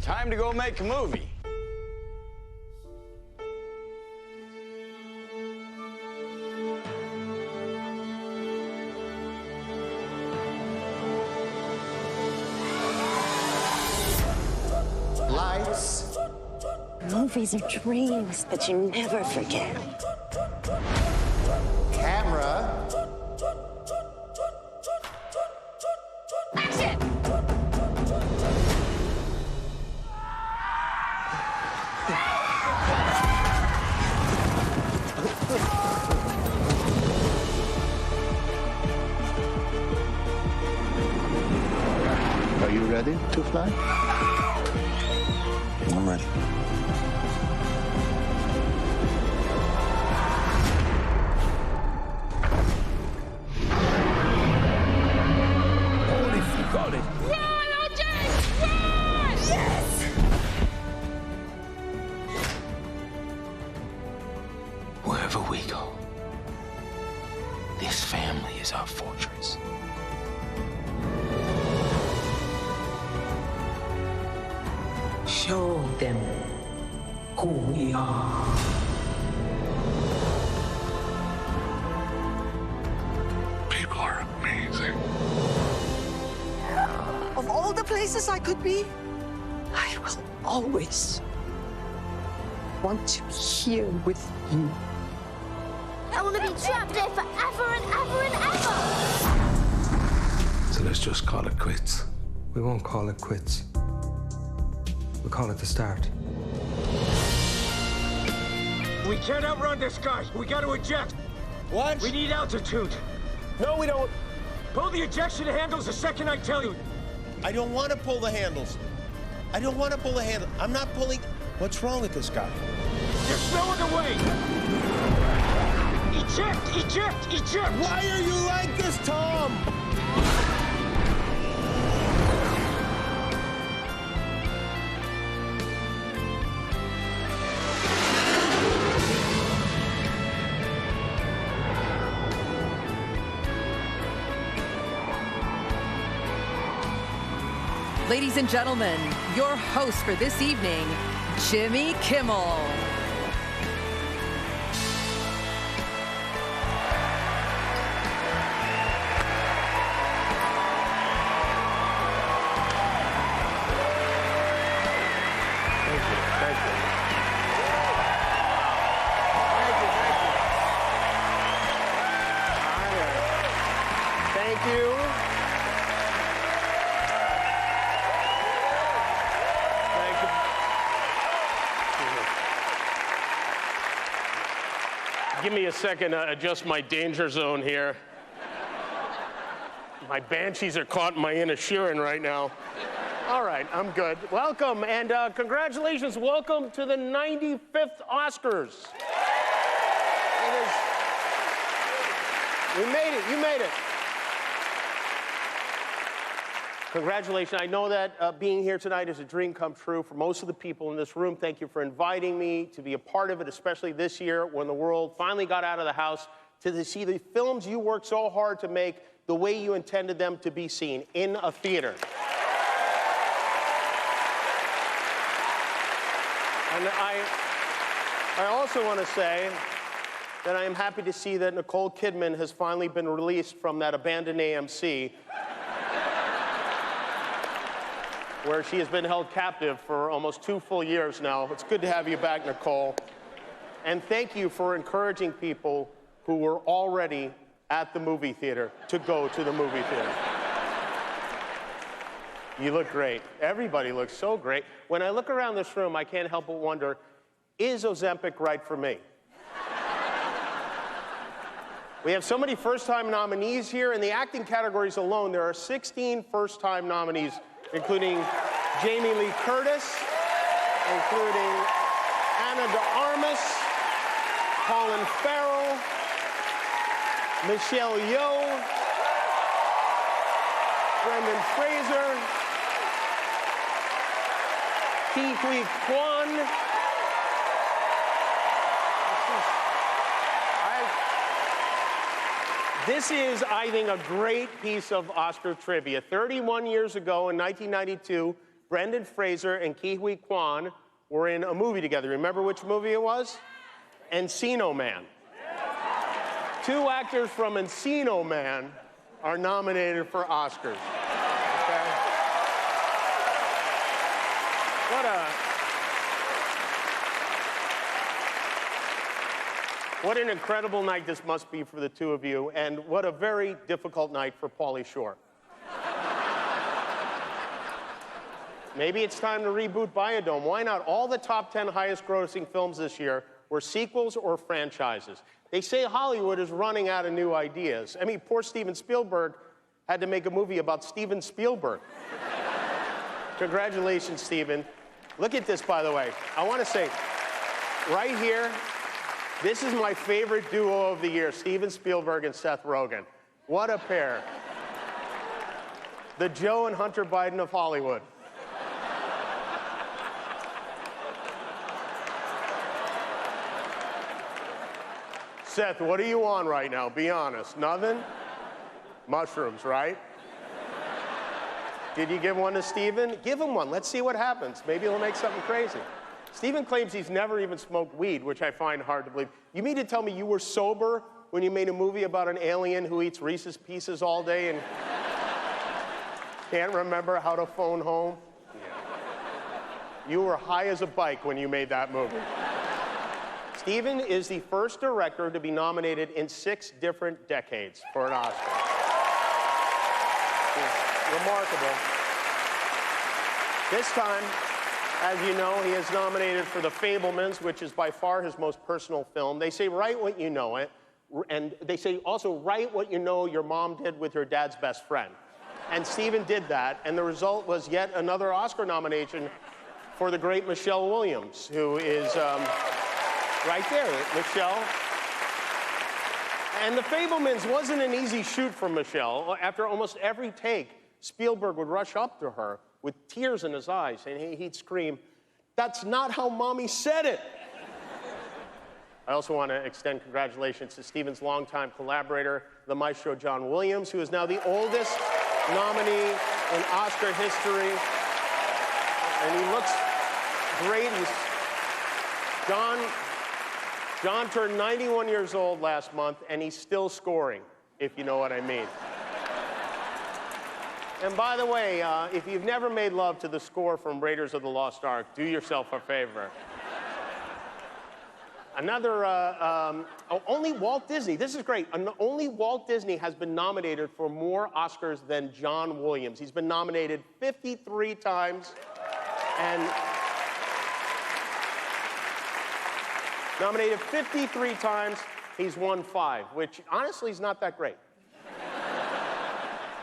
Time to go make a movie. Lights. Movies are dreams that you never forget. Camera. Action! Are you ready to fly? I'm ready. Holy, you got it. Run, OJ! Run! Yes! Wherever we go, this family is our fortress. Show them who we are. People are amazing. Of all the places I could be, I will always want to be here with you. I want to be trapped there forever and ever and ever! So let's just call it quits. We won't call it quits. We'll call it the start. We can't outrun this guy. We got to eject. What? We need altitude. No, we don't. Pull the ejection handles the second I tell you. I don't want to pull the handles. I don't want to pull the handle. I'm not pulling. What's wrong with this guy? There's no other way. Eject, eject, eject. Why are you like this, Tom? Ladies and gentlemen, your host for this evening, Jimmy Kimmel. Thank you. Thank you. Thank you. Give me a second to adjust my danger zone here. My banshees are caught in my inner Sheeran right now. All right, I'm good. Welcome and congratulations. Welcome to the 95th Oscars. It is. We made it. You made it. Congratulations. I know that being here tonight is a dream come true for most of the people in this room. Thank you for inviting me to be a part of it, especially this year when the world finally got out of the house to see the films you worked so hard to make the way you intended them to be seen, in a theater. And I also want to say that I am happy to see that Nicole Kidman has finally been released from that abandoned AMC where she has been held captive for almost 2 full years now. It's good to have you back, Nicole. And thank you for encouraging people who were already at the movie theater to go to the movie theater. You look great. Everybody looks so great. When I look around this room, I can't help but wonder, is Ozempic right for me? We have so many first-time nominees here. In the acting categories alone, there are 16 first-time nominees, including Jamie Lee Curtis, including Ana de Armas, Colin Farrell, Michelle Yeoh, Brendan Fraser, Ke Huy Quan. This is, I think, a great piece of Oscar trivia. 31 years ago, in 1992, Brendan Fraser and Ke Huy Quan were in a movie together. Remember which movie it was? Encino Man. Two actors from Encino Man are nominated for Oscars. Okay? What an incredible night this must be for the two of you, and what a very difficult night for Pauly Shore. Maybe it's time to reboot Biodome. Why not? All the top 10 highest grossing films this year were sequels or franchises. They say Hollywood is running out of new ideas. I mean, poor Steven Spielberg had to make a movie about Steven Spielberg. Congratulations, Steven. Look at this, by the way. I want to say, right here, this is my favorite duo of the year, Steven Spielberg and Seth Rogen. What a pair. The Joe and Hunter Biden of Hollywood. Seth, what are you on right now? Be honest. Nothing? Mushrooms, right? Did you give one to Steven? Give him one. Let's see what happens. Maybe he'll make something crazy. Steven claims he's never even smoked weed, which I find hard to believe. You mean to tell me you were sober when you made a movie about an alien who eats Reese's Pieces all day and can't remember how to phone home? You were high as a bike when you made that movie. Steven is the first director to be nominated in 6 different decades for an Oscar. Remarkable. This time, as you know, he is nominated for The Fabelmans, which is by far his most personal film. They say, write what you know it. And they say also, write what you know your mom did with her dad's best friend. And Steven did that, and the result was yet another Oscar nomination for the great Michelle Williams, who is right there, Michelle. And The Fabelmans wasn't an easy shoot for Michelle. After almost every take, Spielberg would rush up to her with tears in his eyes, and he'd scream, "That's not how Mommy said it." I also want to extend congratulations to Steven's longtime collaborator, the maestro John Williams, who is now the oldest nominee in Oscar history. And he looks great. John turned 91 years old last month, and he's still scoring, if you know what I mean. And by the way, if you've never made love to the score from Raiders of the Lost Ark, do yourself a favor. Another, only Walt Disney, this is great, only Walt Disney has been nominated for more Oscars than John Williams. He's been nominated 53 times, and nominated 53 times, he's won 5, which honestly is not that great.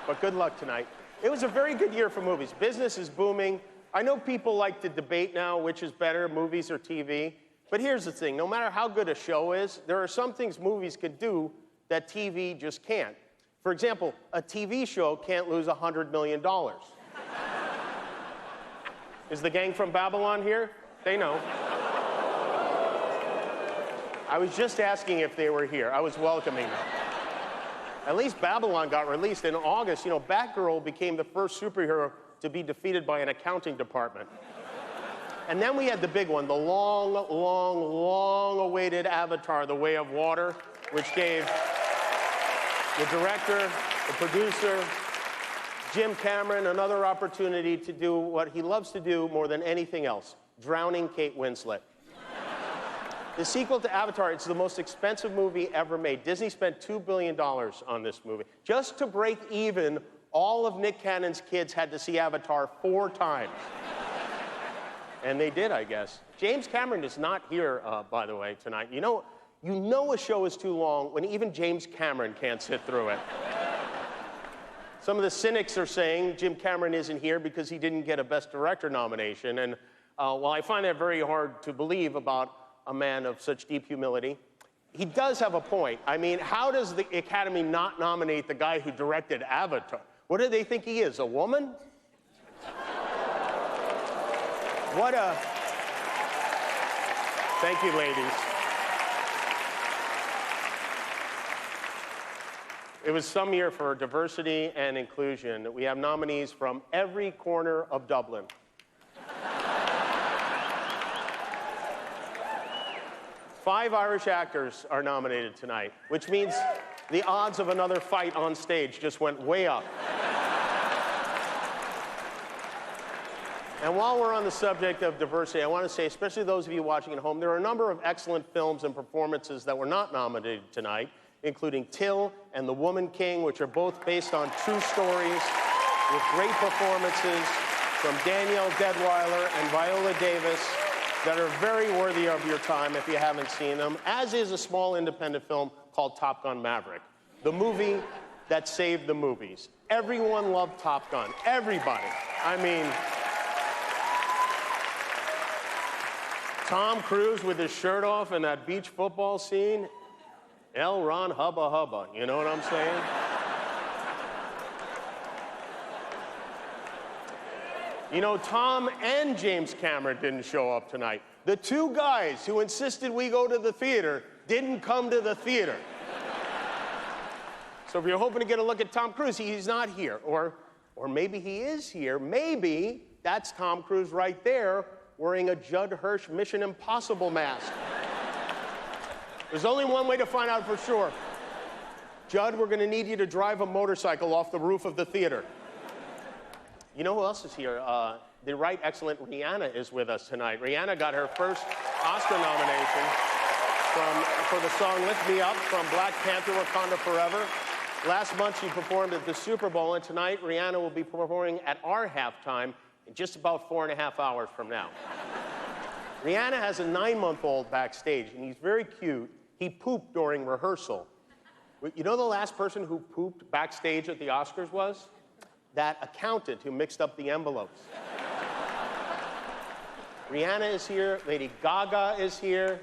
But good luck tonight. It was a very good year for movies. Business is booming. I know people like to debate now which is better, movies or TV. But here's the thing, no matter how good a show is, there are some things movies can do that TV just can't. For example, a TV show can't lose $100 million. Is the gang from Babylon here? They know. I was just asking if they were here. I was welcoming them. At least Babylon got released in August. You know, Batgirl became the first superhero to be defeated by an accounting department. And then we had the big one, the long-awaited Avatar, The Way of Water, which gave the director, the producer, Jim Cameron, another opportunity to do what he loves to do more than anything else, drowning Kate Winslet. The sequel to Avatar, it's the most expensive movie ever made. Disney spent $2 billion on this movie. Just to break even, all of Nick Cannon's kids had to see Avatar 4 times. And they did, I guess. James Cameron is not here, by the way, tonight. You know a show is too long when even James Cameron can't sit through it. Some of the cynics are saying Jim Cameron isn't here because he didn't get a Best Director nomination. And while I find that very hard to believe about a man of such deep humility, he does have a point. I mean, how does the Academy not nominate the guy who directed Avatar? What do they think he is, a woman? What a... Thank you, ladies. It was some year for diversity and inclusion. We have nominees from every corner of Dublin. 5 Irish actors are nominated tonight, which means the odds of another fight on stage just went way up. And while we're on the subject of diversity, I want to say, especially those of you watching at home, there are a number of excellent films and performances that were not nominated tonight, including Till and The Woman King, which are both based on true stories with great performances from Danielle Deadwyler and Viola Davis that are very worthy of your time if you haven't seen them, as is a small independent film called Top Gun Maverick, the movie that saved the movies. Everyone loved Top Gun. Everybody. I mean, Tom Cruise with his shirt off in that beach football scene. L. Ron Hubba Hubba. You know what I'm saying? You know, Tom and James Cameron didn't show up tonight. The two guys who insisted we go to the theater didn't come to the theater. So if you're hoping to get a look at Tom Cruise, he's not here. Or maybe he is here. Maybe that's Tom Cruise right there wearing a Judd Hirsch Mission Impossible mask. There's only one way to find out for sure. Judd, we're going to need you to drive a motorcycle off the roof of the theater. You know who else is here? The right excellent Rihanna is with us tonight. Rihanna got her first Oscar nomination for the song Lift Me Up from Black Panther Wakanda Forever. Last month she performed at the Super Bowl, and tonight Rihanna will be performing at our halftime in just about 4.5 hours from now. Rihanna has a 9-month-old backstage, and he's very cute. He pooped during rehearsal. You know the last person who pooped backstage at the Oscars was? That accountant who mixed up the envelopes. Rihanna is here. Lady Gaga is here.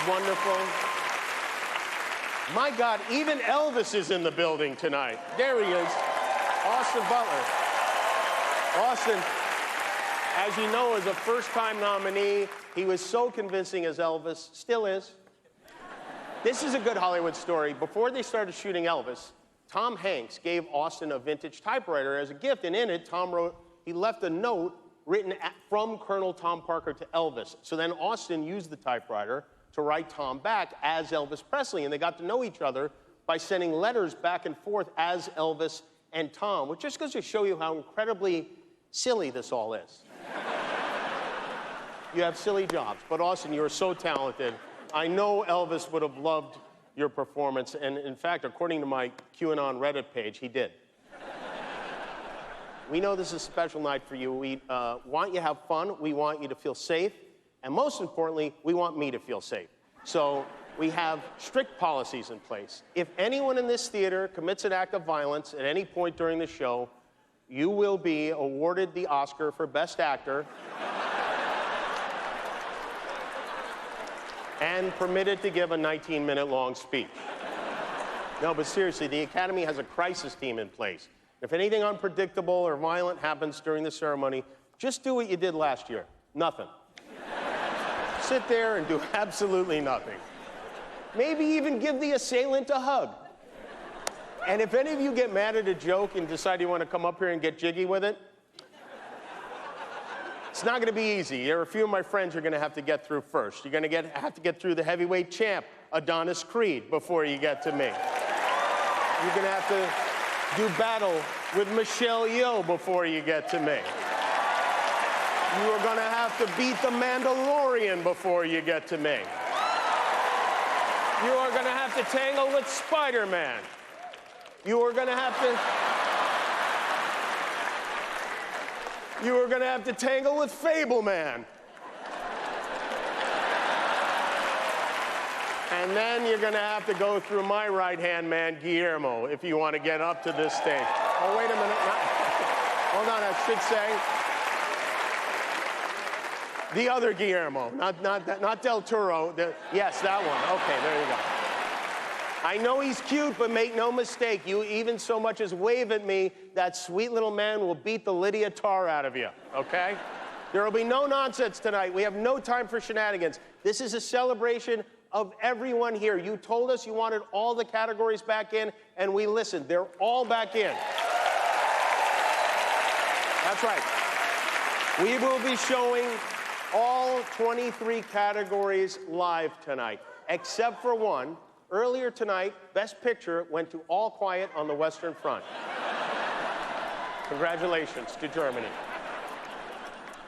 Wonderful. My God, even Elvis is in the building tonight. There he is. Austin Butler. Austin, as you know, is a first-time nominee. He was so convincing as Elvis, still is. This is a good Hollywood story. Before they started shooting Elvis, Tom Hanks gave Austin a vintage typewriter as a gift, and in it, Tom wrote, he left a note written from Colonel Tom Parker to Elvis. So then Austin used the typewriter to write Tom back as Elvis Presley, and they got to know each other by sending letters back and forth as Elvis and Tom, which just goes to show you how incredibly silly this all is. You have silly jobs, but Austin, you are so talented. I know Elvis would have loved your performance, and in fact, according to my QAnon Reddit page, he did. We know this is a special night for you. We want you to have fun. We want you to feel safe. And most importantly, we want me to feel safe. So we have strict policies in place. If anyone in this theater commits an act of violence at any point during the show, you will be awarded the Oscar for Best Actor and permitted to give a 19-minute-long speech. No, but seriously, the Academy has a crisis team in place. If anything unpredictable or violent happens during the ceremony, just do what you did last year. Nothing. Sit there and do absolutely nothing. Maybe even give the assailant a hug. And if any of you get mad at a joke and decide you want to come up here and get jiggy with it, it's not going to be easy. There are a few of my friends you're going to have to get through first. You're going to have to get through the heavyweight champ, Adonis Creed, before you get to me. You're going to have to do battle with Michelle Yeoh before you get to me. You are going to have to beat the Mandalorian before you get to me. You are going to have to tangle with Spider-Man. You are going to have to tangle with Fableman. And then you're going to have to go through my right-hand man, Guillermo, if you want to get up to this stage. Oh, wait a minute. Hold on, I should say the other Guillermo, not Del Toro. Yes, that one. Okay, there you go. I know he's cute, but make no mistake, you even so much as wave at me, that sweet little man will beat the Lydia Tarr out of you, okay? There will be no nonsense tonight. We have no time for shenanigans. This is a celebration of everyone here. You told us you wanted all the categories back in, and we listened. They're all back in. That's right. We will be showing all 23 categories live tonight, except for one. Earlier tonight, Best Picture went to All Quiet on the Western Front. Congratulations to Germany.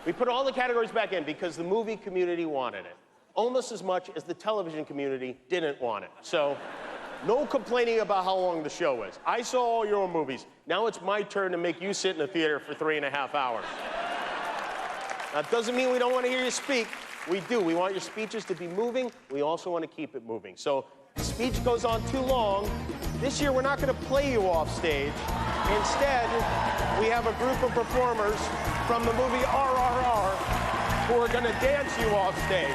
We put all the categories back in because the movie community wanted it, almost as much as the television community didn't want it. So, no complaining about how long the show is. I saw all your movies. Now it's my turn to make you sit in the theater for 3.5 hours. That doesn't mean we don't want to hear you speak. We do. We want your speeches to be moving. We also want to keep it moving. So, if the speech goes on too long, this year we're not going to play you off stage. Instead, we have a group of performers from the movie RRR who are going to dance you off stage.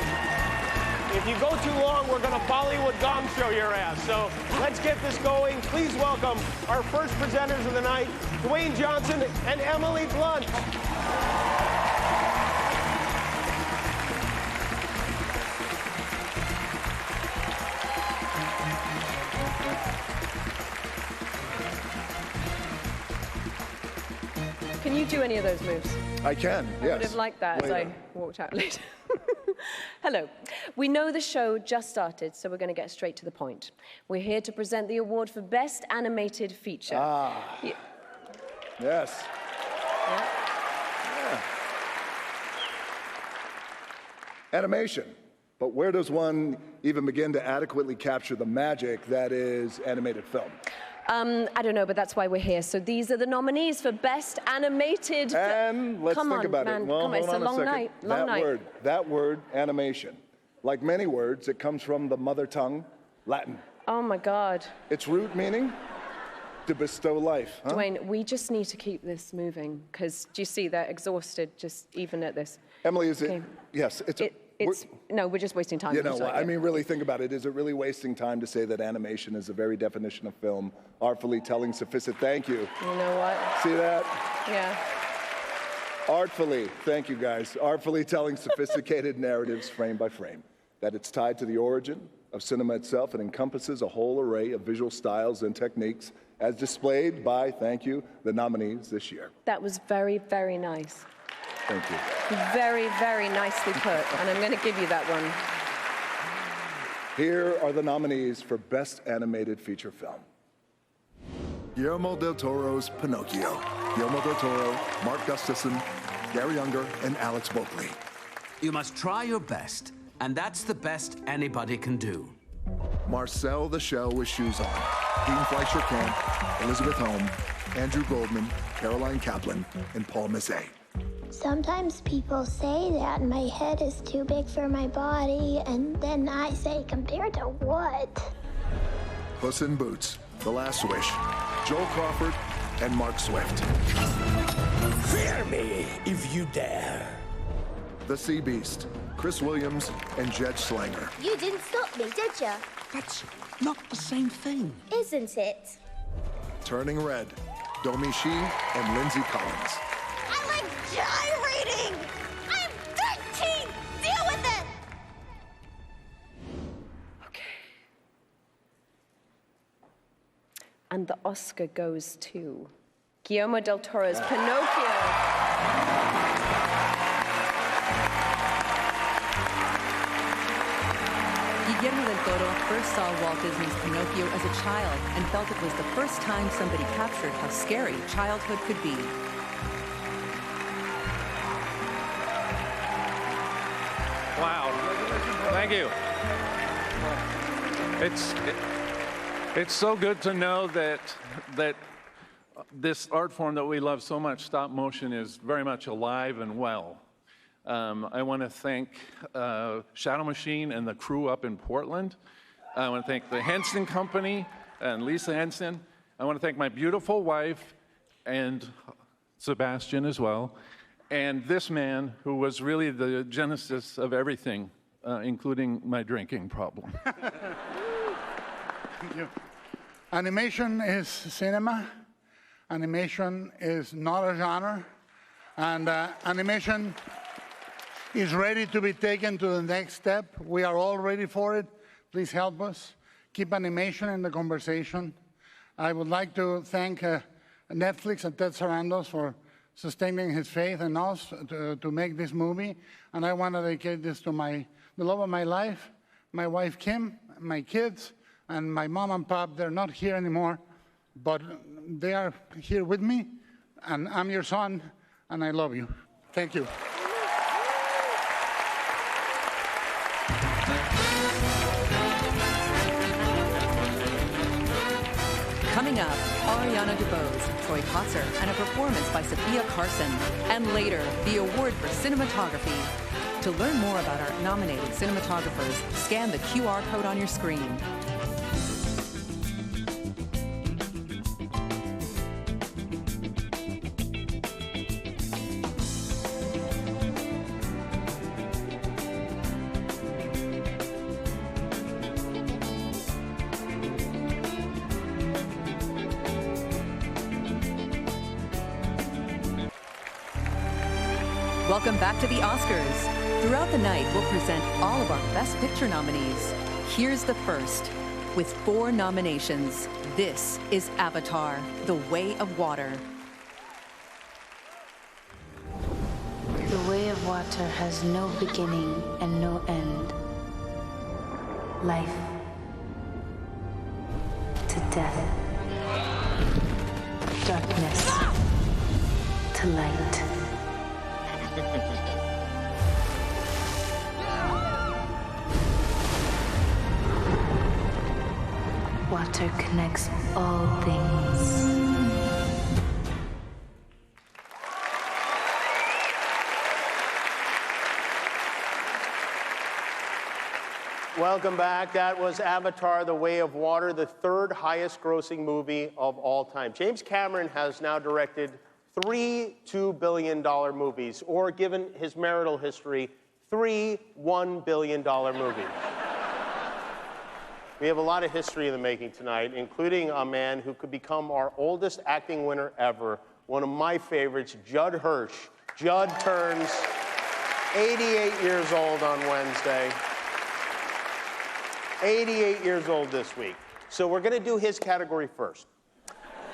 If you go too long, we're going to Bollywood gong show your ass. So let's get this going. Please welcome our first presenters of the night, Dwayne Johnson and Emily Blunt. Can you do any of those moves? I can, yes. I would have liked that Later. as I walked out later. Hello. We know the show just started, so we're going to get straight to the point. We're here to present the award for Best Animated Feature. Yes. Yeah. Animation. But where does one even begin to adequately capture the magic that is animated film? I don't know, but that's why we're here. So these are the nominees for Best Animated... And let's Come think on, about man. it. Well, Come on, hold it's on a long second. night. Long night. That word, animation. Like many words, it comes from the mother tongue, Latin. Oh, my God. Its root meaning? To bestow life. Huh? Dwayne, we just need to keep this moving, because do you see they're exhausted just even at this? Emily, is Okay. it? Yes, No, we're just wasting time. You know, I mean, really think about it. Is it really wasting time to say that animation is the very definition of film, artfully telling sophisticated? Thank you. You know what? See that? Yeah. Artfully, thank you guys, artfully telling sophisticated narratives frame by frame. That it's tied to the origin of cinema itself and encompasses a whole array of visual styles and techniques as displayed by, thank you, the nominees this year. That was very, very nice. Thank you. Very, very nicely put, and I'm going to give you that one. Here are the nominees for Best Animated Feature Film. Guillermo del Toro's Pinocchio. Guillermo del Toro, Mark Gustafson, Gary Unger, and Alex Boakley. You must try your best, and that's the best anybody can do. Marcel the Shell with Shoes On. Dean Fleischer Camp, Elizabeth Holm, Andrew Goldman, Caroline Kaplan, and Paul Mazzei. Sometimes people say that my head is too big for my body, and then I say, compared to what? Puss in Boots, The Last Wish, Joel Crawford, and Mark Swift. Fear me if you dare. The Sea Beast, Chris Williams, and Jed Slanger. You didn't stop me, did you? That's not the same thing. Isn't it? Turning Red, Domi Shi and Lindsay Collins. I like gyrating! I'm 13! Deal with it! Okay. And the Oscar goes to Guillermo del Toro's Pinocchio. Guillermo del Toro first saw Walt Disney's Pinocchio as a child and felt it was the first time somebody captured how scary childhood could be. Wow. Thank you. It's so good to know that this art form that we love so much, stop motion, is very much alive and well. I want to thank Shadow Machine and the crew up in Portland. I want to thank the Henson Company and Lisa Henson. I want to thank my beautiful wife and Sebastian as well, and this man who was really the genesis of everything, including my drinking problem. Thank you. Animation is cinema. Animation is not a genre. And animation is ready to be taken to the next step. We are all ready for it. Please help us. Keep animation in the conversation. I would like to thank Netflix and Ted Sarandos for sustaining his faith in us to make this movie. And I want to dedicate this to the love of my life, my wife Kim, my kids, and my mom and pop. They're not here anymore, but they are here with me, and I'm your son, and I love you. Thank you. Coming up, Ariana DeBose, Troy Kotzer, and a performance by Sophia Carson. And later, the award for cinematography. To learn more about our nominated cinematographers, scan the QR code on your screen. Welcome back to the Oscars. Throughout the night, we'll present all of our Best Picture nominees. Here's the first. With 4 nominations, this is Avatar: The Way of Water. The way of water has no beginning and no end. Life to death. Darkness to light. Water connects all things. Welcome back. That was Avatar: The Way of Water, the 3rd highest grossing movie of all time. James Cameron has now directed 3 $2 billion movies, or given his marital history, 3 $1 billion movies. We have a lot of history in the making tonight, including a man who could become our oldest acting winner ever, one of my favorites, Judd Hirsch. Judd turns 88 years old on Wednesday. 88 years old this week. So we're going to do his category first.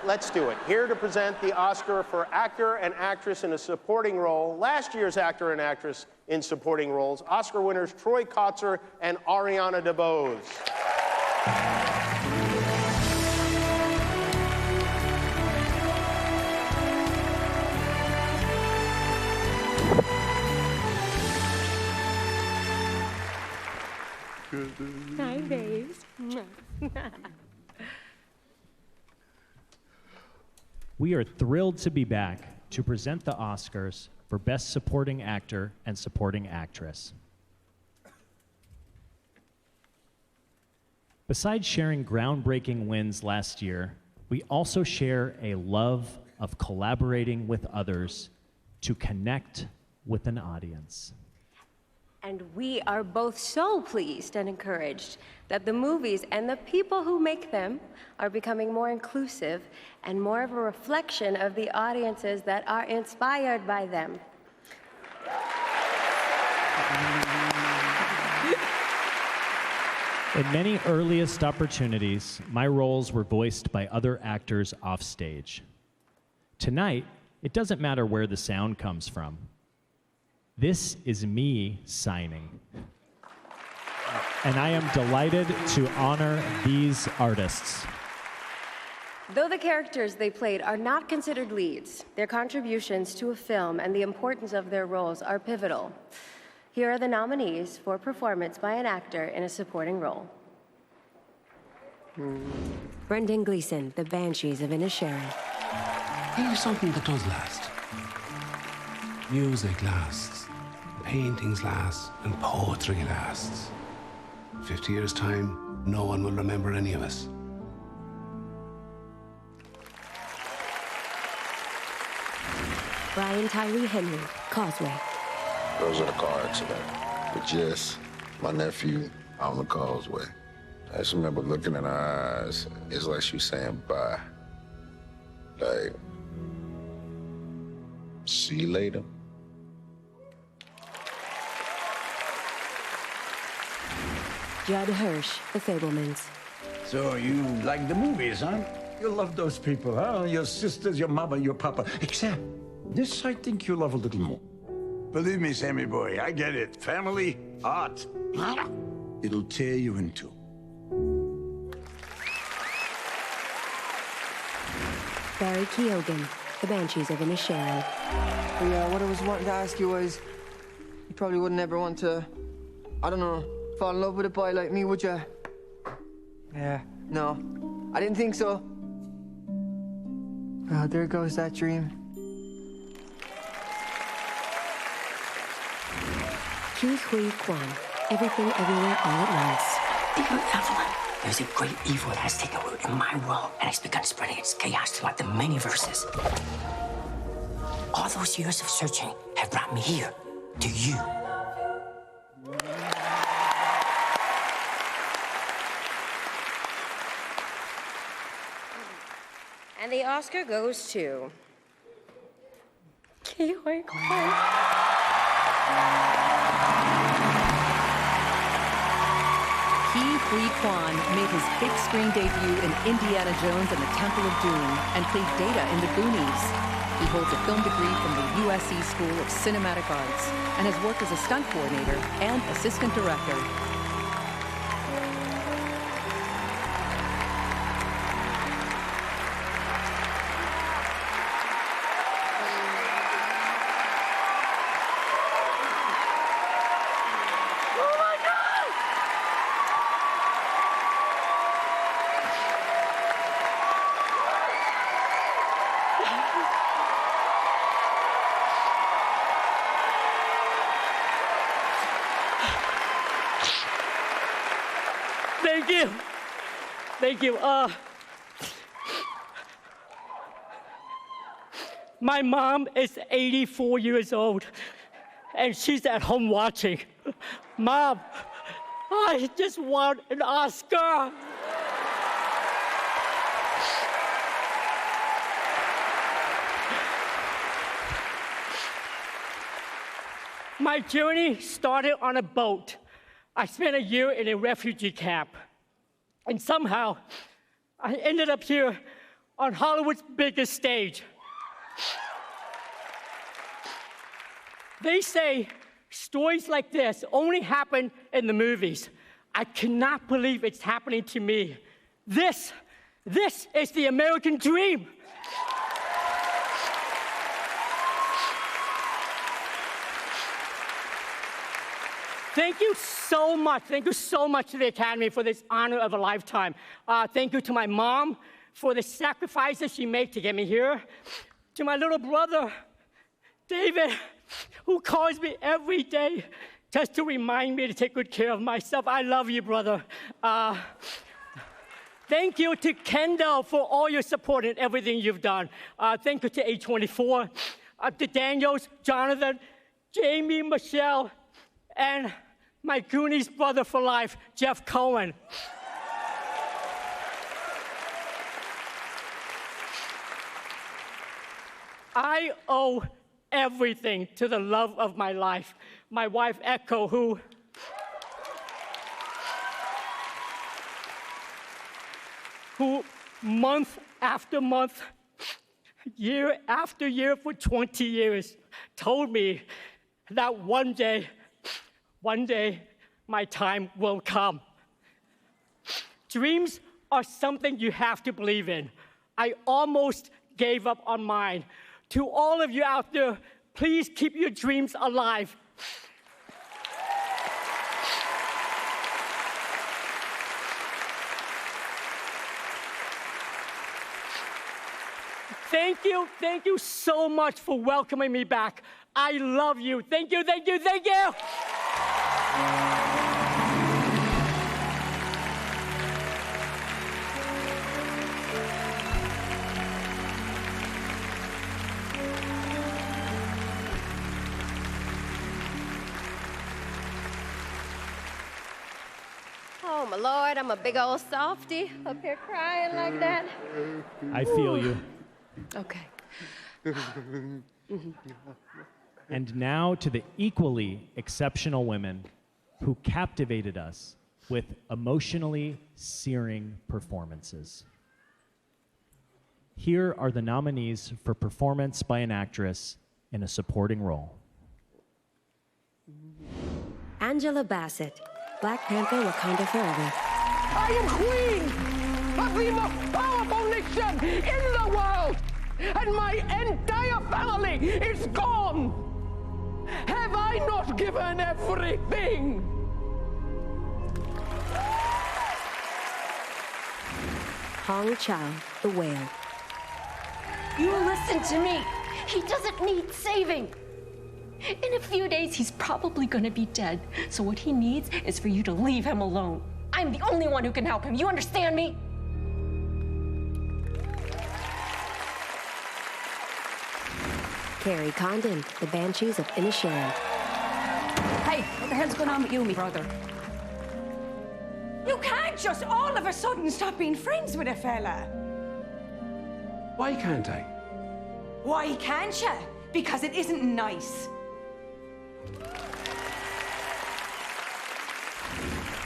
Let's do it. Here to present the Oscar for Actor and Actress in a Supporting Role, last year's Actor and Actress in Supporting Roles, Oscar winners Troy Kotzer and Ariana DeBose. Hi, babes. We are thrilled to be back to present the Oscars for Best Supporting Actor and Supporting Actress. Besides sharing groundbreaking wins last year, we also share a love of collaborating with others to connect with an audience. And we are both so pleased and encouraged that the movies and the people who make them are becoming more inclusive and more of a reflection of the audiences that are inspired by them. In many earliest opportunities, my roles were voiced by other actors offstage. Tonight, it doesn't matter where the sound comes from. This is me signing. And I am delighted to honor these artists. Though the characters they played are not considered leads, their contributions to a film and the importance of their roles are pivotal. Here are the nominees for performance by an actor in a supporting role. Brendan Gleeson, The Banshees of Inisherin. Here's something that does last. Music lasts, paintings last, and poetry lasts. 50 years' time, no one will remember any of us. Brian Tyree Henry, Causeway. There was in a car accident with Jess, my nephew, out on the Causeway. I just remember looking in her eyes. It's like she was saying bye. Like, see you later. Judd Hirsch, The Fabelmans. So you like the movies, huh? You love those people, huh? Your sisters, your mama, your papa. Except This, I think you'll love a little more. Believe me, Sammy boy, I get it. Family, art, it'll tear you in two. Barry Keoghan, The Banshees of Inisherin. Yeah, what I was wanting to ask you was, you probably wouldn't ever want to, I don't know, fall in love with a boy like me, would you? Yeah, no, I didn't think so. Well, there goes that dream. Ki Hui Kwan, Everything Everywhere All at Once. Dear Evelyn, there's a great evil that has taken root in my world, and it's begun spreading its chaos throughout the many verses. All those years of searching have brought me here, to you. And the Oscar goes to Ki Hui Kwan. Ki Hui Kwan made his big screen debut in Indiana Jones and the Temple of Doom and played Data in The Goonies. He holds a film degree from the USC School of Cinematic Arts and has worked as a stunt coordinator and assistant director. Thank you. Thank you. My mom is 84 years old, and she's at home watching. Mom, I just want an Oscar. My journey started on a boat. I spent a year in a refugee camp, and somehow I ended up here on Hollywood's biggest stage. They say stories like this only happen in the movies. I cannot believe it's happening to me. This is the American dream. Thank you so much. Thank you so much to the Academy for this honor of a lifetime. Thank you to my mom for the sacrifices she made to get me here. To my little brother, David, who calls me every day just to remind me to take good care of myself. I love you, brother. Thank you to Kendall for all your support and everything you've done. Thank you to A24, to Daniels, Jonathan, Jamie, Michelle, and my Goonies brother for life, Jeff Cohen. I owe everything to the love of my life, my wife, Echo, who month after month, year after year for 20 years, told me that one day, my time will come. Dreams are something you have to believe in. I almost gave up on mine. To all of you out there, please keep your dreams alive. Thank you so much for welcoming me back. I love you. Thank you, thank you, thank you. Oh, my Lord, I'm a big old softy up here crying like that. I feel you. Okay. And now to the equally exceptional women who captivated us with emotionally searing performances. Here are the nominees for performance by an actress in a supporting role. Angela Bassett, Black Panther, Wakanda Forever. I am queen of the most powerful nation in the world, and my entire family is gone. Have I not given everything? Hong Chow, The Whale. You listen to me. He doesn't need saving. In a few days, he's probably gonna be dead. So what he needs is for you to leave him alone. I'm the only one who can help him. You understand me? Carrie Condon, The Banshees of Inisherin. Hey, what the hell's going on with you, me brother? You can't just all of a sudden stop being friends with a fella. Why can't I? Why can't you? Because it isn't nice.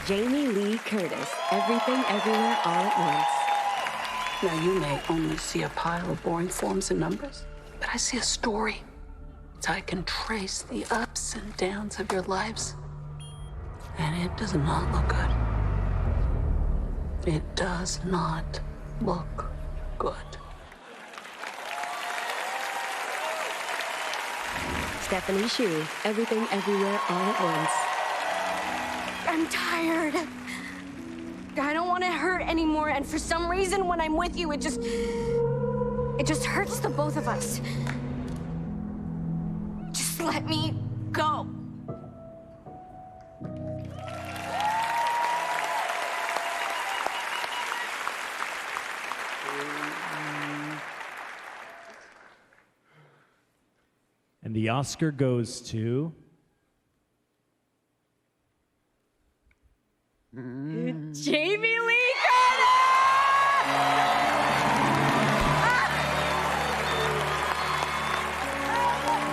Jamie Lee Curtis, Everything Everywhere All at Once. Now, you may only see a pile of boring forms and numbers, but I see a story. So I can trace the ups and downs of your lives. And it does not look good. It does not look good. Stephanie Shu, Everything Everywhere All at Once. I'm tired. I don't want to hurt anymore, and for some reason, when I'm with you, it just hurts the both of us. Just let me go. And the Oscar goes to... Jamie Lee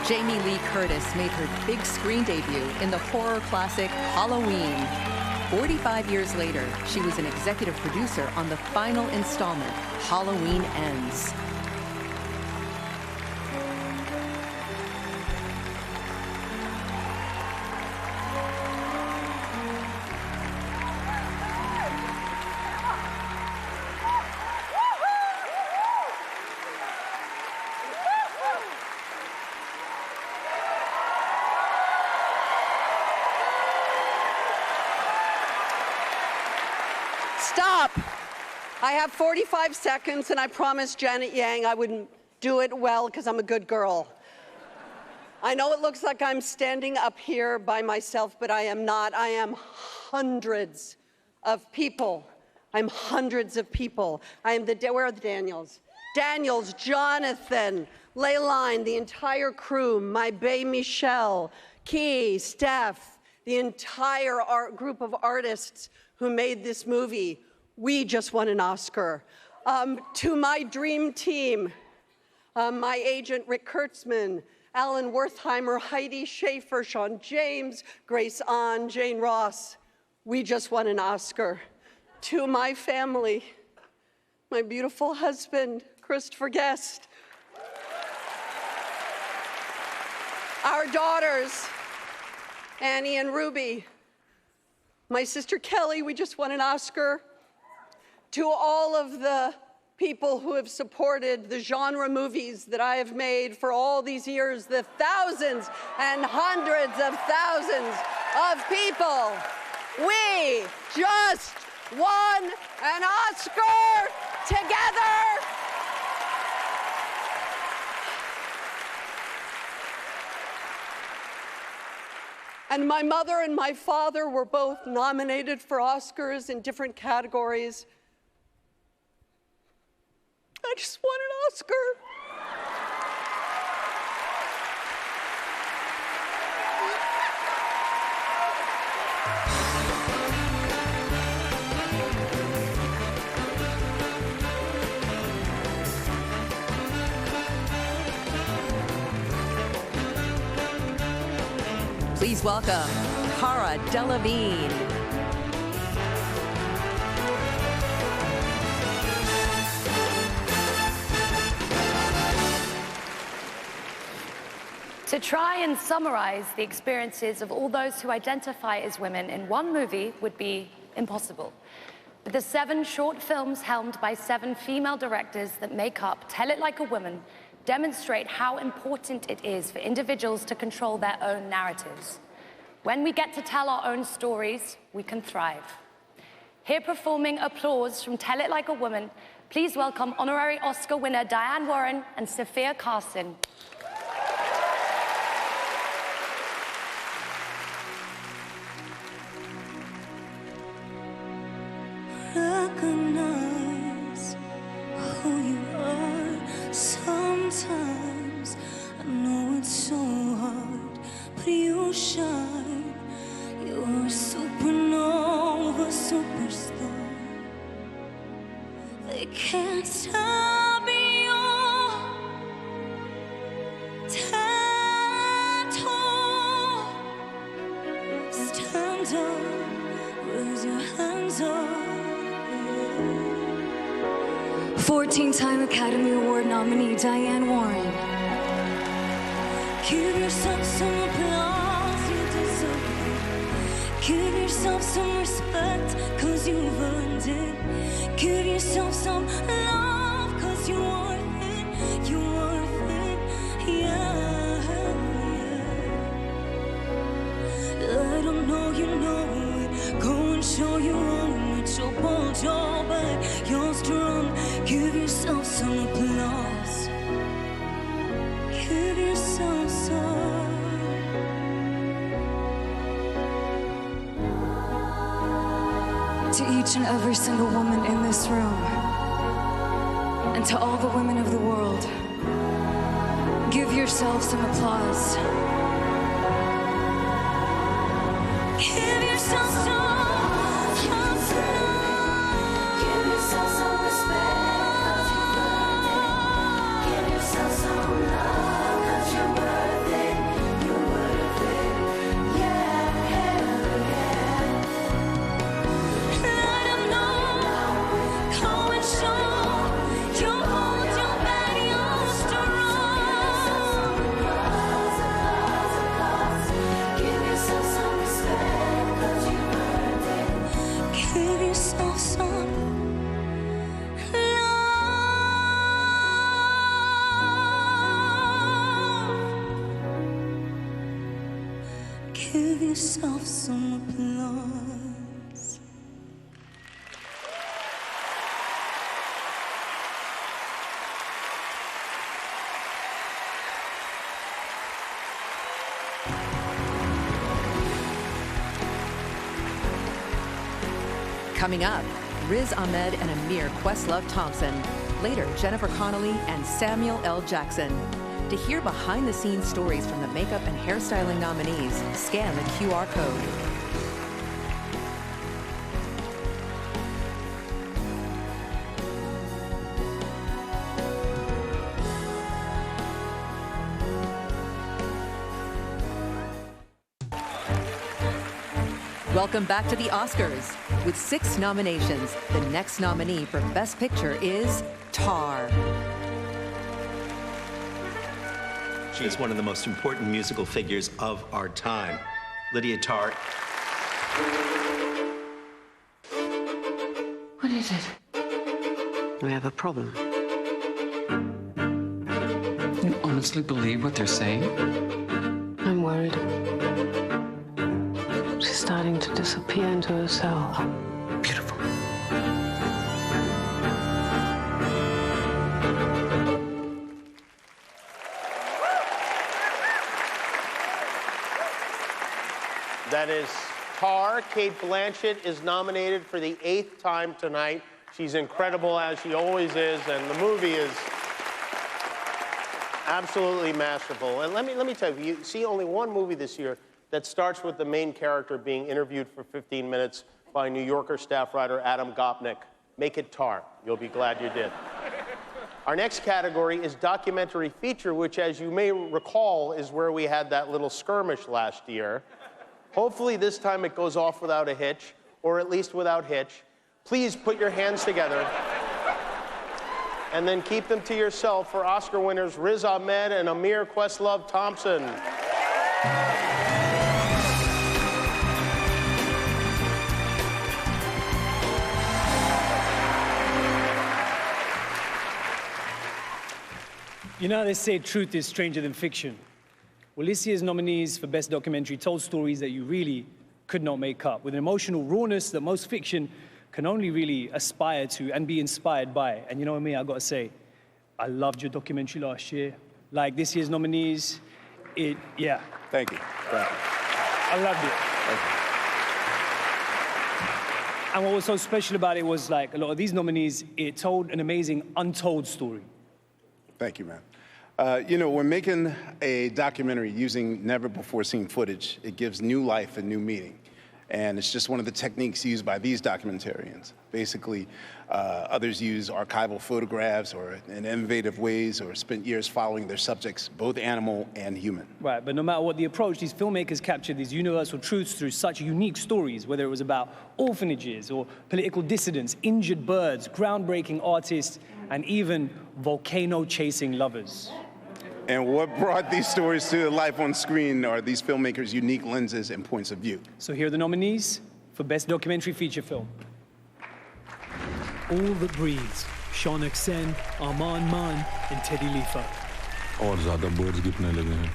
Jamie Lee Curtis made her big screen debut in the horror classic Halloween. 45 years later, she was an executive producer on the final installment, Halloween Ends. Stop! I have 45 seconds, and I promised Janet Yang I wouldn't do it well because I'm a good girl. I know it looks like I'm standing up here by myself, but I am not. I am hundreds of people. I'm hundreds of people. I am where are the Daniels? Daniels, Jonathan, Leyline, the entire crew, my bae Michelle, Key, Steph, the entire group of artists who made this movie. We just won an Oscar. To my dream team, my agent Rick Kurtzman, Alan Wertheimer, Heidi Schaefer, Sean James, Grace Ahn, Jane Ross. We just won an Oscar. To my family, my beautiful husband, Christopher Guest. Our daughters, Annie and Ruby. My sister Kelly, we just won an Oscar. To all of the people who have supported the genre movies that I have made for all these years, the thousands and hundreds of thousands of people, we just won an Oscar together. And my mother and my father were both nominated for Oscars in different categories. I just won an Oscar. Please welcome Cara Delevingne. To try and summarize the experiences of all those who identify as women in one movie would be impossible. But the 7 short films helmed by 7 female directors that make up Tell It Like a Woman demonstrate how important it is for individuals to control their own narratives. When we get to tell our own stories, we can thrive. Here performing Applause from Tell It Like a Woman, please welcome honorary Oscar winner Diane Warren and Sophia Carson. Recognize who you are. Sometimes I know it's so hard, but you shine. You're a supernova, superstar. They can't stop your tattoo. Stand up, raise your hands up. 14-time Academy Award nominee Diane Warren. Give yourself some applause, you deserve it. Give yourself some respect, cause you've earned it. Give yourself some love, cause you're worth it. You're worth it, yeah, yeah. Let them know you know it. Go and show your own it. Your bold, your bad, you're strong. Give yourself some applause. Give yourself some. To each and every single woman in this room, and to all the women of the world, give yourself some applause. Give yourself some. Give yourself some applause. Coming up, Riz Ahmed and Amir Questlove Thompson. Later, Jennifer Connelly and Samuel L. Jackson. To hear behind-the-scenes stories from the makeup and hairstyling nominees, scan the QR code. Welcome back to the Oscars. With 6 nominations, the next nominee for Best Picture is Tar. She is one of the most important musical figures of our time. Lydia Tarr. What is it? We have a problem. You honestly believe what they're saying? I'm worried. She's starting to disappear into herself. Beautiful. That is Tar. Cate Blanchett is nominated for the 8th time tonight. She's incredible, as she always is, and the movie is absolutely masterful. And let me tell you, you see only one movie this year that starts with the main character being interviewed for 15 minutes by New Yorker staff writer Adam Gopnik. Make it Tar. You'll be glad you did. Our next category is documentary feature, which, as you may recall, is where we had that little skirmish last year. Hopefully this time it goes off without a hitch, or at least without hitch. Please put your hands together and then keep them to yourself for Oscar winners Riz Ahmed and Amir Questlove Thompson. You know, they say truth is stranger than fiction. Well, this year's nominees for Best Documentary told stories that you really could not make up, with an emotional rawness that most fiction can only really aspire to and be inspired by. And you know what I mean? I gotta say, I loved your documentary last year. Like this year's nominees, yeah. Thank you. I loved it. And what was so special about it was like a lot of these nominees, it told an amazing untold story. Thank you, man. You know, when making a documentary using never-before-seen footage, it gives new life and new meaning. And it's just one of the techniques used by these documentarians. Basically, others use archival photographs or in innovative ways or spent years following their subjects, both animal and human. Right, but no matter what the approach, these filmmakers captured these universal truths through such unique stories, whether it was about orphanages or political dissidents, injured birds, groundbreaking artists, and even volcano-chasing lovers. And what brought these stories to life on screen are these filmmakers' unique lenses and points of view. So here are the nominees for Best Documentary Feature Film. All That Breathes, Sean Sen, Arman Maan, and Teddy Lifa. और ज़्यादा birds गिरने लगे हैं।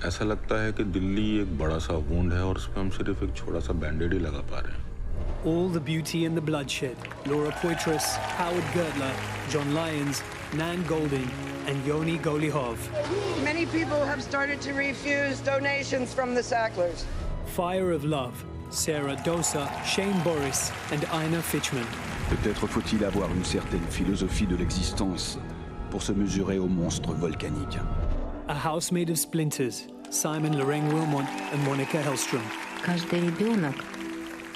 ऐसा लगता है कि दिल्ली एक बड़ा सा wound है और उस पे हम सिर्फ एक छोटा सा बैंडेड ही लगा पा रहे हैं। All the Beauty and the Bloodshed, Laura Poitras, Howard Gertler, John Lyons, Nan Golding, and Yoni Golihov. Many people have started to refuse donations from the Sacklers. Fire of Love, Sarah Dosa, Shane Boris, and Ina Fitchman. Peut-être faut-il avoir une certaine philosophie de l'existence pour se mesurer aux monstres volcaniques. A House Made of Splinters, Simon Lorraine Wilmot and Monica Hellstrom. Каждый ребенок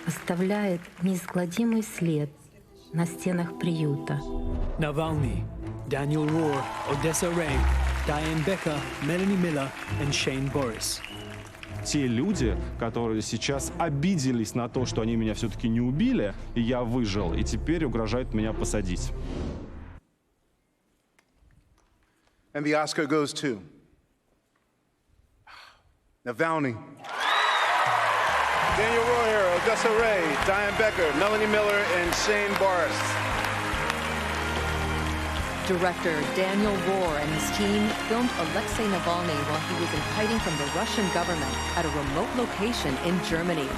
оставляет неизгладимый след на стенах приюта. Navalny, Daniel Rohr, Odessa Ray, Diane Becker, Melanie Miller, and Shane Boris. Те люди, которые сейчас обиделись на то, что они меня все-таки не убили, и я выжил, и теперь угрожают меня посадить. And the Oscar goes to Navalny, Daniel Royer, Odessa Ray, Diane Becker, Melanie Miller, and Shane Boris. Director Daniel Rohr and his team filmed Alexei Navalny while he was in hiding from the Russian government at a remote location in Germany.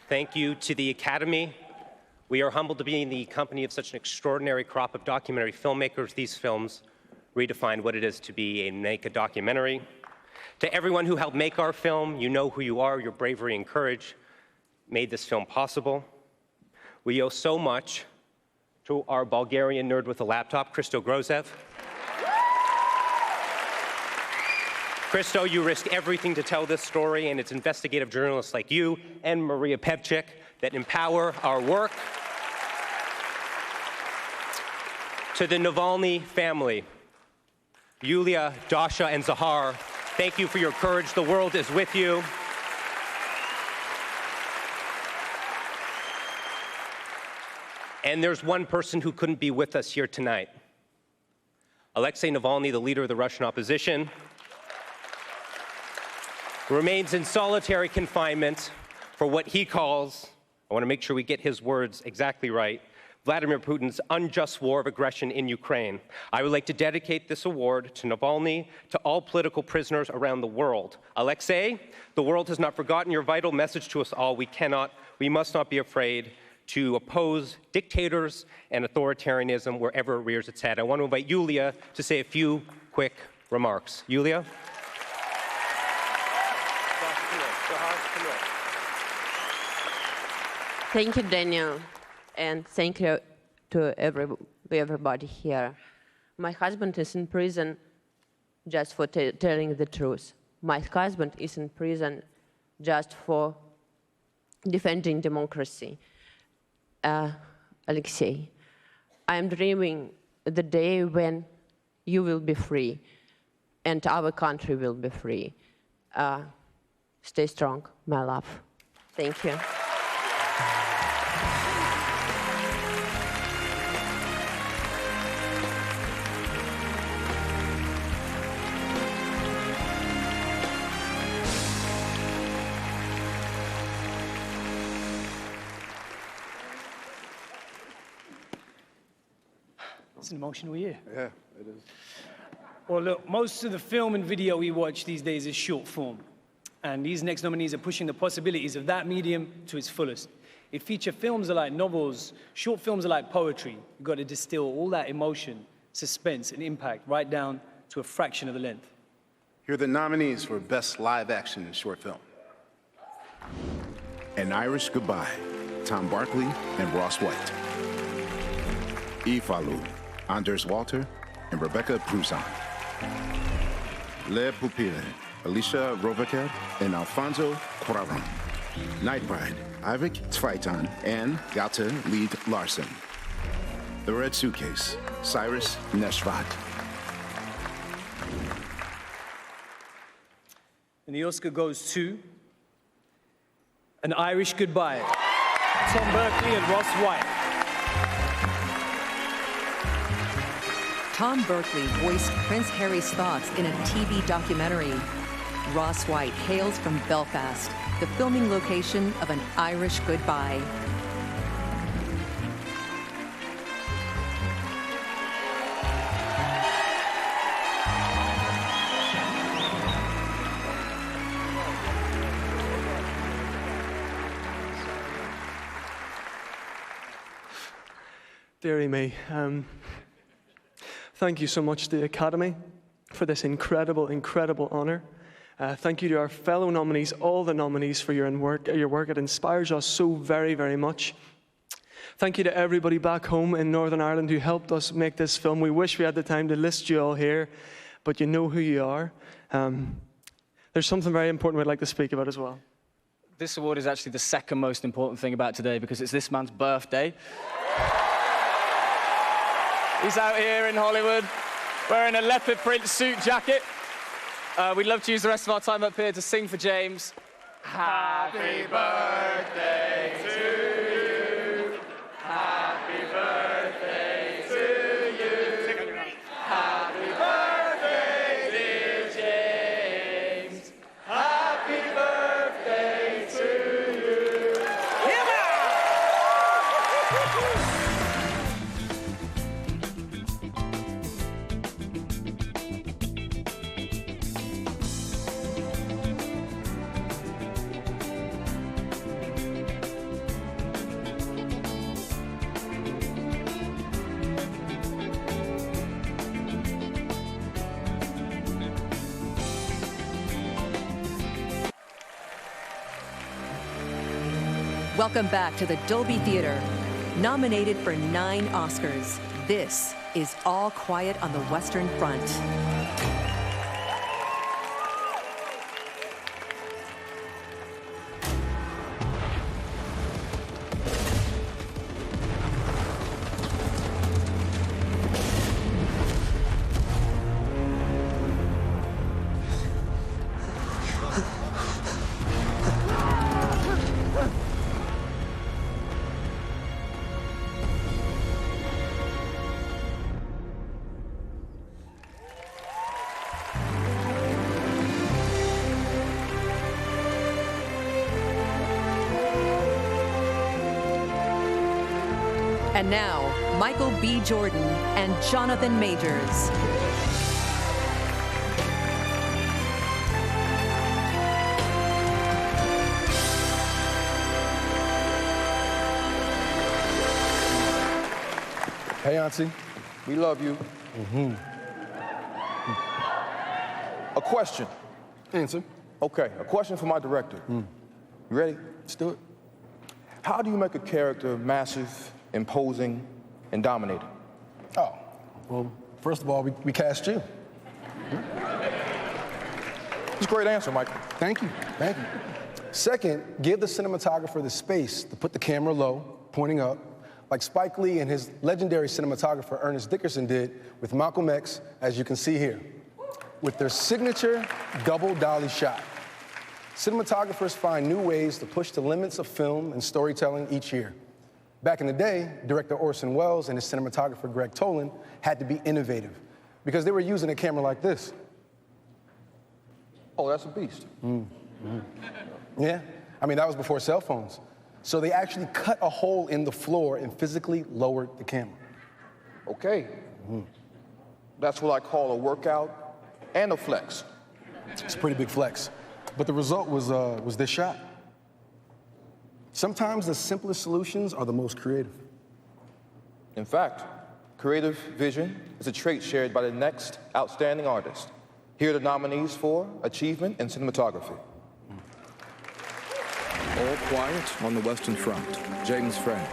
Thank you to the Academy. We are humbled to be in the company of such an extraordinary crop of documentary filmmakers. These films redefine what it is to make a documentary. To everyone who helped make our film, you know who you are. Your bravery and courage made this film possible. We owe so much to our Bulgarian nerd with a laptop, Christo Grozev. Christo, you risked everything to tell this story, and it's investigative journalists like you and Maria Pevchik that empower our work. To the Navalny family, Yulia, Dasha, and Zahar, thank you for your courage. The world is with you. And there's one person who couldn't be with us here tonight. Alexei Navalny, the leader of the Russian opposition, remains in solitary confinement for what he calls, I want to make sure we get his words exactly right, Vladimir Putin's unjust war of aggression in Ukraine. I would like to dedicate this award to Navalny, to all political prisoners around the world. Alexei, the world has not forgotten your vital message to us all. We must not be afraid to oppose dictators and authoritarianism wherever it rears its head. I want to invite Yulia to say a few quick remarks. Yulia? Thank you, Daniel, and thank you to everybody here. My husband is in prison just for telling the truth. My husband is in prison just for defending democracy. Alexei, I am dreaming the day when you will be free and our country will be free. Stay strong, my love. Thank you. It's an emotional year. Yeah, it is. Well, look, most of the film and video we watch these days is short form. And these next nominees are pushing the possibilities of that medium to its fullest. If feature films are like novels, short films are like poetry. You've got to distill all that emotion, suspense, and impact right down to a fraction of the length. Here are the nominees for Best Live Action Short Film. An Irish Goodbye, Tom Barkley and Ross White. Ifalu, Anders Walter and Rebecca Pruzan. Le Pupille, Alicia Rovaker and Alfonso Cuarón. Night Bride, Ivik Tveitan and Gata Lied Larsen. The Red Suitcase, Cyrus Neshvat. And the Oscar goes to An Irish Goodbye, Tom Berkeley and Ross White. Tom Berkeley voiced Prince Harry's thoughts in a TV documentary. Ross White hails from Belfast, the filming location of An Irish Goodbye. Dearie me. Thank you so much to the Academy for this incredible, incredible honor. Thank you to our fellow nominees, all the nominees for your work. It inspires us so very, very much. Thank you to everybody back home in Northern Ireland who helped us make this film. We wish we had the time to list you all here, but you know who you are. There's something very important we'd like to speak about as well. This award is actually the second most important thing about today because it's this man's birthday. He's out here in Hollywood wearing a leopard print suit jacket. We'd love to use the rest of our time up here to sing for James. Happy birthday to you. Happy birthday to you. Happy birthday, dear James. Happy birthday to you. Welcome back to the Dolby Theater. Nominated for 9 Oscars, this is All Quiet on the Western Front. And now, Michael B. Jordan and Jonathan Majors. Hey, Auntie, we love you. A question. Answer. Okay, a question for my director. You ready? Let's do it. How do you make a character massive, imposing, and dominating? Oh, well, first of all, we cast you. It's a great answer, Michael. Thank you, thank you. Second, give the cinematographer the space to put the camera low, pointing up, like Spike Lee and his legendary cinematographer Ernest Dickerson did with Malcolm X, as you can see here, with their signature double dolly shot. Cinematographers find new ways to push the limits of film and storytelling each year. Back in the day, director Orson Welles and his cinematographer Greg Toland had to be innovative because they were using a camera like this. Oh, that's a beast. Yeah, I mean, that was before cell phones. So they actually cut a hole in the floor and physically lowered the camera. Okay. That's what I call a workout and a flex. It's a pretty big flex. But the result was this shot. Sometimes the simplest solutions are the most creative. In fact, creative vision is a trait shared by the next outstanding artist. Here are the nominees for Achievement in Cinematography. All Quiet on the Western Front, James Friend.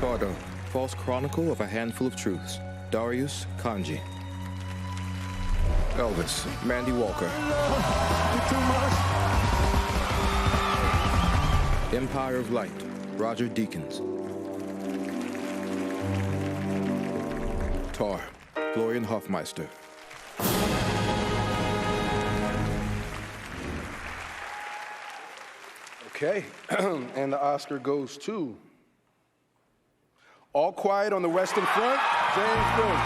Carter, False Chronicle of a Handful of Truths, Darius Kanji. Elvis, Mandy Walker. Too much. Empire of Light, Roger Deakins. Tar, Florian Hofmeister. Okay, and the Oscar goes to All Quiet on the Western Front, James Friend.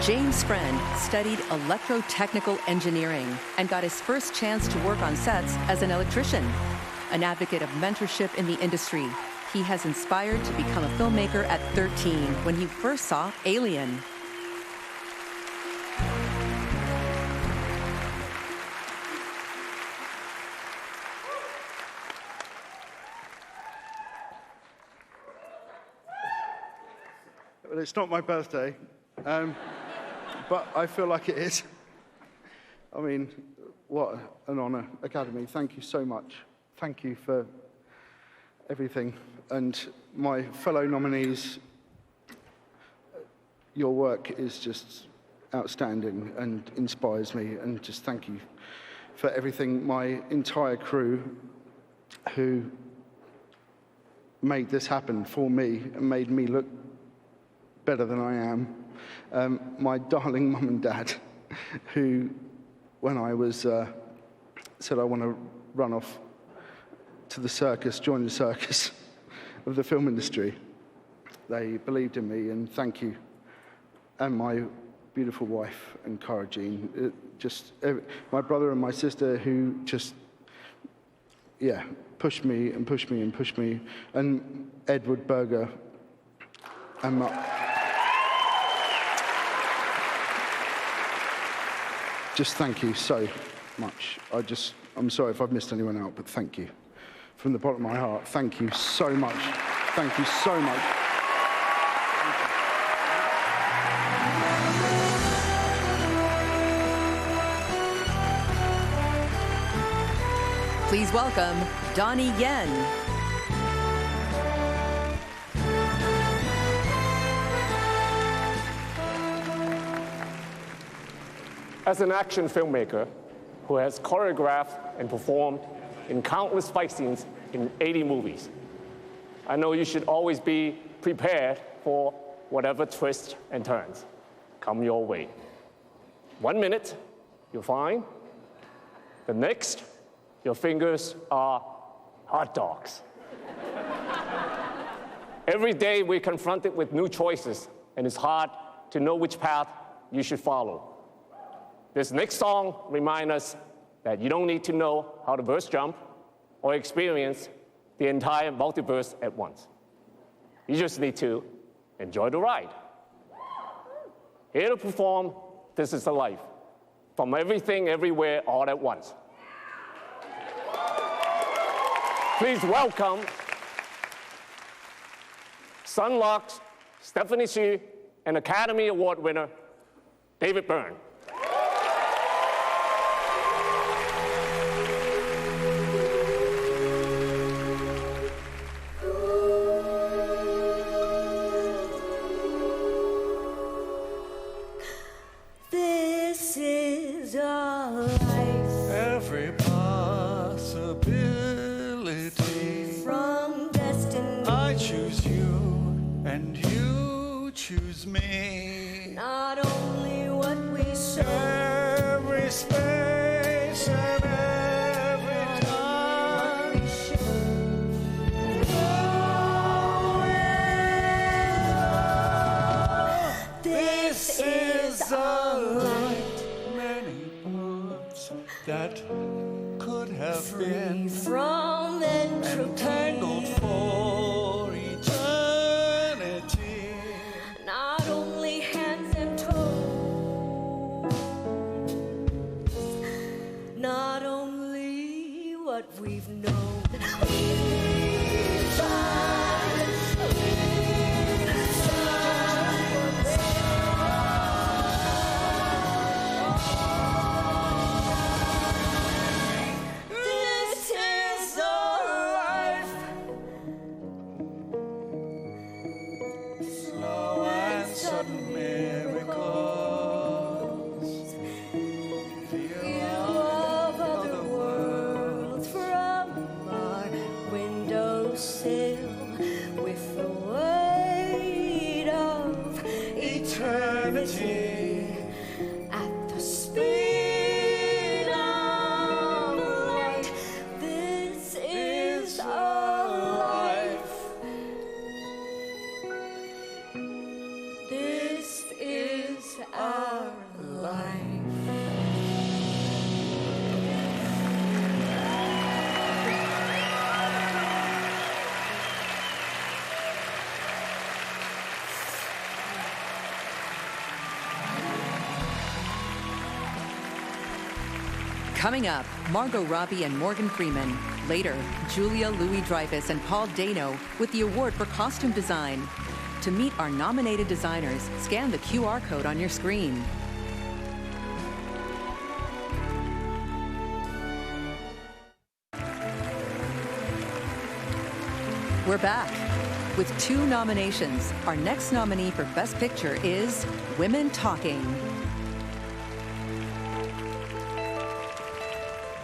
James Friend studied electrotechnical engineering and got his first chance to work on sets as an electrician. An advocate of mentorship in the industry, he has inspired to become a filmmaker at 13 when he first saw Alien. Well, it's not my birthday. But I feel like it is. I mean, what an honor. Academy, thank you so much. Thank you for everything. And my fellow nominees, your work is just outstanding and inspires me. And just thank you for everything. My entire crew who made this happen for me and made me look better than I am. My darling mum and dad, who, when I was said I want to run off to the circus, join the circus of the film industry, they believed in me, and thank you. And my beautiful wife and Cara Jean, my brother and my sister, who just, pushed me and pushed me and pushed me, and Edward Berger and just thank you so much. I'm sorry if I've missed anyone out, but thank you. From the bottom of my heart, thank you so much. Thank you so much. Please welcome Donnie Yen. As an action filmmaker who has choreographed and performed in countless fight scenes in 80 movies, I know you should always be prepared for whatever twists and turns come your way. 1 minute, you're fine. The next, your fingers are hot dogs. Every day we're confronted with new choices, and it's hard to know which path you should follow. This next song reminds us that you don't need to know how to verse jump or experience the entire multiverse at once. You just need to enjoy the ride. Here to perform This Is the Life, from Everything, Everywhere, All at Once. Please welcome Sunlock's Stephanie Hsu and Academy Award winner, David Byrne. and you choose me. Not only what we show, every space and every time. This is a light, many paths that could have been from entangled for eternity. not only hands and toes, not only what we've known. This is our life. Slow and sudden miracles. View of other worlds from our windowsill with the weight of eternity at the speed of light. This is our life. This is our life. Coming up, Margot Robbie and Morgan Freeman. Later, Julia Louis-Dreyfus and Paul Dano with the award for costume design. To meet our nominated designers, scan the QR code on your screen. We're back. With 2 nominations, our next nominee for Best Picture is Women Talking.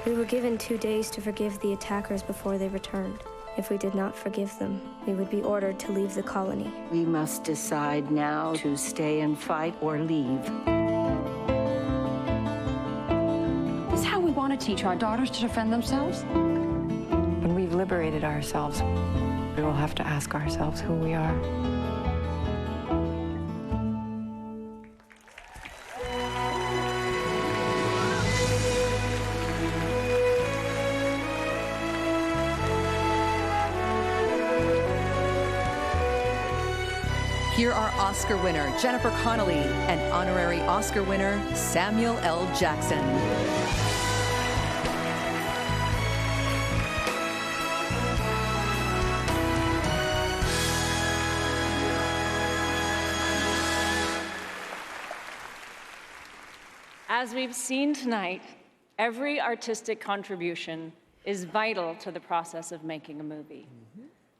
We were given 2 days to forgive the attackers before they returned. If we did not forgive them, we would be ordered to leave the colony. We must decide now to stay and fight or leave. This is how we want to teach our daughters to defend themselves. When we've liberated ourselves, we will have to ask ourselves who we are. Here are Oscar winner Jennifer Connelly and honorary Oscar winner Samuel L. Jackson. As we've seen tonight, every artistic contribution is vital to the process of making a movie.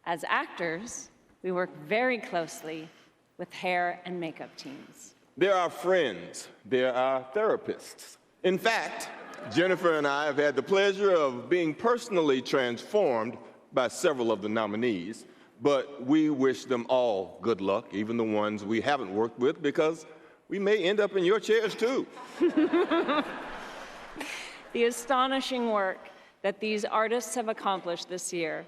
As actors, we work very closely with hair and makeup teams. They're our friends. They're our therapists. In fact, Jennifer and I have had the pleasure of being personally transformed by several of the nominees, but we wish them all good luck, even the ones we haven't worked with, because we may end up in your chairs too. The astonishing work that these artists have accomplished this year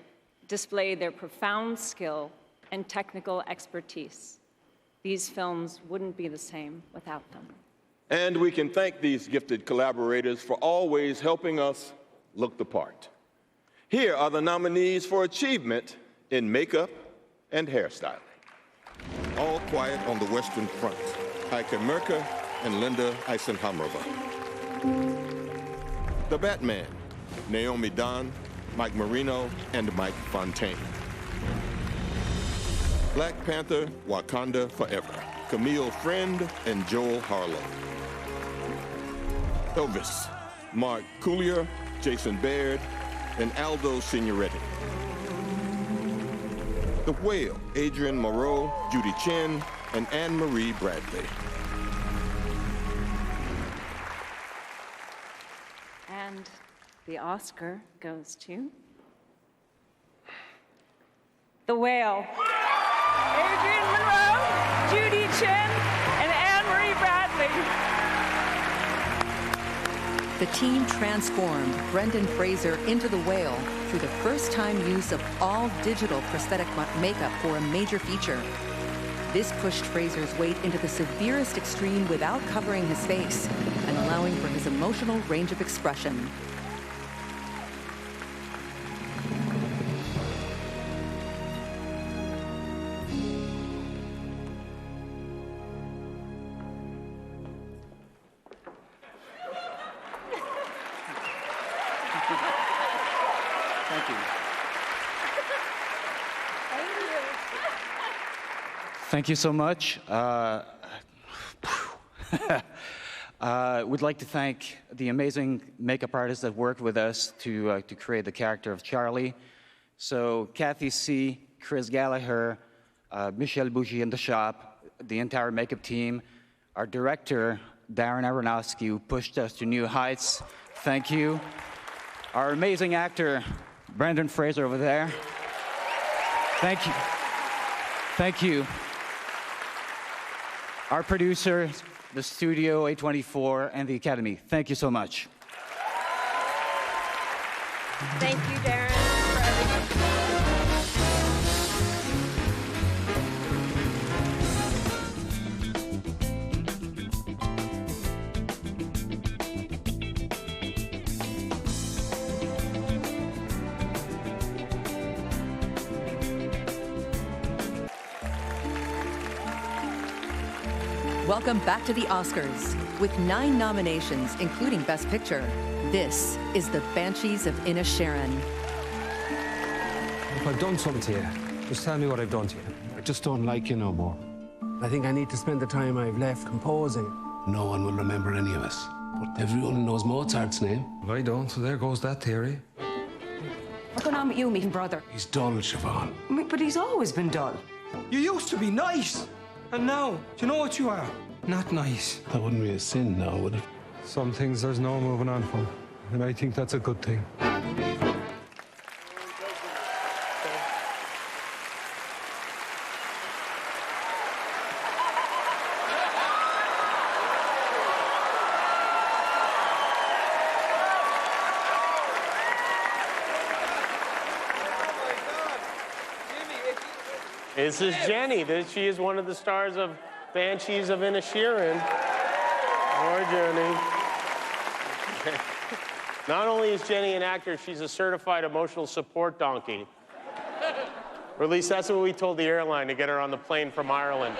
display their profound skill and technical expertise. These films wouldn't be the same without them. And we can thank these gifted collaborators for always helping us look the part. Here are the nominees for achievement in makeup and hairstyling. All Quiet on the Western Front, Heike Merker and Linda Eisenhamrova. The Batman, Naomi Don, Mike Marino, and Mike Fontaine. Black Panther, Wakanda Forever, Camille Friend and Joel Harlow. Elvis, Mark Coulier, Jason Baird, and Aldo Signoretti. The Whale, Adrian Moreau, Judy Chen, and Anne-Marie Bradley. And the Oscar goes to The Whale. Adrienne Monroe, Judy Chin, and Anne-Marie Bradley. The team transformed Brendan Fraser into the whale through the first-time use of all digital prosthetic makeup for a major feature. This pushed Fraser's weight into the severest extreme without covering his face and allowing for his emotional range of expression. Thank you. Thank you so much. We'd like to thank the amazing makeup artists that worked with us to create the character of Charlie. So Kathy C., Chris Gallagher, Michelle Bougie in the shop, the entire makeup team, our director, Darren Aronofsky, who pushed us to new heights. Thank you. Our amazing actor, Brendan Fraser over there. Thank you. Thank you. Our producers, the studio, A24, and the Academy. Thank you so much. Thank you, Darren. Welcome back to the Oscars. With 9 nominations, including Best Picture, this is The Banshees of Inisherin. If I've done something to you, just tell me what I've done to you. I just don't like you no more. I think I need to spend the time I've left composing. No one will remember any of us, but everyone knows Mozart's name. I don't, so there goes that theory. What's going on with you, me brother? He's dull, Siobhan. But he's always been dull. You used to be nice, and now, do you know what you are? Not nice. That wouldn't be a sin now, would it? Some things there's no moving on from, and I think that's a good thing. This is Jenny. She is one of the stars of Banshees of Inisherin. Poor Jenny. Not only is Jenny an actor, she's a certified emotional support donkey. Or at least that's what we told the airline to get her on the plane from Ireland.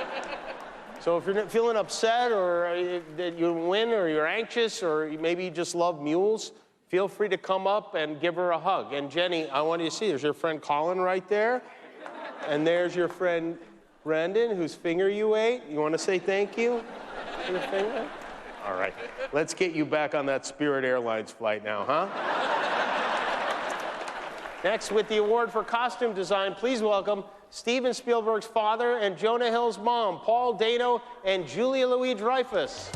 So if you're feeling upset or that you win or you're anxious or maybe you just love mules, feel free to come up and give her a hug. And Jenny, I want you to see, there's your friend Colin right there. And there's your friend Brendan, whose finger you ate. You want to say thank you for the finger? All right. Let's get you back on that Spirit Airlines flight now, huh? Next, with the award for costume design, please welcome Steven Spielberg's father and Jonah Hill's mom, Paul Dano and Julia Louis-Dreyfus.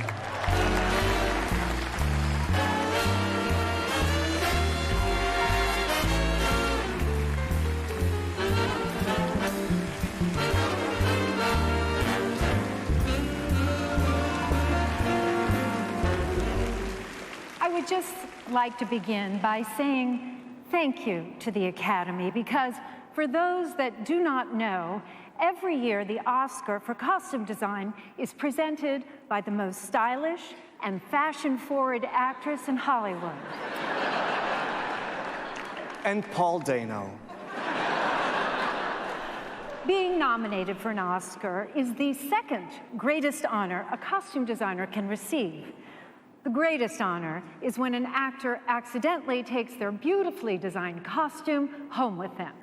I would just like to begin by saying thank you to the Academy, because for those that do not know, every year the Oscar for costume design is presented by the most stylish and fashion-forward actress in Hollywood. And Paul Dano. Being nominated for an Oscar is the second greatest honor a costume designer can receive. The greatest honor is when an actor accidentally takes their beautifully designed costume home with them.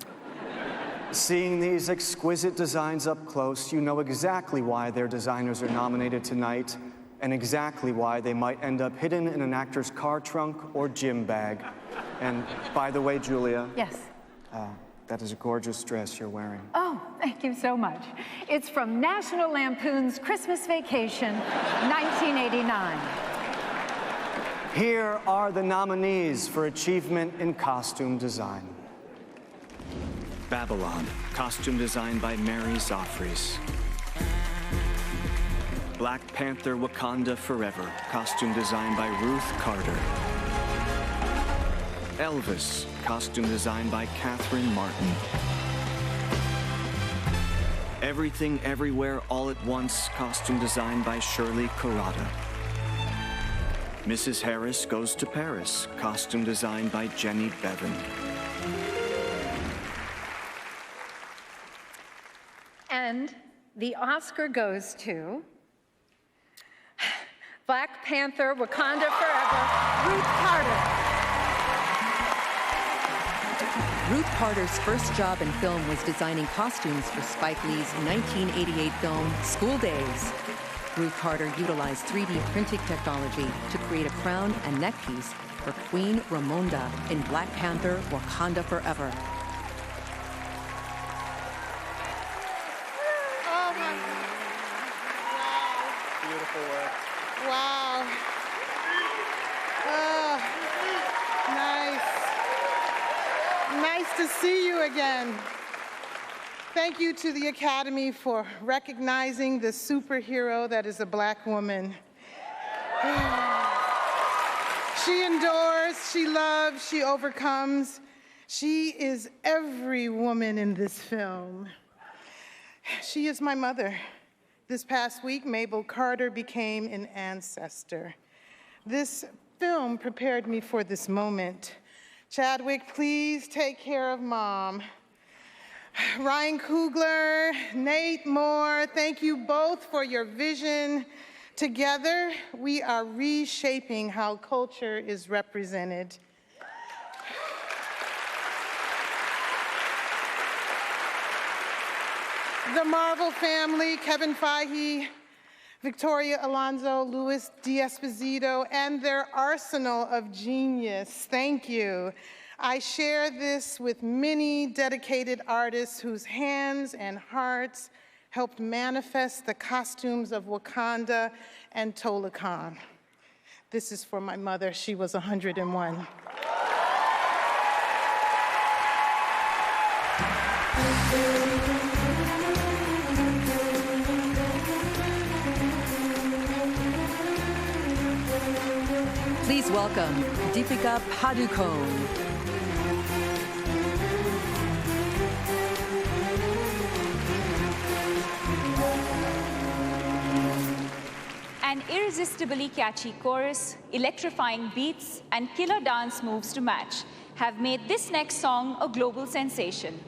Seeing these exquisite designs up close, you know exactly why their designers are nominated tonight, and exactly why they might end up hidden in an actor's car trunk or gym bag. And by the way, Julia. Yes. That is a gorgeous dress you're wearing. Oh, thank you so much. It's from National Lampoon's Christmas Vacation, 1989. Here are the nominees for Achievement in Costume Design. Babylon, costume designed by Mary Zoffries. Black Panther Wakanda Forever, costume designed by Ruth Carter. Elvis, costume designed by Catherine Martin. Everything Everywhere All at Once, costume designed by Shirley Kurata. Mrs. Harris Goes to Paris, costume designed by Jenny Bevan. And the Oscar goes to Black Panther Wakanda Forever, Ruth Carter. Ruth Carter's first job in film was designing costumes for Spike Lee's 1988 film, School Days. Ruth Carter utilized 3D printing technology to create a crown and neckpiece for Queen Ramonda in Black Panther Wakanda Forever. Oh my God. Wow. Beautiful work. Wow. Oh, nice. Nice to see you again. Thank you to the Academy for recognizing the superhero that is a Black woman. She endures, she loves, she overcomes. She is every woman in this film. She is my mother. This past week, Mabel Carter became an ancestor. This film prepared me for this moment. Chadwick, please take care of Mom. Ryan Coogler, Nate Moore, thank you both for your vision. Together, we are reshaping how culture is represented. The Marvel family, Kevin Feige, Victoria Alonso, Luis D'Esposito, and their arsenal of genius. Thank you. I share this with many dedicated artists whose hands and hearts helped manifest the costumes of Wakanda and Tolakan. This is for my mother. She was 101. Please welcome Deepika Padukone. An irresistibly catchy chorus, electrifying beats, and killer dance moves to match have made this next song a global sensation.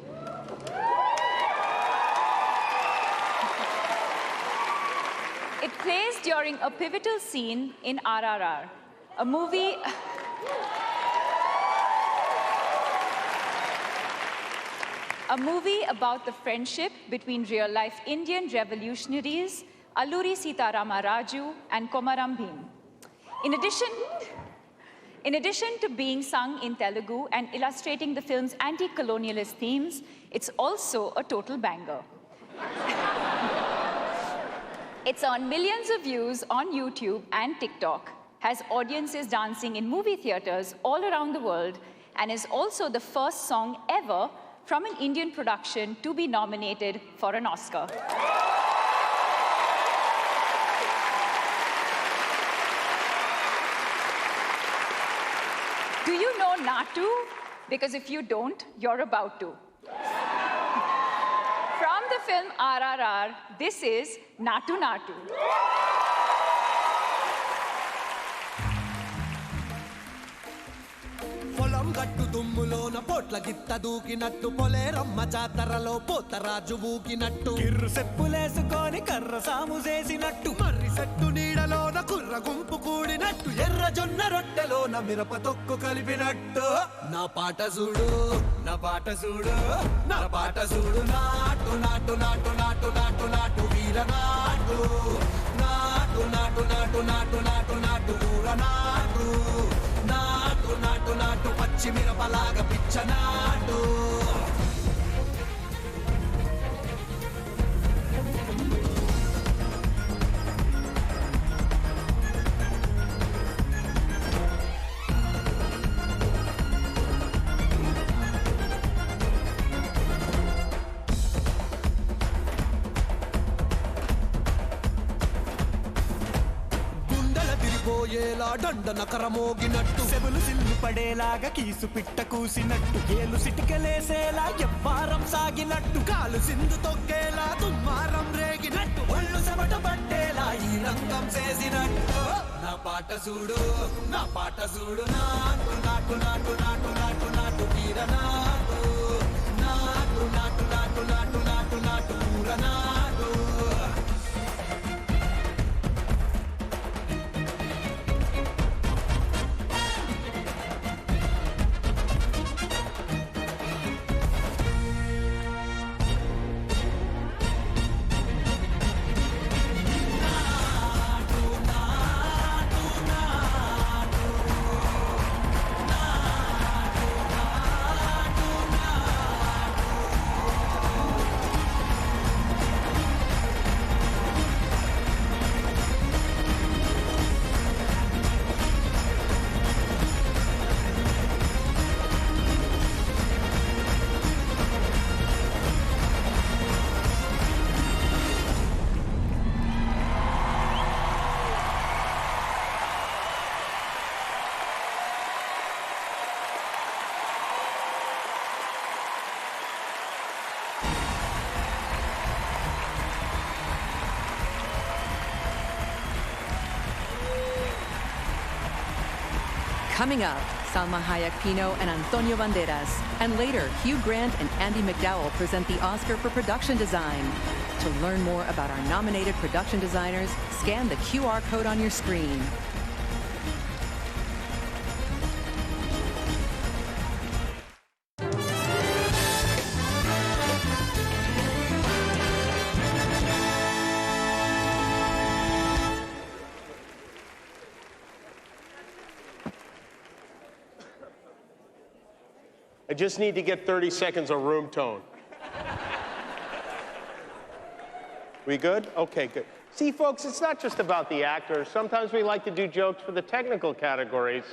It plays during a pivotal scene in RRR, a movie about the friendship between real-life Indian revolutionaries Alluri Sitarama Raju and Komaram Bhim. In addition to being sung in Telugu and illustrating the film's anti-colonialist themes, it's also a total banger. It's earned millions of views on YouTube and TikTok, has audiences dancing in movie theaters all around the world, and is also the first song ever from an Indian production to be nominated for an Oscar. Do you know Natu? Because if you don't, you're about to. From the film RRR, this is Natu Natu. పొలం గట్టు దుమ్ములోన పోట్ల గిత్త దూకినట్టు పొలేరమ్మ జాతరలో పోతరాజు ఊకినట్టు కిర్రు సెప్పులేసుకొని కర్ర సాము చేసినట్టు మర్రి set నీడలోన కుర్ర గుంపు కూడినట్టు ఎర్ర జొన్న రొట్టెలోన మిరప తొక్కు కలిపినట్టు నా పాట చూడు నా పాట చూడు నా పాట చూడు నాటు నాటు నాటు నాటు నాటు నాటు వీర నాటు నాటు నాటు నాటు నాటు నాటు నాటు ఊర నాటు నాటు నాటు నాటు పచ్చి మిరపలాగా పిచ్చ నాటు తొక్కేలా దండన కరమోగినట్టు సెబులు సిల్లు పడేలాగా కీసు పిట్ట కూసినట్టు ఏలు సిటికెలేసేలా ఎవ్వారం సాగినట్టు కాలు సింధు తొక్కేలా దుమ్మారం రేగినట్టు ఒళ్ళు చెమట పట్టేలా ఈ రంగం చేసినట్టు నా పాట చూడు నా పాట చూడు నాటు నాటు నాటు నాటు నాటు నాటు తీర నాటు నాటు నాటు నాటు నాటు నాటు నాటు పూర నాటు Coming up, Salma Hayek Pino and Antonio Banderas. And later, Hugh Grant and Andy McDowell present the Oscar for Production Design. To learn more about our nominated production designers, scan the QR code on your screen. I just need to get 30 seconds of room tone. We good? Okay, good. See, folks, it's not just about the actors. Sometimes we like to do jokes for the technical categories.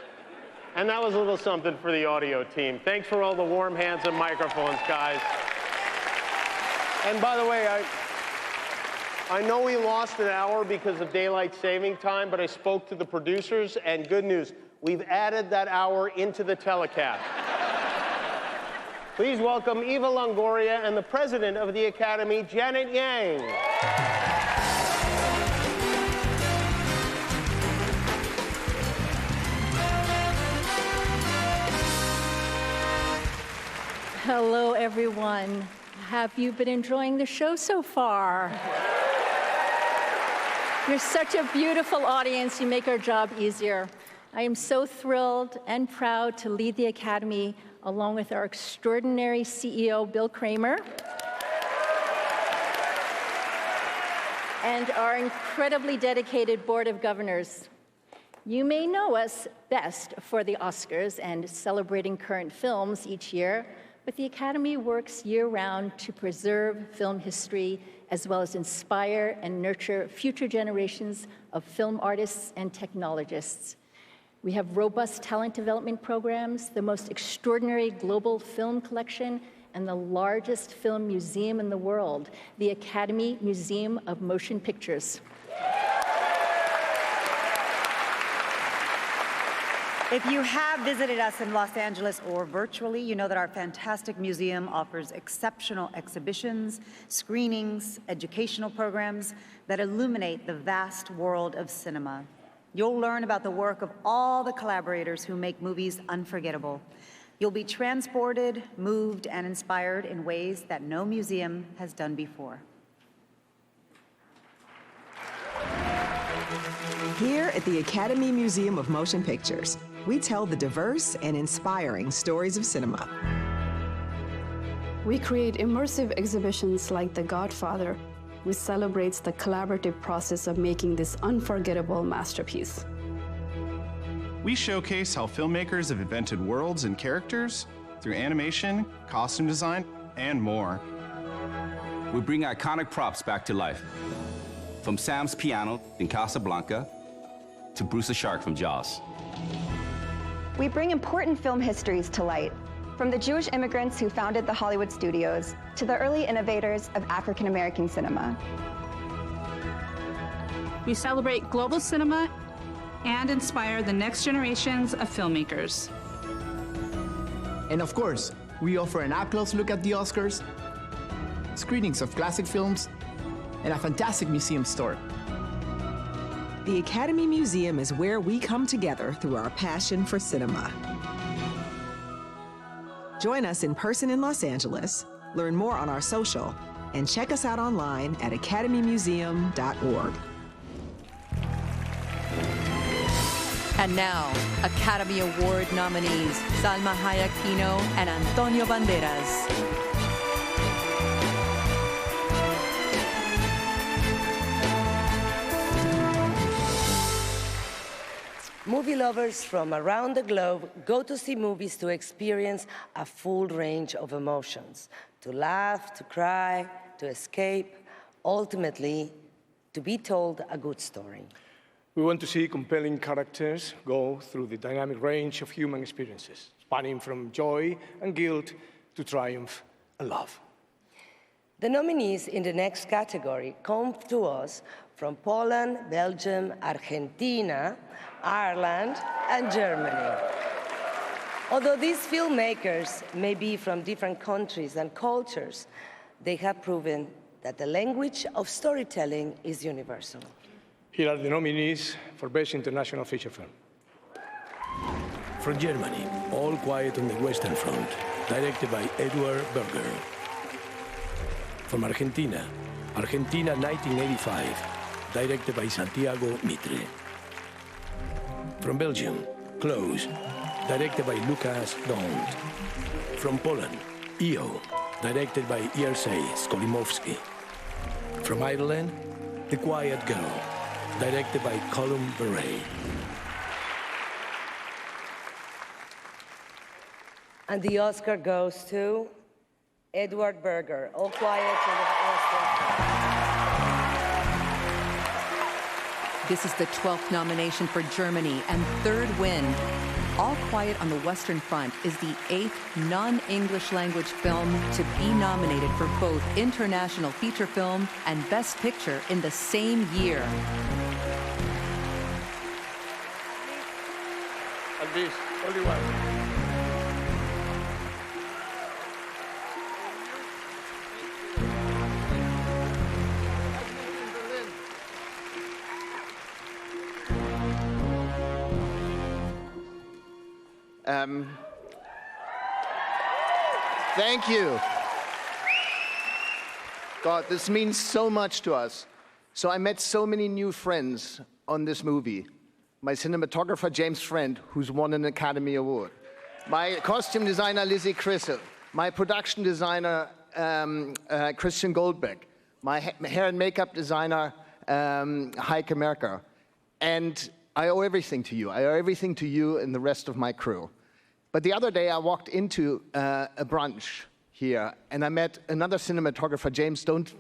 And that was a little something for the audio team. Thanks for all the warm hands and microphones, guys. And by the way, I know we lost an hour because of daylight saving time, but I spoke to the producers, and good news, we've added that hour into the telecast. Please welcome Eva Longoria and the president of the Academy, Janet Yang. Hello, everyone. Have you been enjoying the show so far? You're such a beautiful audience. You make our job easier. I am so thrilled and proud to lead the Academy along with our extraordinary CEO, Bill Kramer, and our incredibly dedicated Board of Governors. You may know us best for the Oscars and celebrating current films each year, but the Academy works year-round to preserve film history as well as inspire and nurture future generations of film artists and technologists. We have robust talent development programs, the most extraordinary global film collection, and the largest film museum in the world, the Academy Museum of Motion Pictures. If you have visited us in Los Angeles or virtually, you know that our fantastic museum offers exceptional exhibitions, screenings, educational programs that illuminate the vast world of cinema. You'll learn about the work of all the collaborators who make movies unforgettable. You'll be transported, moved, and inspired in ways that no museum has done before. Here at the Academy Museum of Motion Pictures, we tell the diverse and inspiring stories of cinema. We create immersive exhibitions like The Godfather, which celebrates the collaborative process of making this unforgettable masterpiece. We showcase how filmmakers have invented worlds and characters through animation, costume design, and more. We bring iconic props back to life, from Sam's piano in Casablanca to Bruce the Shark from Jaws. We bring important film histories to light, from the Jewish immigrants who founded the Hollywood studios to the early innovators of African-American cinema. We celebrate global cinema and inspire the next generations of filmmakers. And of course, we offer an up-close look at the Oscars, screenings of classic films, and a fantastic museum store. The Academy Museum is where we come together through our passion for cinema. Join us in person in Los Angeles, learn more on our social, and check us out online at academymuseum.org. And now, Academy Award nominees Salma Hayek Pino and Antonio Banderas. Movie lovers from around the globe go to see movies to experience a full range of emotions, to laugh, to cry, to escape, ultimately, to be told a good story. We want to see compelling characters go through the dynamic range of human experiences, spanning from joy and guilt to triumph and love. The nominees in the next category come to us from Poland, Belgium, Argentina, Ireland, and Germany. Although these filmmakers may be from different countries and cultures, they have proven that the language of storytelling is universal. Here are the nominees for Best International Feature Film. From Germany, All Quiet on the Western Front, directed by Edward Berger. From Argentina, Argentina 1985, directed by Santiago Mitre. From Belgium, Close, directed by Lucas Dont. From Poland, EO, directed by Jerzy Skolimowski. From Ireland, The Quiet Girl, directed by Colum Beret. And the Oscar goes to Edward Berger, All Quiet on the Western Front. This is the 12th nomination for Germany and third win. All Quiet on the Western Front is the 8th non-English language film to be nominated for both International Feature Film and Best Picture in the same year. And this, only one. Thank you. God, this means so much to us. So I met so many new friends on this movie. My cinematographer, James Friend, who's won an Academy Award. My costume designer, Lizzie Crissell. My production designer, Christian Goldbeck. My hair and makeup designer, Heike Merker. And I owe everything to you. I owe everything to you and the rest of my crew. But the other day, I walked into a brunch here, and I met another cinematographer, James, don't,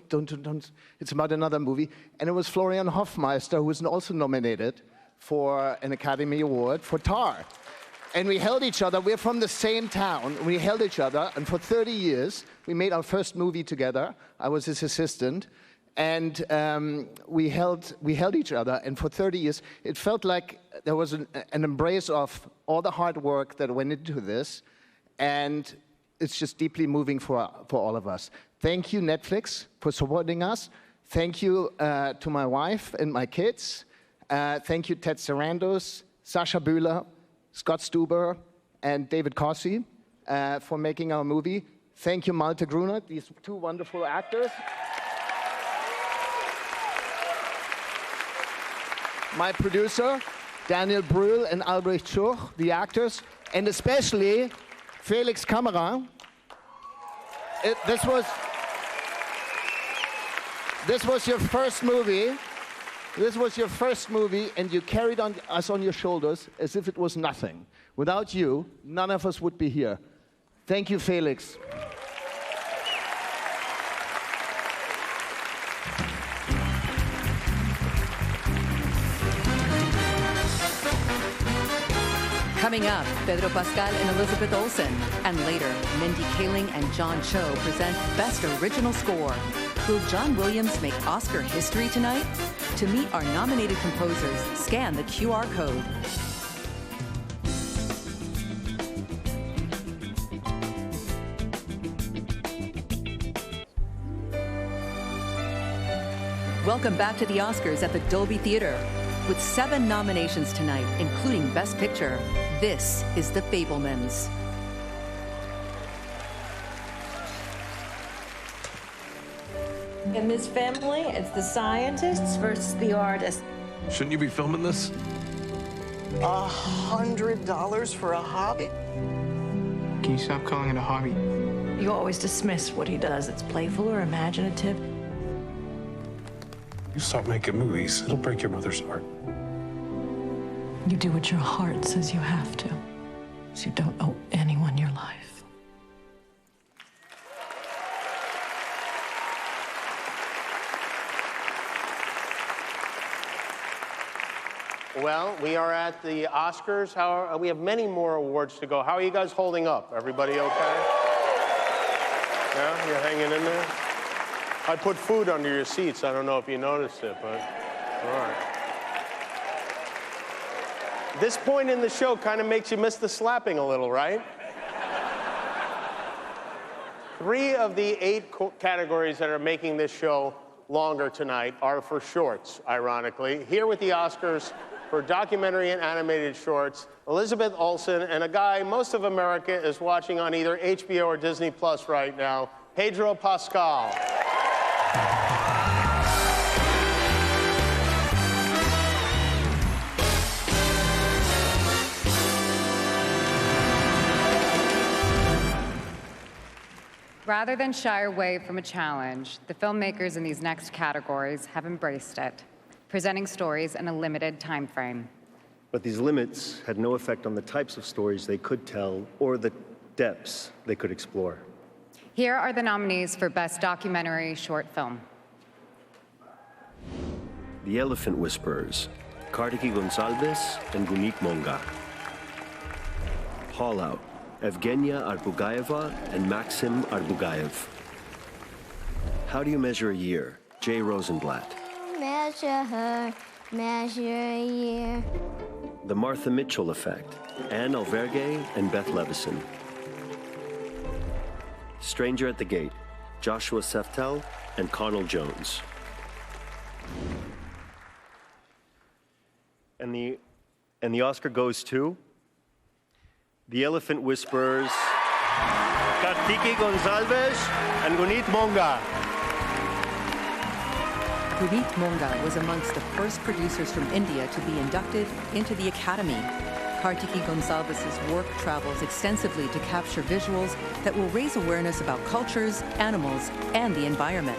it's about another movie, and it was Florian Hofmeister, who was also nominated for an Academy Award for Tar. And we held each other, we're from the same town, we held each other, and for 30 years, we made our first movie together. I was his assistant, and we held each other, and for 30 years, it felt like there was an embrace of all the hard work that went into this, and it's just deeply moving for all of us. Thank you, Netflix, for supporting us. Thank you to my wife and my kids. Thank you, Ted Sarandos, Sasha Bühler, Scott Stuber, and David Cossey for making our movie. Thank you, Malte Grunert, these two wonderful actors. My producer, Daniel Brühl and Albrecht Schuch, the actors, and especially Felix Kamera. This was your first movie. This was your first movie, and you carried us on your shoulders as if it was nothing. Without you, none of us would be here. Thank you, Felix. Coming up, Pedro Pascal and Elizabeth Olsen. And later, Mindy Kaling and John Cho present Best Original Score. Will John Williams make Oscar history tonight? To meet our nominated composers, scan the QR code. Welcome back to the Oscars at the Dolby Theater. With 7 nominations tonight, including Best Picture, this is The Fabelmans. In this family, it's the scientists versus the artists. Shouldn't you be filming this? $100 for a hobby? Can you stop calling it a hobby? You always dismiss what he does. It's playful or imaginative. You stop making movies, it'll break your mother's heart. You do what your heart says you have to, so you don't owe anyone your life. Well, we are at the Oscars. We have many more awards to go. How are you guys holding up? Everybody okay? Yeah, you're hanging in there? I put food under your seats. I don't know if you noticed it, but all right. This point in the show kind of makes you miss the slapping a little, right? 3 of the 8 categories that are making this show longer tonight are for shorts, ironically. Here with the Oscars for documentary and animated shorts, Elizabeth Olsen and a guy most of America is watching on either HBO or Disney Plus right now, Pedro Pascal. Rather than shy away from a challenge, the filmmakers in these next categories have embraced it, presenting stories in a limited time frame. But these limits had no effect on the types of stories they could tell or the depths they could explore. Here are the nominees for Best Documentary Short Film. The Elephant Whisperers, Kartiki Gonsalves and Gunit Monga. Haul Out, Evgenia Arbugayeva and Maxim Arbugayev. How Do You Measure a Year? Jay Rosenblatt. Measure a year. The Martha Mitchell Effect, Anne Alvergue and Beth Levison. Stranger at the Gate, Joshua Seftel and Connell Jones. And the Oscar goes to The Elephant Whisperers, Kartiki Gonsalves and Gunit Monga. Gunit Monga was amongst the first producers from India to be inducted into the Academy. Kartiki Gonsalves' work travels extensively to capture visuals that will raise awareness about cultures, animals, and the environment.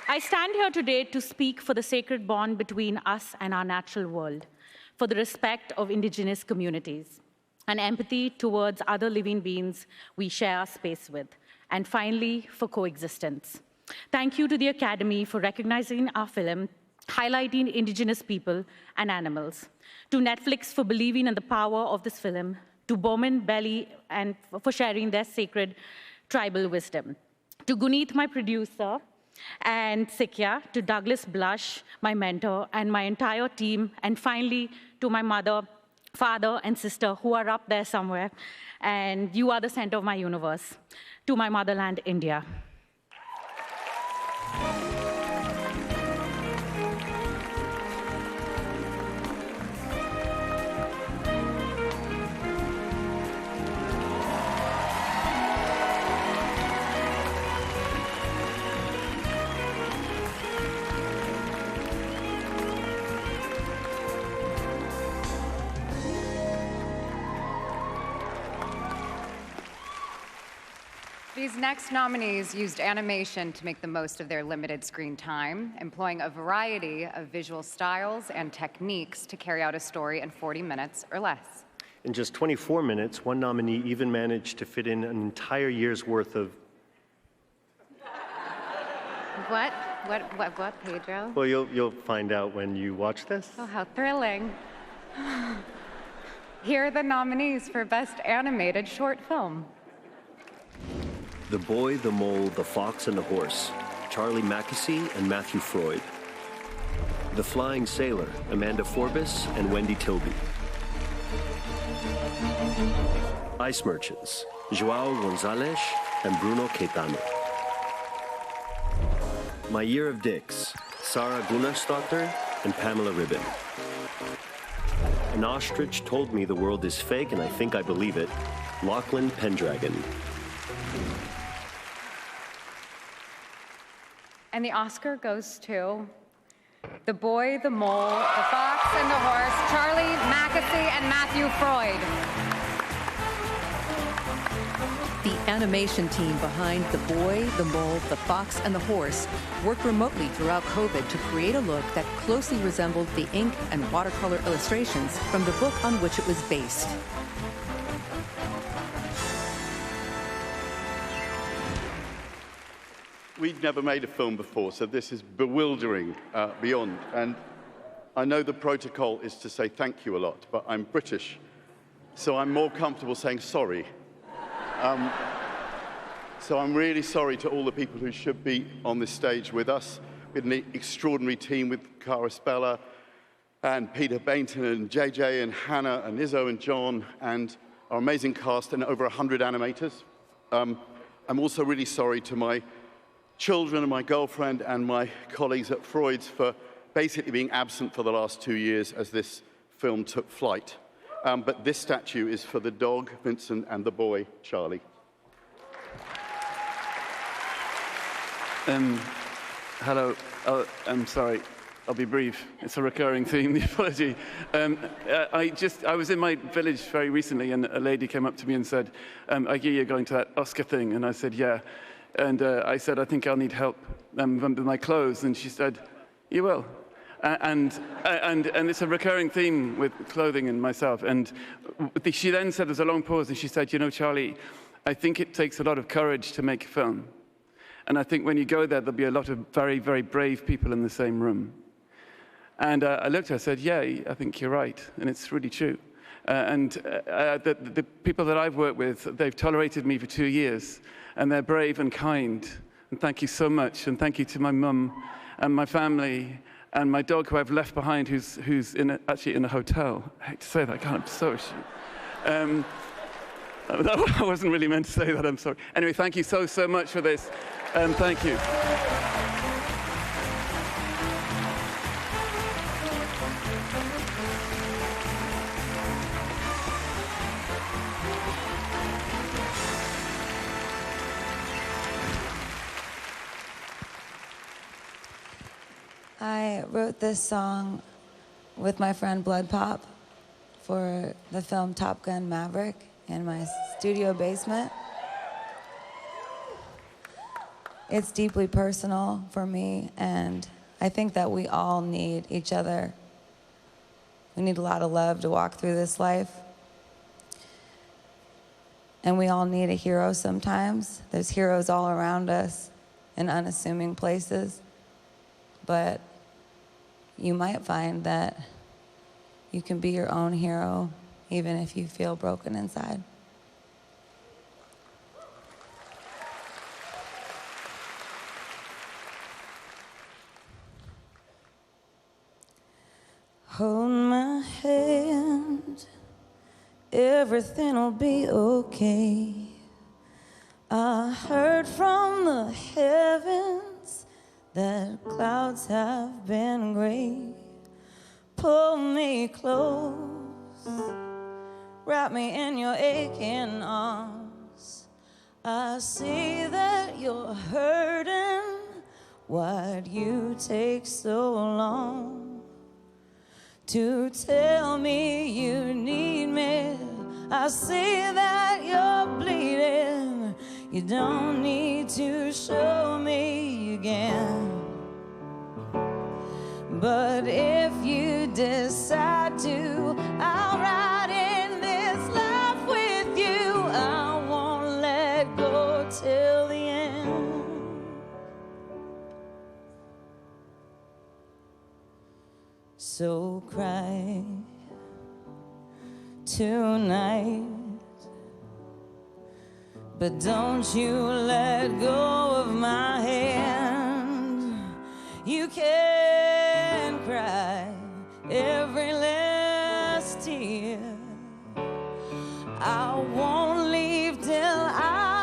I stand here today to speak for the sacred bond between us and our natural world, for the respect of indigenous communities, and empathy towards other living beings we share our space with, and finally, for coexistence. Thank you to the Academy for recognizing our film, highlighting indigenous people and animals, to Netflix for believing in the power of this film, to Bowman Belly and for sharing their sacred tribal wisdom, to Gunit, my producer, and Sikya, to Douglas Blush, my mentor, and my entire team, and finally to my mother, father, and sister who are up there somewhere, and you are the center of my universe, to my motherland, India. These next nominees used animation to make the most of their limited screen time, employing a variety of visual styles and techniques to carry out a story in 40 minutes or less. In just 24 minutes, one nominee even managed to fit in an entire year's worth of What, Pedro? Well, you'll find out when you watch this. Oh, how thrilling. Here are the nominees for Best Animated Short Film. The Boy, the Mole, the Fox, and the Horse, Charlie Mackesy and Matthew Freud. The Flying Sailor, Amanda Forbes and Wendy Tilby. Ice Merchants, Joao Gonzalez and Bruno Caetano. My Year of Dicks, Sarah Gunnarsdottir and Pamela Ribben. An Ostrich Told Me the World is Fake and I Think I Believe It, Lachlan Pendragon. And the Oscar goes to The Boy, the Mole, the Fox, and the Horse, Charlie Mackesy and Matthew Freud. The animation team behind The Boy, the Mole, the Fox, and the Horse worked remotely throughout COVID to create a look that closely resembled the ink and watercolor illustrations from the book on which it was based. We'd never made a film before, so this is bewildering beyond. And I know the protocol is to say thank you a lot, but I'm British, so I'm more comfortable saying sorry. So I'm really sorry to all the people who should be on this stage with us. We had an extraordinary team with Cara Spella and Peter Bainton and JJ and Hannah and Izzo and John and our amazing cast and over 100 animators. I'm also really sorry to my children and my girlfriend and my colleagues at Freud's for basically being absent for the last 2 years as this film took flight. But this statue is for the dog, Vincent, and the boy, Charlie. Hello. I'm sorry. I'll be brief. It's a recurring theme, the apology. I was in my village very recently, and a lady came up to me and said, I hear you're going to that Oscar thing. And I said, yeah. And I said, I think I'll need help with my clothes. And she said, you will. And it's a recurring theme with clothing and myself. And she then said, there's a long pause, and she said, you know, Charlie, I think it takes a lot of courage to make a film. And I think when you go there, there'll be a lot of very, very brave people in the same room. And I looked at her, I said, yeah, I think you're right. And it's really true. The people that I've worked with, they've tolerated me for 2 years. And they're brave and kind. And thank you so much. And thank you to my mum and my family and my dog, who I've left behind, who's actually in a hotel. I hate to say that, God, I'm so ashamed. I wasn't really meant to say that, I'm sorry. Anyway, thank you so much for this. Thank you. I wrote this song with my friend Blood Pop for the film Top Gun Maverick in my studio basement. It's deeply personal for me, and I think that we all need each other. We need a lot of love to walk through this life. And we all need a hero sometimes. There's heroes all around us in unassuming places. But you might find that you can be your own hero even if you feel broken inside. Hold my hand, everything'll be okay. I heard from the heavens that clouds have been gray. Pull me close, wrap me in your aching arms. I see that you're hurting. Why'd you take so long to tell me you need me? I see that you're bleeding. You don't need to show me again. But if you decide to, I'll ride in this life with you. I won't let go till the end. So cry tonight, but don't you let go of my hand. You can cry every last tear. I won't leave till I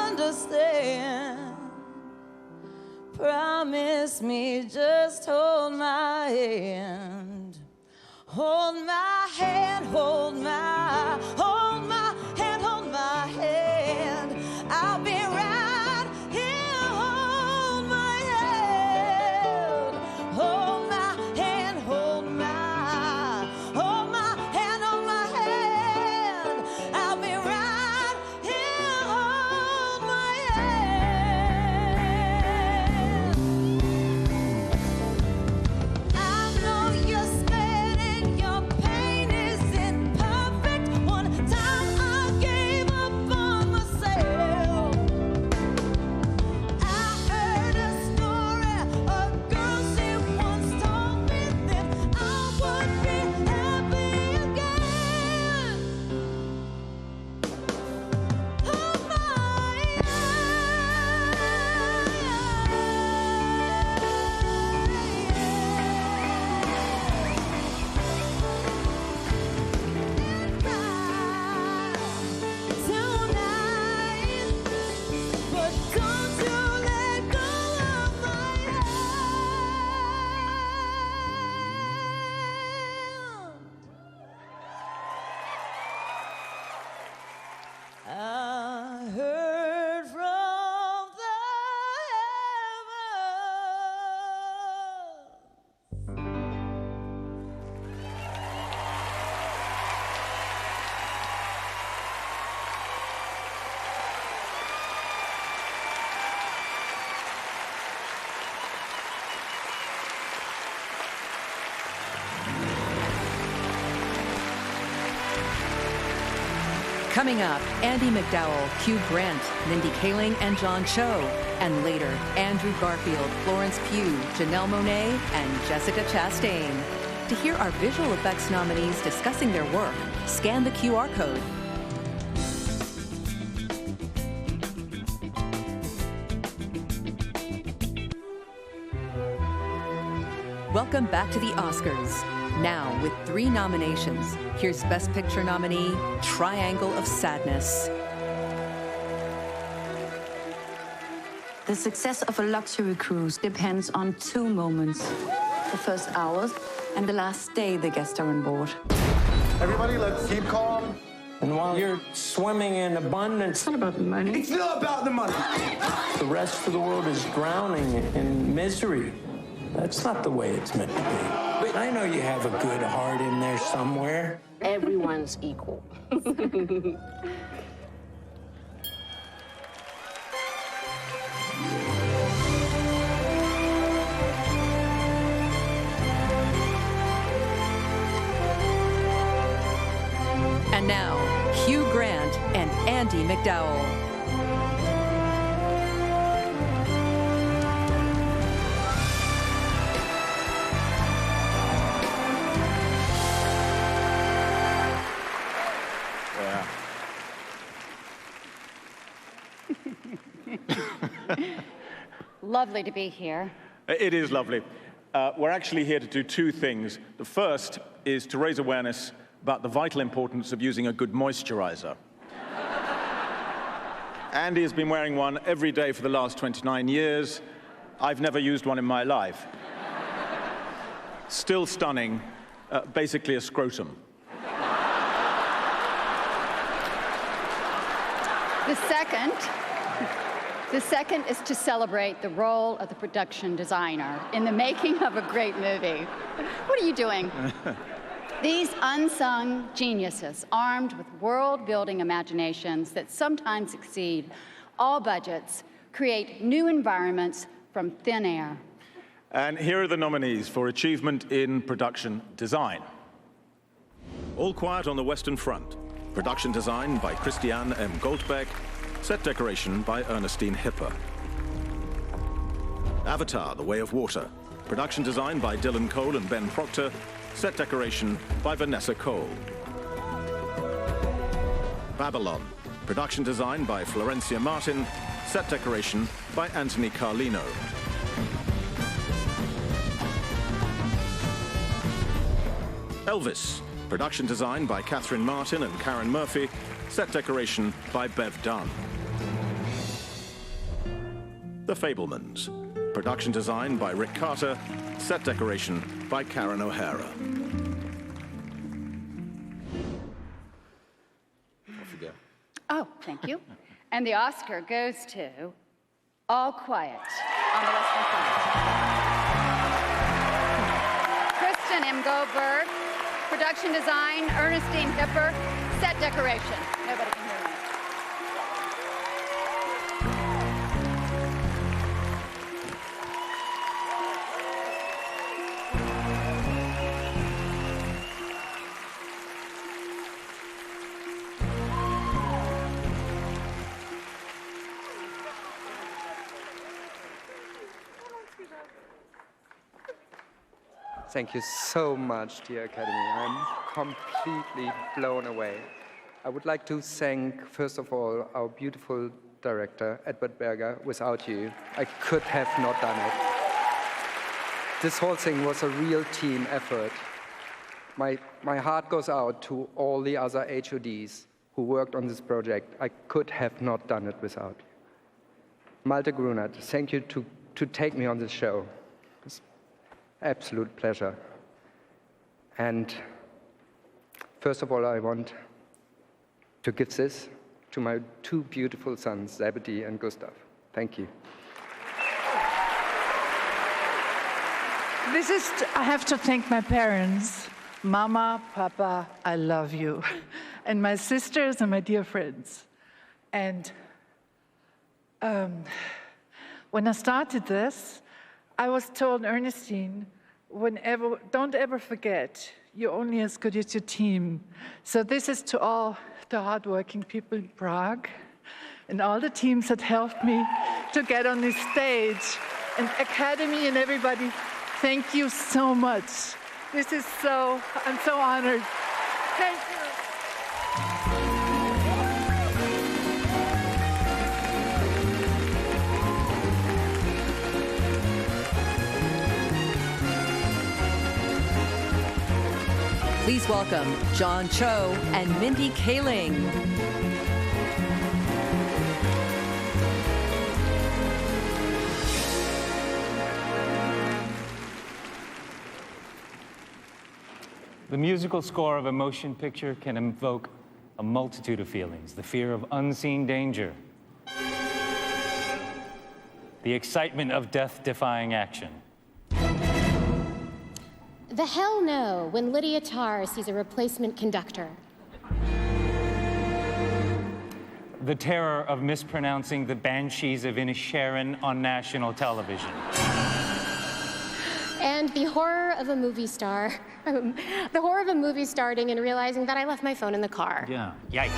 understand. Promise me, just hold my hand. Hold my hand, hold my hand, hold my hand. I'll be right here, hold my hand. Hold my hand, hold my hand, hold my hand. I'll be right here, hold my hand. I know you're scared and your pain isn't perfect. One time I gave up on myself. I heard a story, a girl she once told me that I would be happy again. Hold my tonight, but don't you let go of my hand. I heard from the heavens. Coming up, Andie MacDowell, Hugh Grant, Mindy Kaling, and John Cho. And later, Andrew Garfield, Florence Pugh, Janelle Monáe, and Jessica Chastain. To hear our visual effects nominees discussing their work, scan the QR code. Welcome back to the Oscars. Now, with 3 nominations, here's Best Picture nominee, Triangle of Sadness. The success of a luxury cruise depends on 2 moments. The first hours and the last day the guests are on board. Everybody, let's keep calm. And while you're swimming in abundance, it's not about the money. It's not about the money. The rest of the world is drowning in misery. That's not the way it's meant to be. But I know you have a good heart in there somewhere. Everyone's equal. And now, Hugh Grant and Andie MacDowell. Lovely to be here. It is lovely. We're actually here to do 2 things. The first is to raise awareness about the vital importance of using a good moisturizer. Andie has been wearing one every day for the last 29 years. I've never used one in my life. Still stunning, basically a scrotum. The second is to celebrate the role of the production designer in the making of a great movie. What are you doing? These unsung geniuses, armed with world-building imaginations that sometimes exceed all budgets, create new environments from thin air. And here are the nominees for Achievement in Production Design. All Quiet on the Western Front. Production design by Christiane M. Goldbeck. Set decoration by Ernestine Hipper. Avatar: The Way of Water. Production design by Dylan Cole and Ben Proctor. Set decoration by Vanessa Cole. Babylon. Production design by Florencia Martin. Set decoration by Anthony Carlino. Elvis. Production design by Catherine Martin and Karen Murphy. Set decoration by Bev Dunn. The Fabelmans. Production design by Rick Carter. Set decoration by Karen O'Hara. Off you go. Oh, thank you. And the Oscar goes to All Quiet on the Western Front. Kristen M. Goldberg. Production design, Ernestine Hipper. Set decoration. Nobody can hear me. Thank you so much, dear Academy. I'm completely blown away. I would like to thank, first of all, our beautiful director, Edward Berger. Without you, I could have not done it. This whole thing was a real team effort. My heart goes out to all the other HODs who worked on this project. I could have not done it without you. Malte Grunert, thank you to take me on this show. Absolute pleasure. And first of all, I want to give this to my two beautiful sons, Zebedee and Gustav. Thank you. I have to thank my parents. Mama, Papa, I love you. And my sisters and my dear friends. And when I started this, I was told, Ernestine, don't ever forget, you're only as good as your team. So this is to all the hardworking people in Prague and all the teams that helped me to get on this stage. And Academy and everybody, thank you so much. I'm so honored. Thank you. Please welcome John Cho and Mindy Kaling. The musical score of a motion picture can invoke a multitude of feelings. The fear of unseen danger, the excitement of death-defying action, the hell no when Lydia Tarr sees a replacement conductor. The terror of mispronouncing the Banshees of Inisherin on national television. And the horror of a movie star. The horror of a movie starting and realizing that I left my phone in the car. Yeah, yikes.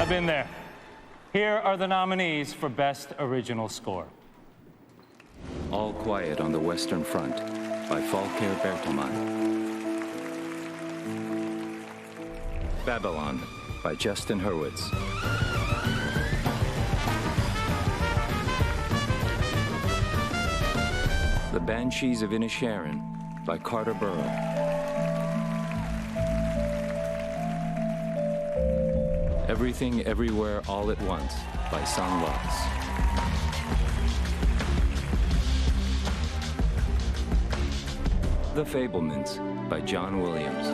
I've been there. Here are the nominees for Best Original Score. All Quiet on the Western Front by Volker Bertelmann. Babylon by Justin Hurwitz. The Banshees of Inisherin by Carter Burrow. Everything Everywhere All at Once by Son Lux. The Fabelmans by John Williams.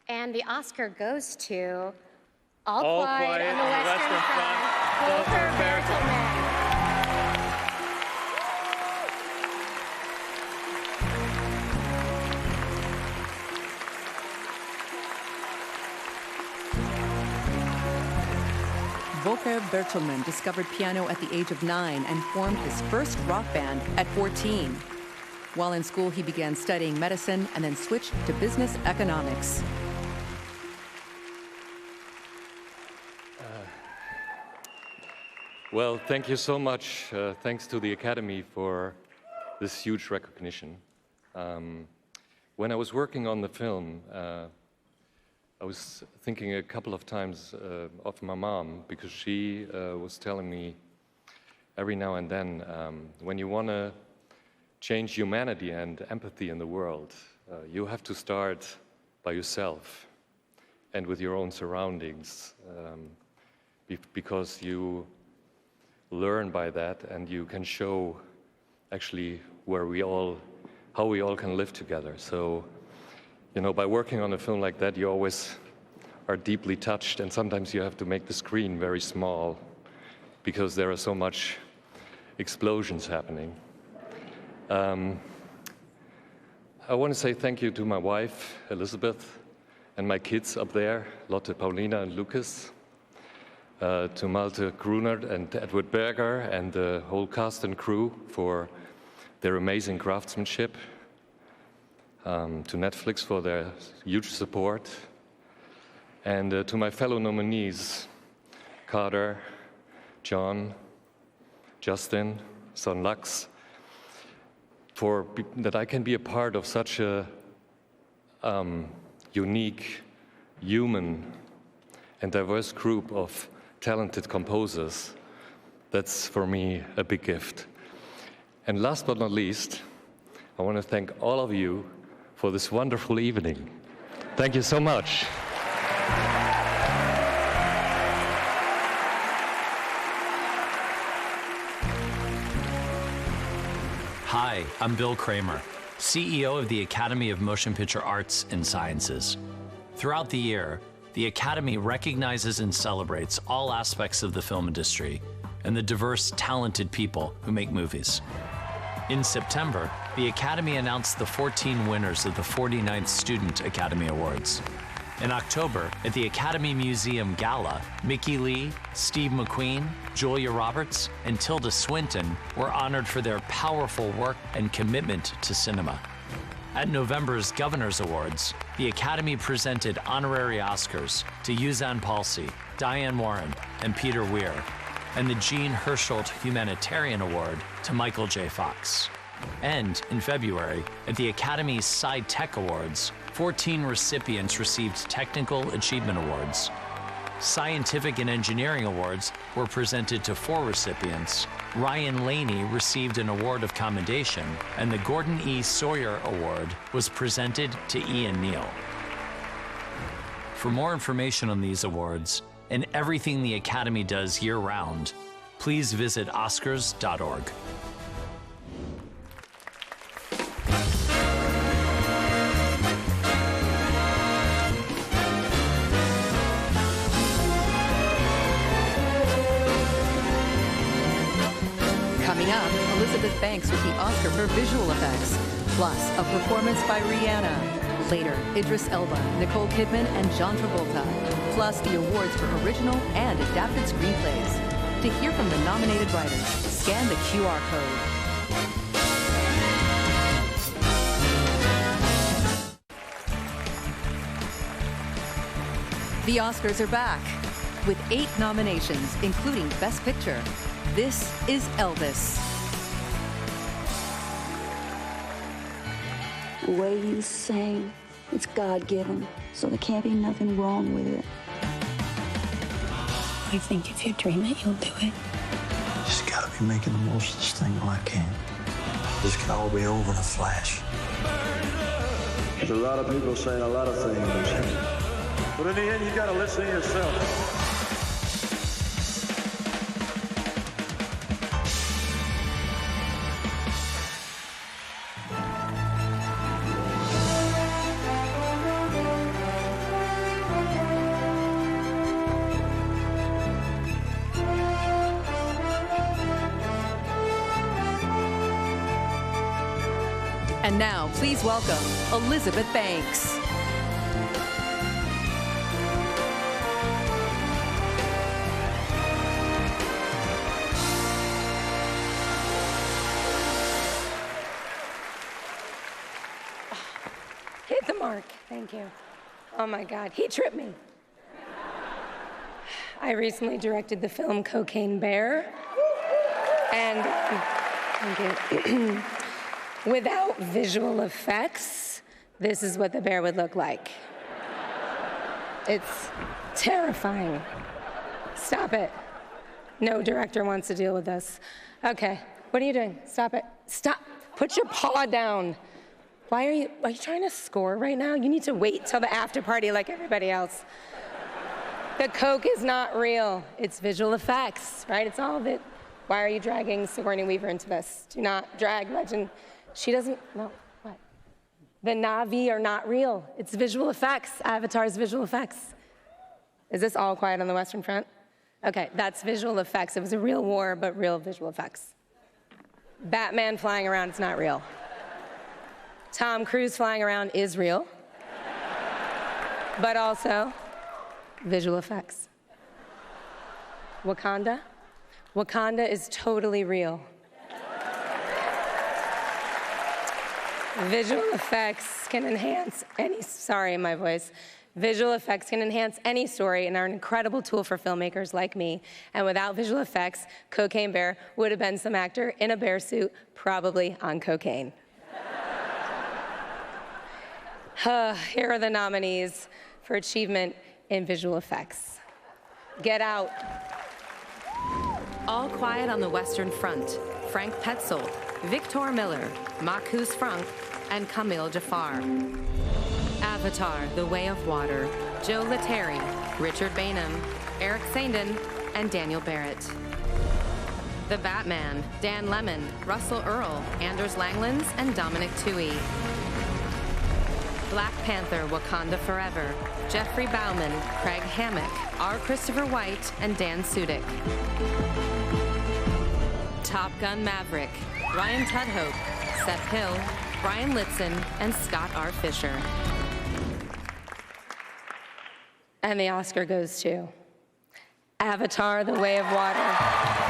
And the Oscar goes to All Quiet on the Western Front, Volker Bertelmann. Volker Bertelmann discovered piano at the age of 9 and formed his first rock band at 14. While in school, he began studying medicine and then switched to business economics. Well, thank you so much. Thanks to the Academy for this huge recognition. When I was working on the film, I was thinking a couple of times of my mom, because she was telling me every now and then, when you want to change humanity and empathy in the world, you have to start by yourself and with your own surroundings, because you learn by that and you can show actually how we all can live together. So, you know, by working on a film like that, you always are deeply touched, and sometimes you have to make the screen very small because there are so much explosions happening. I want to say thank you to my wife, Elizabeth, and my kids up there, Lotte, Paulina, and Lucas, to Malte Grunert and Edward Berger and the whole cast and crew for their amazing craftsmanship, to Netflix for their huge support, and to my fellow nominees, Carter, John, Justin, Son Lux, for that I can be a part of such a unique, human, and diverse group of talented composers. That's, for me, a big gift. And last but not least, I want to thank all of you for this wonderful evening. Thank you so much. Hi, I'm Bill Kramer, CEO of the Academy of Motion Picture Arts and Sciences. Throughout the year, the Academy recognizes and celebrates all aspects of the film industry and the diverse, talented people who make movies. In September, the Academy announced the 14 winners of the 49th Student Academy Awards. In October, at the Academy Museum Gala, Mickey Lee, Steve McQueen, Julia Roberts, and Tilda Swinton were honored for their powerful work and commitment to cinema. At November's Governor's Awards, the Academy presented honorary Oscars to Yuzan Palsi, Diane Warren, and Peter Weir, and the Jean Hersholt Humanitarian Award to Michael J. Fox. And in February, at the Academy's Sci-Tech Awards, 14 recipients received Technical Achievement Awards. Scientific and Engineering Awards were presented to 4 recipients. Ryan Laney received an award of commendation, and the Gordon E. Sawyer Award was presented to Ian Neal. For more information on these awards and everything the Academy does year-round, please visit Oscars.org. Coming up, Elizabeth Banks with the Oscar for Visual Effects, plus a performance by Rihanna. Later, Idris Elba, Nicole Kidman, and John Travolta, plus the awards for original and adapted screenplays. To hear from the nominated writers, scan the QR code. The Oscars are back with 8 nominations, including Best Picture. This is Elvis. The way you sing, it's God-given, so there can't be nothing wrong with it. I think if you dream it, you'll do it. Just gotta be making the most of this thing while I can. This can all be over in a flash. There's a lot of people saying a lot of things, but in the end, you gotta listen to yourself. And now, please welcome Elizabeth Banks. Hit the mark. Thank you. Oh my God, he tripped me. I recently directed the film Cocaine Bear. And thank you. Without visual effects, this is what the bear would look like. It's terrifying. Stop it. No director wants to deal with this. Okay, what are you doing? Stop it. Stop. Put your paw down. Are you trying to score right now? You need to wait till the after party like everybody else. The Coke is not real. It's visual effects, right? It's all of it. Why are you dragging Sigourney Weaver into this? Do not drag Legend. She doesn't, no, what? The Na'vi are not real. It's visual effects. Avatar's visual effects. Is this All Quiet on the Western Front? Okay, that's visual effects. It was a real war, but real visual effects. Batman flying around, it's not real. Tom Cruise flying around is real, but also visual effects. Wakanda? Wakanda is totally real. Visual effects can enhance any, sorry, my voice. Visual effects can enhance any story and are an incredible tool for filmmakers like me. And without visual effects, Cocaine Bear would have been some actor in a bear suit, probably on cocaine. Here are the nominees for achievement in visual effects. Get Out. All Quiet on the Western Front, Frank Petzold, Victor Miller, Marcus Frank, and Camille Jafar. Avatar, The Way of Water, Joe Letteri, Richard Bainham, Eric Sandin, and Daniel Barrett. The Batman, Dan Lemon, Russell Earl, Anders Langlands, and Dominic Toohey. Black Panther, Wakanda Forever, Jeffrey Bauman, Craig Hammack, R. Christopher White, and Dan Sudik. Top Gun Maverick, Ryan Tudhope, Seth Hill, Brian Litzen, and Scott R. Fisher. And the Oscar goes to Avatar, The Way of Water,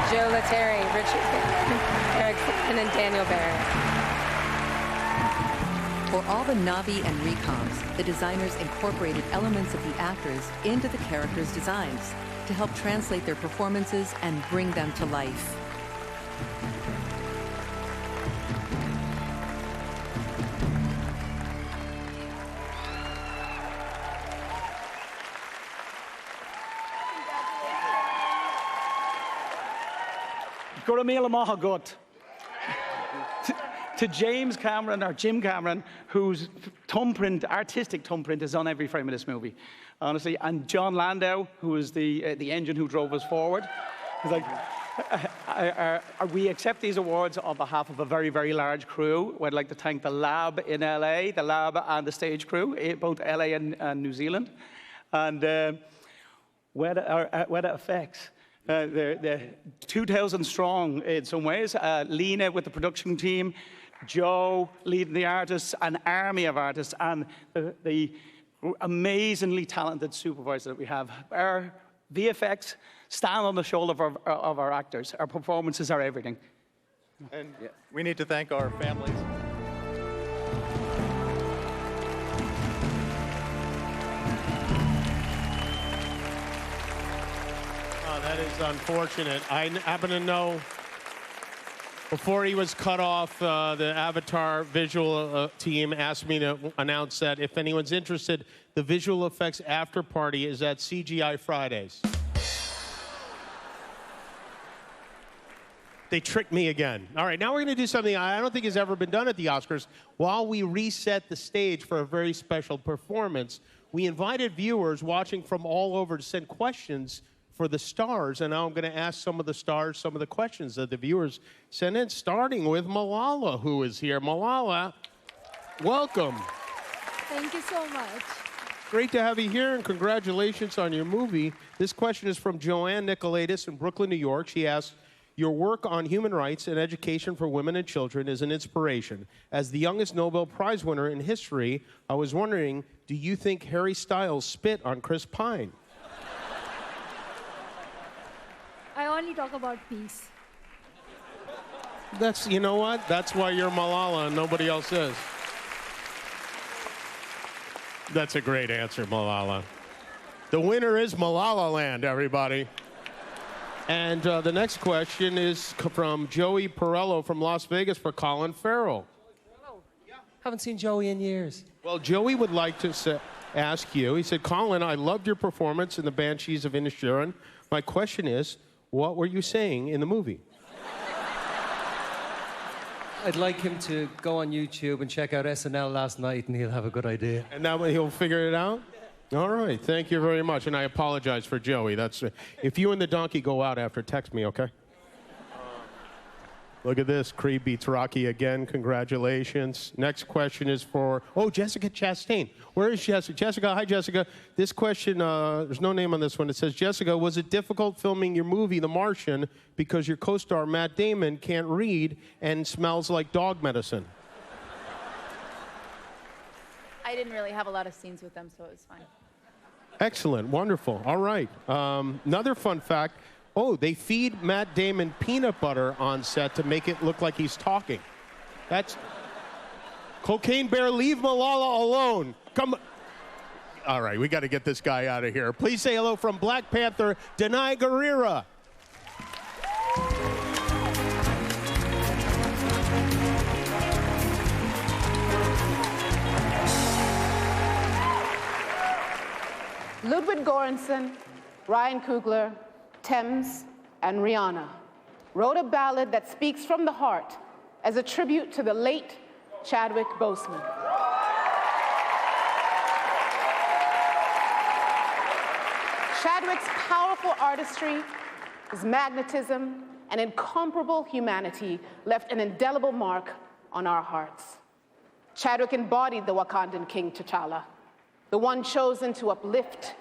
Joe Letteri, Richard Bainham, Eric Sandin, and Daniel Barrett. For all the Na'vi and recoms, the designers incorporated elements of the actors into the characters' designs to help translate their performances and bring them to life. To James Cameron, or Jim Cameron, whose thumbprint, artistic thumbprint, is on every frame of this movie, honestly. And John Landau, who is the engine who drove us forward. He's like, we accept these awards on behalf of a very, very large crew. We'd like to thank the lab in LA, the lab and the stage crew, both LA and New Zealand. And Weather Effects. They're 2,000 strong in some ways. Lena with the production team, Joe leading the artists, an army of artists, and the amazingly talented supervisor that we have. Our VFX stand on the shoulder of our actors. Our performances are everything. And we need to thank our families. That is unfortunate. I happen to know before he was cut off, the Avatar visual team asked me to announce that if anyone's interested, the visual effects after party is at CGI Fridays. They tricked me again. All right, now we're going to do something I don't think has ever been done at the Oscars. While we reset the stage for a very special performance, we invited viewers watching from all over to send questions for the stars, and now I'm going to ask some of the stars some of the questions that the viewers sent in, starting with Malala, who is here. Malala, welcome. Thank you so much. Great to have you here, and congratulations on your movie. This question is from Joanne Nicolaitis in Brooklyn, New York. She asks, your work on human rights and education for women and children is an inspiration. As the youngest Nobel Prize winner in history, I was wondering, do you think Harry Styles spit on Chris Pine? I only talk about peace. That's, you know what? That's why you're Malala and nobody else is. That's a great answer, Malala. The winner is Malala Land, everybody. And the next question is from Joey Perello from Las Vegas for Colin Farrell. Haven't seen Joey in years. Well, Joey would like to ask you, he said, Colin, I loved your performance in The Banshees of Inisherin. My question is, what were you saying in the movie? I'd like him to go on YouTube and check out SNL last night, and he'll have a good idea. And now he'll figure it out? All right, thank you very much. And I apologize for Joey. That's if you and the donkey go out after, text me, okay? Look at this. Creed beats Rocky again. Congratulations. Next question is for, Jessica Chastain. Where is Jessica? Jessica, hi, Jessica. This question, there's no name on this one. It says, Jessica, was it difficult filming your movie, The Martian, because your co-star, Matt Damon, can't read and smells like dog medicine? I didn't really have a lot of scenes with them, so it was fine. Excellent. Wonderful. All right. Another fun fact. They feed Matt Damon peanut butter on set to make it look like he's talking. That's... Cocaine Bear, leave Malala alone. Come... All right, we got to get this guy out of here. Please say hello from Black Panther, Denai Guerrera. Ludwig Göransson, Ryan Coogler, Thames, and Rihanna wrote a ballad that speaks from the heart as a tribute to the late Chadwick Boseman. Chadwick's powerful artistry, his magnetism, and incomparable humanity left an indelible mark on our hearts. Chadwick embodied the Wakandan King T'Challa, the one chosen to uplift,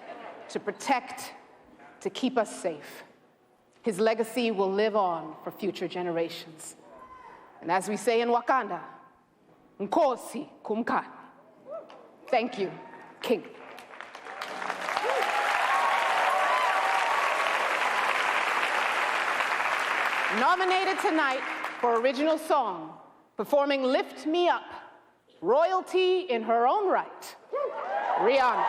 to protect, to keep us safe. His legacy will live on for future generations. And as we say in Wakanda, Nkosi Kumkani. Thank you, King. Nominated tonight for original song, performing Lift Me Up, royalty in her own right, Rihanna.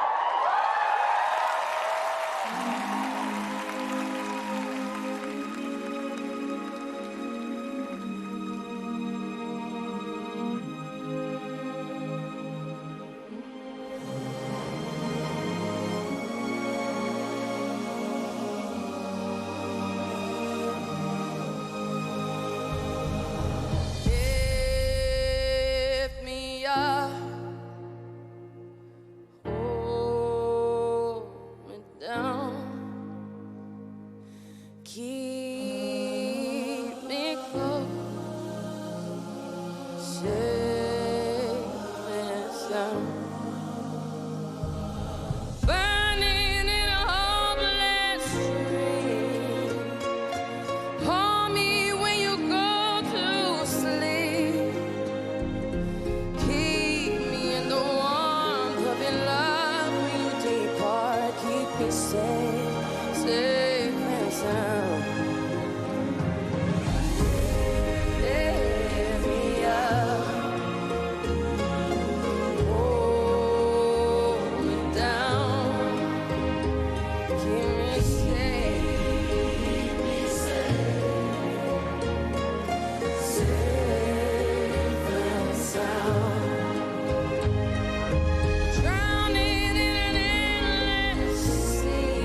Drowning in an endless sea.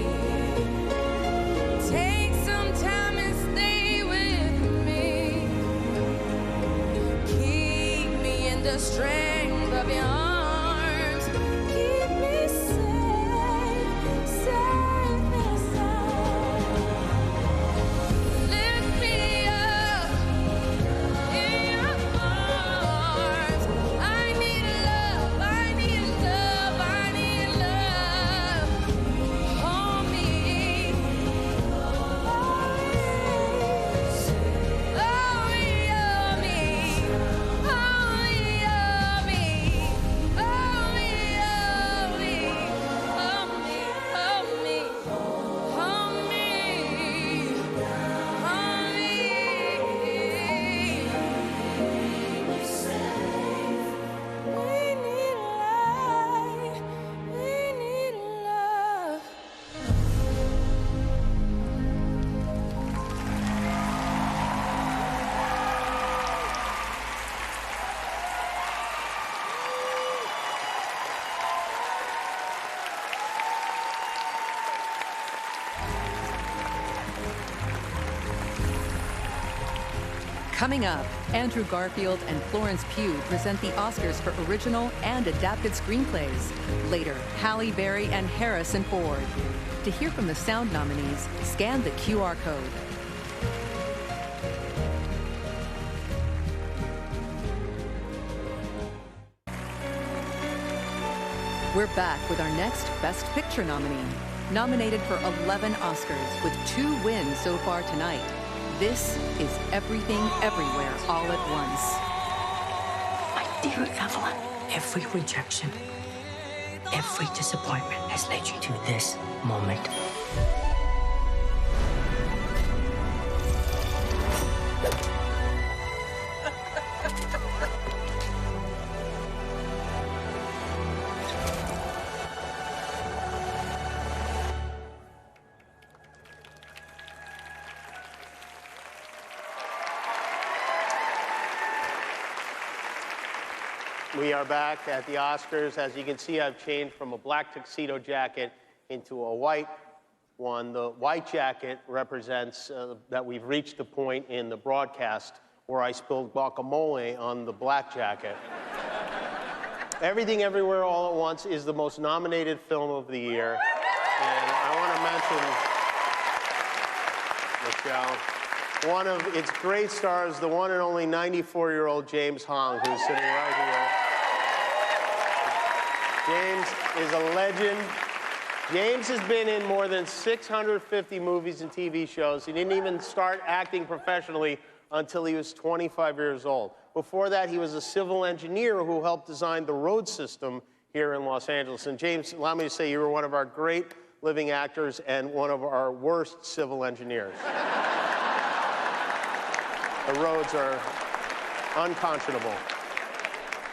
Coming up, Andrew Garfield and Florence Pugh present the Oscars for original and adapted screenplays. Later, Halle Berry and Harrison Ford. To hear from the sound nominees, scan the QR code. We're back with our next Best Picture nominee. Nominated for 11 Oscars with 2 wins so far tonight. This is Everything Everywhere All at Once. My dear Evelyn, every rejection, every disappointment has led you to this moment. We are back at the Oscars. As you can see, I've changed from a black tuxedo jacket into a white one. The white jacket represents that we've reached the point in the broadcast where I spilled guacamole on the black jacket. Everything Everywhere All at Once is the most nominated film of the year. And I want to mention, Michelle, one of its great stars, the one and only 94-year-old James Hong, who's sitting right here. James is a legend. James has been in more than 650 movies and TV shows. He didn't even start acting professionally until he was 25 years old. Before that, he was a civil engineer who helped design the road system here in Los Angeles. And James, allow me to say you were one of our great living actors and one of our worst civil engineers. The roads are unconscionable.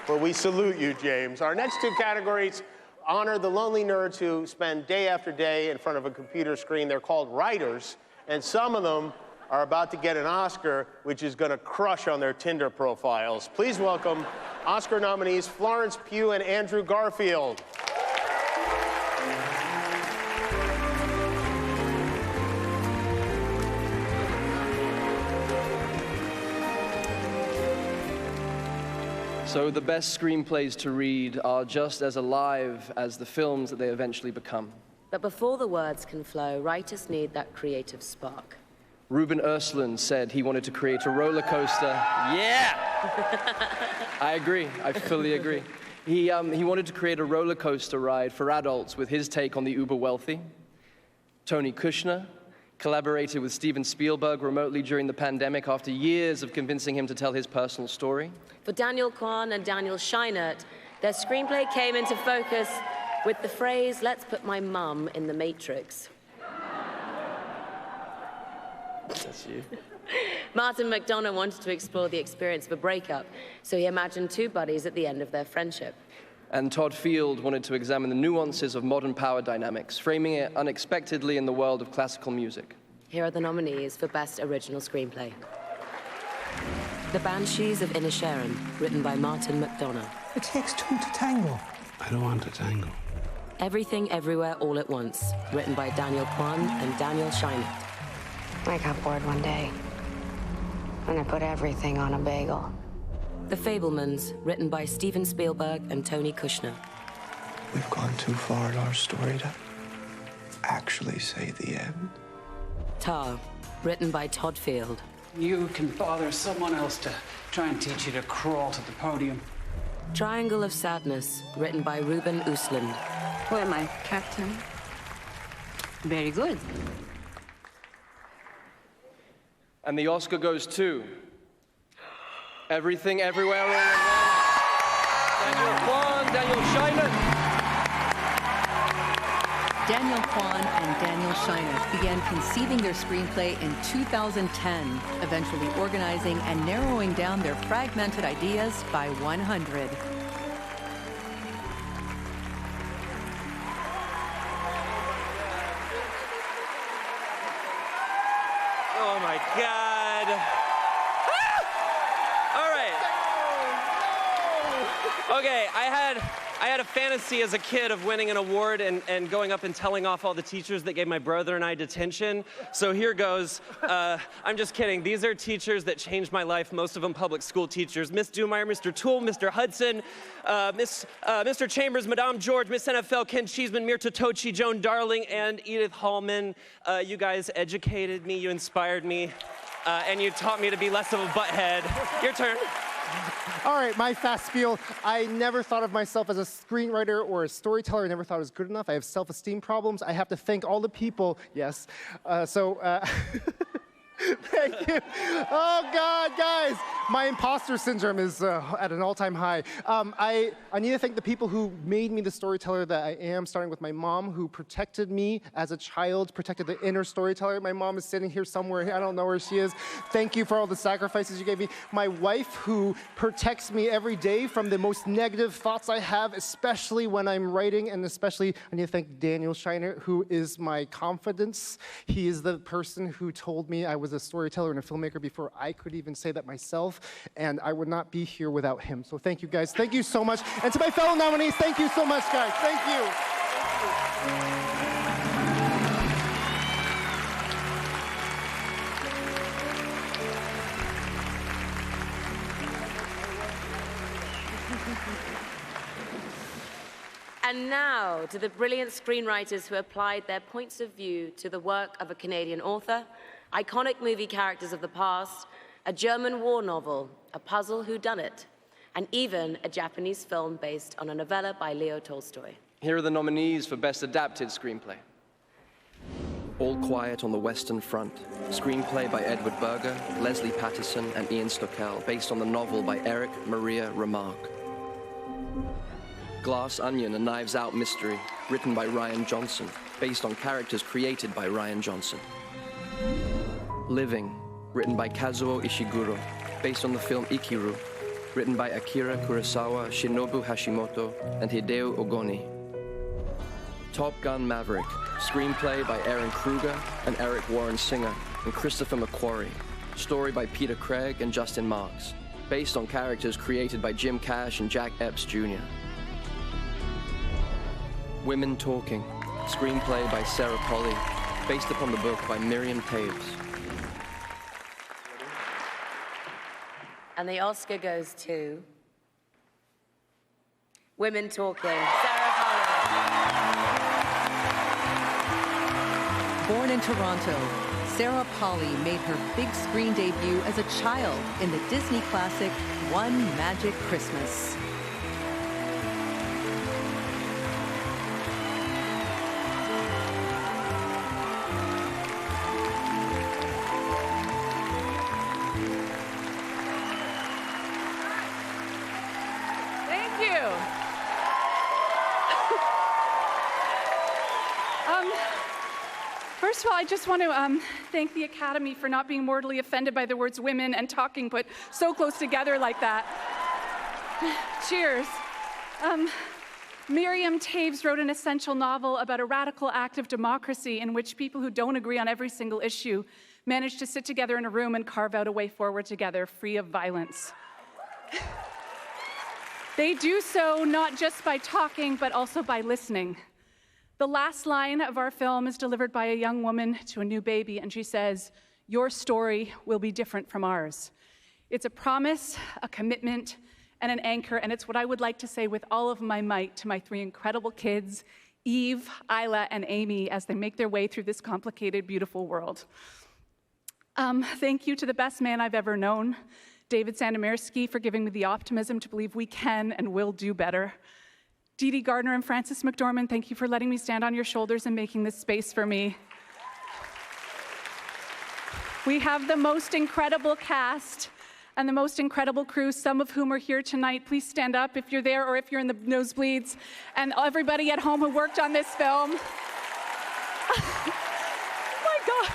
But we salute you, James. Our next 2 categories honor the lonely nerds who spend day after day in front of a computer screen. They're called writers, and some of them are about to get an Oscar, which is going to crush on their Tinder profiles. Please welcome Oscar nominees Florence Pugh and Andrew Garfield. So the best screenplays to read are just as alive as the films that they eventually become. But before the words can flow, writers need that creative spark. Ruben Östlund said he wanted to create a roller coaster. Yeah! I agree. I fully agree. He wanted to create a roller coaster ride for adults with his take on the uber wealthy. Tony Kushner collaborated with Steven Spielberg remotely during the pandemic after years of convincing him to tell his personal story. For Daniel Kwan and Daniel Scheinert, their screenplay came into focus with the phrase, "Let's put my mum in the Matrix." That's you. Martin McDonagh wanted to explore the experience of a breakup, so he imagined 2 buddies at the end of their friendship. And Todd Field wanted to examine the nuances of modern power dynamics, framing it unexpectedly in the world of classical music. Here are the nominees for Best Original Screenplay. The Banshees of Inisherin, written by Martin McDonagh. It takes 2 to tango. I don't want to tango. Everything Everywhere All at Once, written by Daniel Kwan and Daniel Scheinert. I got bored one day, and I put everything on a bagel. The Fabelmans, written by Steven Spielberg and Tony Kushner. We've gone too far in our story to actually say the end. Tar, written by Todd Field. You can bother someone else to try and teach you to crawl to the podium. Triangle of Sadness, written by Ruben Östlund. Who am I, Captain? Very good. And the Oscar goes to Everything Everywhere All at Once. Daniel Kwan, Daniel Scheinert. Daniel Kwan and Daniel Scheinert began conceiving their screenplay in 2010, eventually organizing and narrowing down their fragmented ideas by 100. Oh my God. All right. Okay, I had I had a fantasy as a kid of winning an award and going up and telling off all the teachers that gave my brother and I detention. So here goes. I'm just kidding. These are teachers that changed my life, most of them public school teachers. Miss Dumeier, Mr. Toole, Mr. Hudson, Mr. Chambers, Madame George, Miss NFL, Ken Cheeseman, Mirta Tochi, Joan Darling, and Edith Hallman. You guys educated me, you inspired me, and you taught me to be less of a butthead. Your turn. All right, my fast spiel. I never thought of myself as a screenwriter or a storyteller. I never thought I was good enough. I have self-esteem problems. I have to thank all the people. Yes. Thank you. Oh, God, guys. My imposter syndrome is at an all-time high. I need to thank the people who made me the storyteller that I am, starting with my mom, who protected me as a child, protected the inner storyteller. My mom is sitting here somewhere. I don't know where she is. Thank you for all the sacrifices you gave me. My wife, who protects me every day from the most negative thoughts I have, especially when I'm writing, and especially I need to thank Daniel Scheinert, who is my confidence. He is the person who told me I was a storyteller and a filmmaker before I could even say that myself, and I would not be here without him. So thank you, guys. Thank you so much. And to my fellow nominees, thank you so much, guys. Thank you. And now to the brilliant screenwriters who applied their points of view to the work of a Canadian author, iconic movie characters of the past, a German war novel, a puzzle whodunit, and even a Japanese film based on a novella by Leo Tolstoy. Here are the nominees for Best Adapted Screenplay. All Quiet on the Western Front, screenplay by Edward Berger, Leslie Patterson, and Ian Stockel, based on the novel by Eric Maria Remarque. Glass Onion, a Knives Out mystery, written by Ryan Johnson, based on characters created by Ryan Johnson. Living, written by Kazuo Ishiguro, based on the film Ikiru, written by Akira Kurosawa, Shinobu Hashimoto, and Hideo Ogoni. Top Gun Maverick, screenplay by Aaron Kruger and Eric Warren Singer, and Christopher McQuarrie, story by Peter Craig and Justin Marks, based on characters created by Jim Cash and Jack Epps Jr. Women Talking, screenplay by Sarah Polley, based upon the book by Miriam Taves. And the Oscar goes to Women Talking, Sarah Polley. Born in Toronto, Sarah Polley made her big screen debut as a child in the Disney classic One Magic Christmas. First of all, I just want to thank the Academy for not being mortally offended by the words women and talking put so close together like that. Cheers. Miriam Taves wrote an essential novel about a radical act of democracy in which people who don't agree on every single issue manage to sit together in a room and carve out a way forward together, free of violence. They do so not just by talking, but also by listening. The last line of our film is delivered by a young woman to a new baby, and she says, "Your story will be different from ours." It's a promise, a commitment, and an anchor, and it's what I would like to say with all of my might to my three incredible kids, Eve, Isla, and Amy, as they make their way through this complicated, beautiful world. Thank you to the best man I've ever known, David Sandomirsky, for giving me the optimism to believe we can and will do better. Dee Dee Gardner and Frances McDormand, thank you for letting me stand on your shoulders and making this space for me. We have the most incredible cast and the most incredible crew, some of whom are here tonight. Please stand up if you're there or if you're in the nosebleeds. And everybody at home who worked on this film. Oh my God.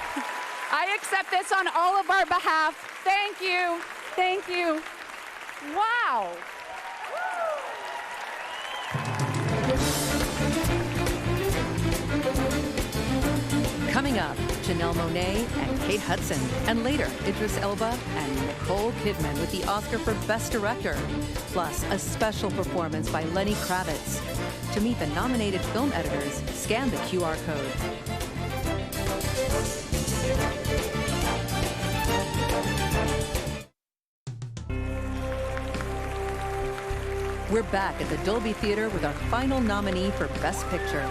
I accept this on all of our behalf. Thank you. Thank you. Wow. Coming up, Janelle Monáe and Kate Hudson, and later Idris Elba and Nicole Kidman with the Oscar for Best Director, plus a special performance by Lenny Kravitz. To meet the nominated film editors, scan the QR code. We're back at the Dolby Theater with our final nominee for Best Picture.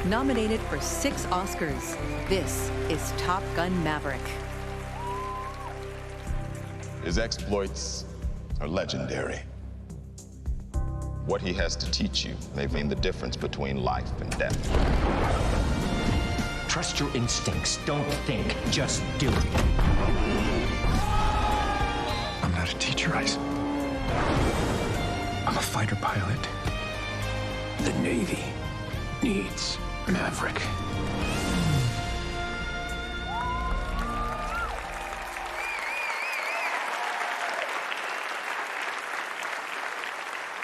Nominated for 6 Oscars, this is Top Gun Maverick. His exploits are legendary. What he has to teach you may mean the difference between life and death. Trust your instincts. Don't think, just do it. I'm not a teacher, Ice. I'm a fighter pilot. The Navy needs Maverick.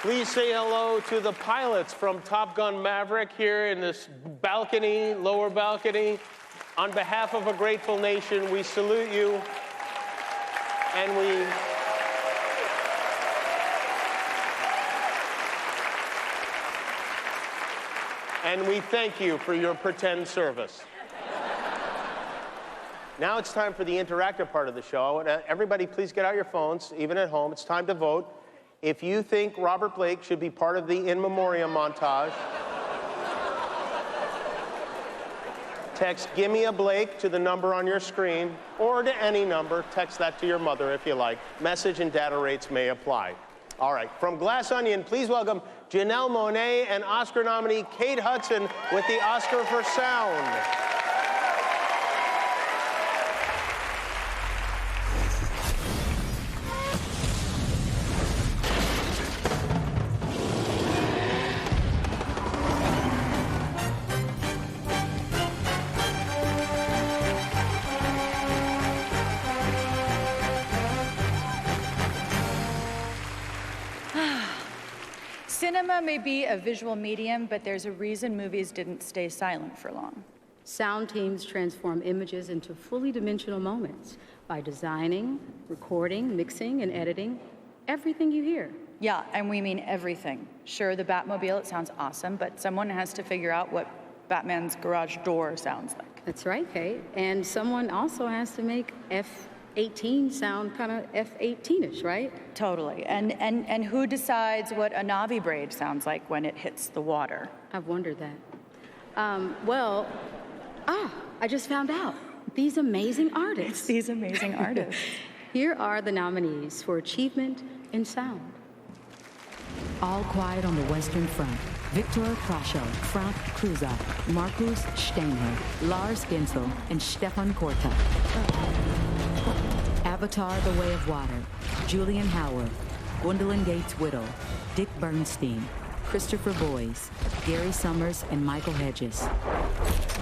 Please say hello to the pilots from Top Gun Maverick here in this balcony, lower balcony. On behalf of a grateful nation, we salute you, and we thank you for your pretend service. Now it's time for the interactive part of the show. Everybody, please get out your phones, even at home. It's time to vote. If you think Robert Blake should be part of the In Memoriam montage, text "Gimme a Blake" to the number on your screen, or to any number. Text that to your mother if you like. Message and data rates may apply. All right, from Glass Onion, please welcome Janelle Monáe and Oscar nominee Kate Hudson with the Oscar for Sound. Cinema may be a visual medium, but there's a reason movies didn't stay silent for long. Sound teams transform images into fully dimensional moments by designing, recording, mixing, and editing everything you hear. Yeah, and we mean everything. Sure, the Batmobile, it sounds awesome, but someone has to figure out what Batman's garage door sounds like. That's right, Kate. And someone also has to make F-18 sound kind of F-18ish, right? Totally. And who decides what a Navi braid sounds like when it hits the water? I've wondered that. I just found out. These amazing artists. These amazing artists. Here are the nominees for Achievement in Sound. All Quiet on the Western Front. Victor Krasho, Frank Kruza, Markus Steiner, Lars Gensel, and Stefan Korta. Avatar: The Way of Water. Julian Howard, Gwendolyn Gates Whittle, Dick Bernstein, Christopher Boyes, Gary Summers, and Michael Hedges.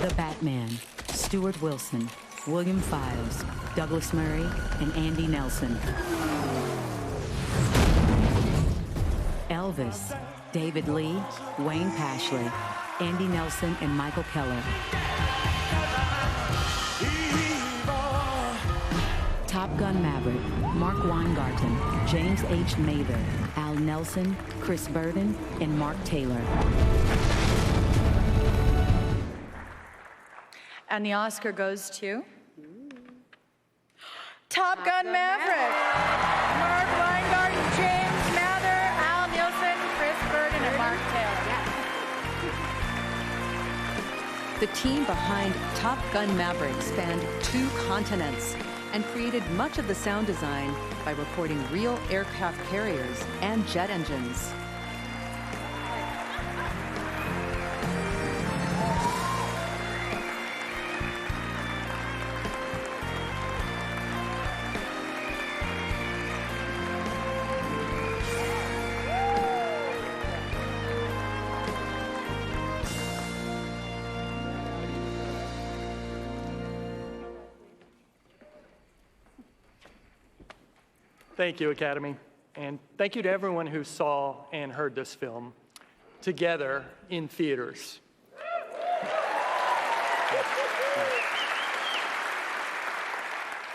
The Batman, Stuart Wilson, William Files, Douglas Murray, and Andy Nelson. Elvis, David Lee, Wayne Pashley, Andy Nelson, and Michael Keller. Top Gun Maverick, Mark Weingarten, James H. Mather, Al Nelson, Chris Burden, and Mark Taylor. And the Oscar goes to Top Gun Maverick. Mark Weingarten, James Mather, Al Nielsen, Chris Burden, and Mark Taylor. The team behind Top Gun Maverick spanned 2 continents and created much of the sound design by recording real aircraft carriers and jet engines. Thank you, Academy. And thank you to everyone who saw and heard this film together in theaters.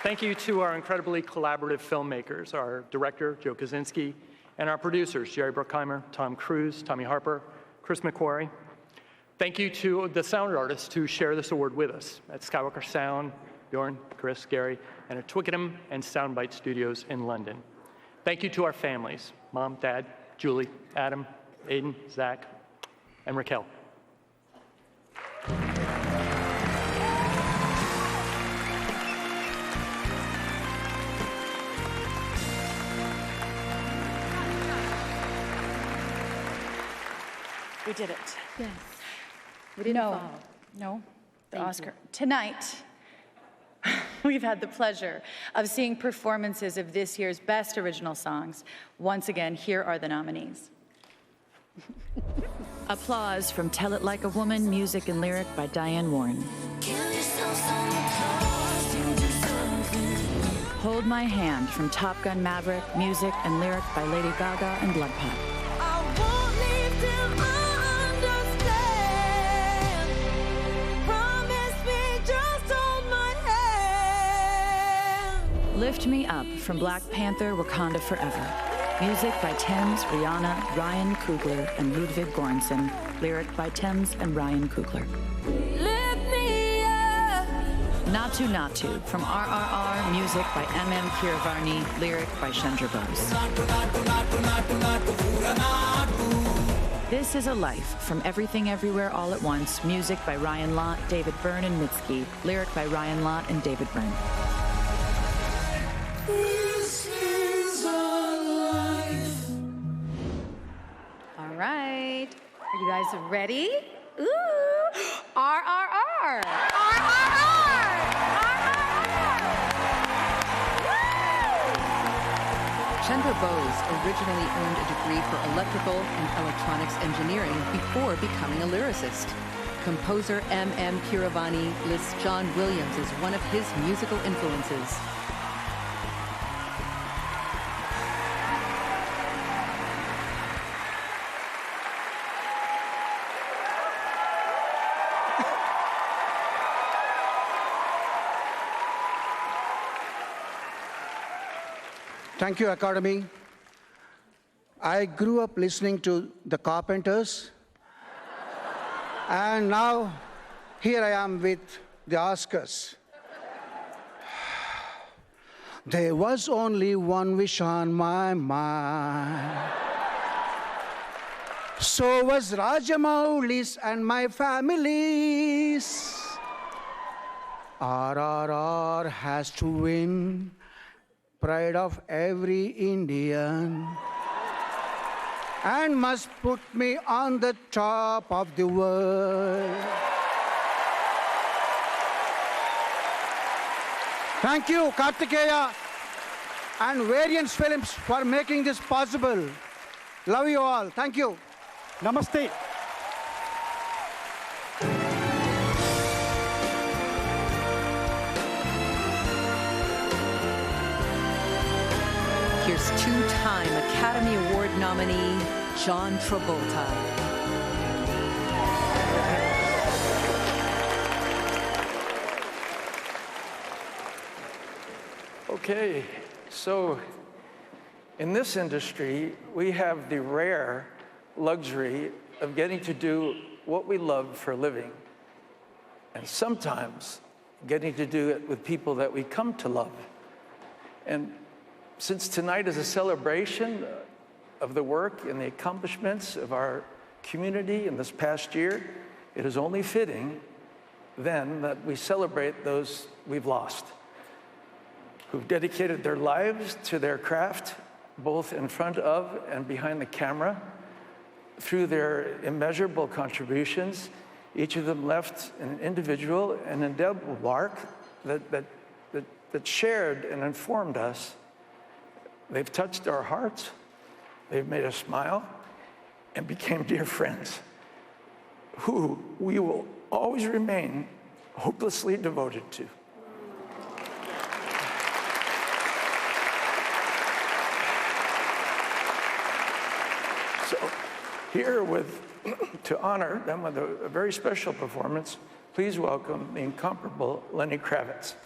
Thank you to our incredibly collaborative filmmakers, our director, Joe Kaczynski, and our producers, Jerry Bruckheimer, Tom Cruise, Tommy Harper, Chris McQuarrie. Thank you to the sound artists who share this award with us at Skywalker Sound, Bjorn, Chris, Gary, and at Twickenham and Soundbite Studios in London. Thank you to our families, Mom, Dad, Julie, Adam, Aiden, Zach, and Raquel. We did it. Yes. We didn't fall. No, the Oscar. Tonight, we've had the pleasure of seeing performances of this year's best original songs. Once again, here are the nominees. Applause from Tell It Like a Woman, music and lyric by Diane Warren. Hold My Hand from Top Gun Maverick, music and lyric by Lady Gaga and Blood Pot. Lift Me Up from Black Panther, Wakanda Forever. Music by Thames, Rihanna, Ryan Coogler, and Ludwig Göransson. Lyric by Thames and Ryan Coogler. Natu Natu from RRR, music by MM Keeravani, lyric by Chandra Bose. This Is a Life from Everything Everywhere All at Once, music by Ryan Lott, David Byrne, and Mitski. Lyric by Ryan Lott and David Byrne. This is our life. All right. Are you guys ready? Ooh. RRR. Chandra Bose originally earned a degree for electrical and electronics engineering before becoming a lyricist. Composer M.M. Keeravani lists John Williams as one of his musical influences. Thank you, Academy. I grew up listening to the Carpenters, and now here I am with the Oscars. There was only one wish on my mind. So was Rajamouli's and my family's. RRR has to win. Pride of every Indian, and must put me on the top of the world. Thank you, Kartikeya and Variance Films for making this possible. Love you all. Thank you. Namaste. Here's two-time Academy Award nominee, John Travolta. Okay, so in this industry, we have the rare luxury of getting to do what we love for a living, and sometimes getting to do it with people that we come to love. And since tonight is a celebration of the work and the accomplishments of our community in this past year, it is only fitting then that we celebrate those we've lost, who've dedicated their lives to their craft, both in front of and behind the camera. Through their immeasurable contributions, each of them left an individual, an indelible mark that shared and informed us. They've touched our hearts, they've made us smile, and became dear friends, who we will always remain hopelessly devoted to. So, here to honor them with a very special performance, please welcome the incomparable Lenny Kravitz.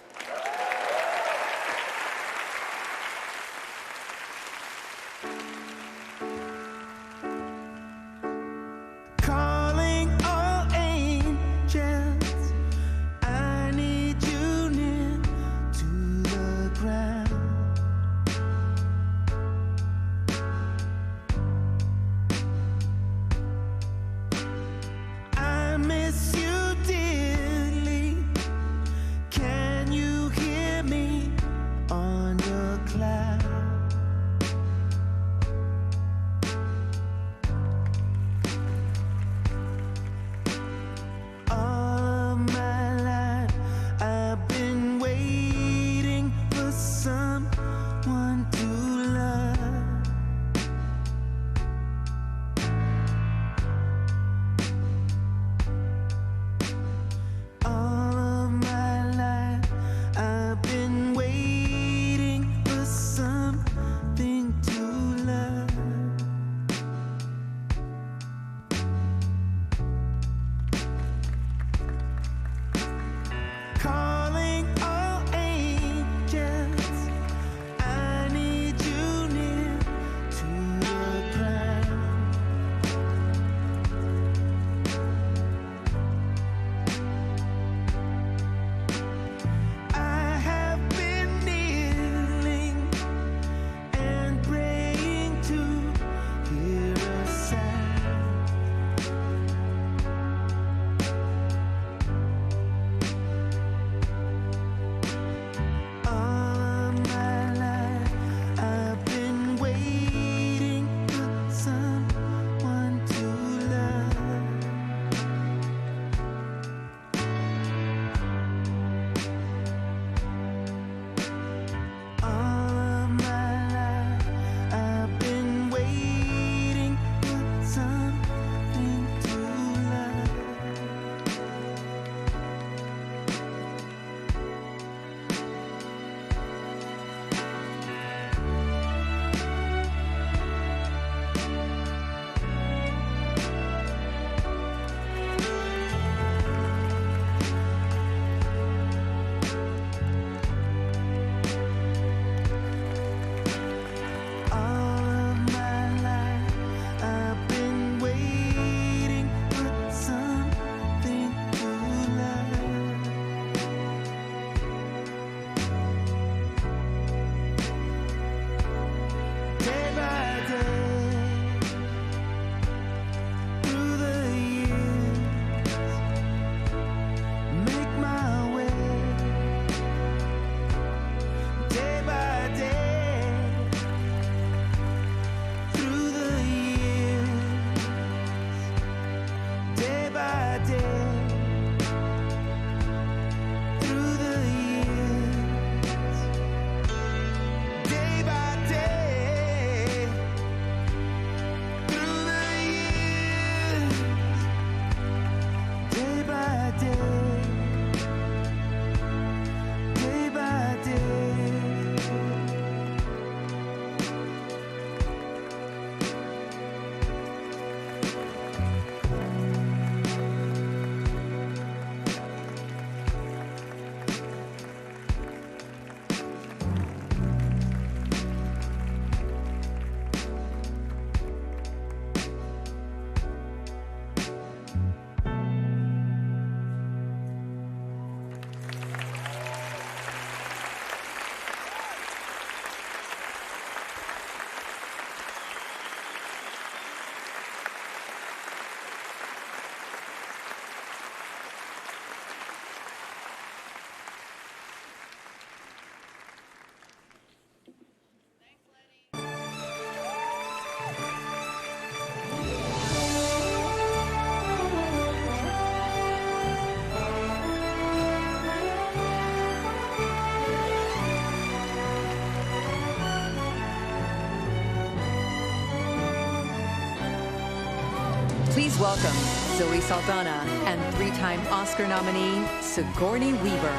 welcome Zoe Saldana and three-time Oscar nominee Sigourney Weaver.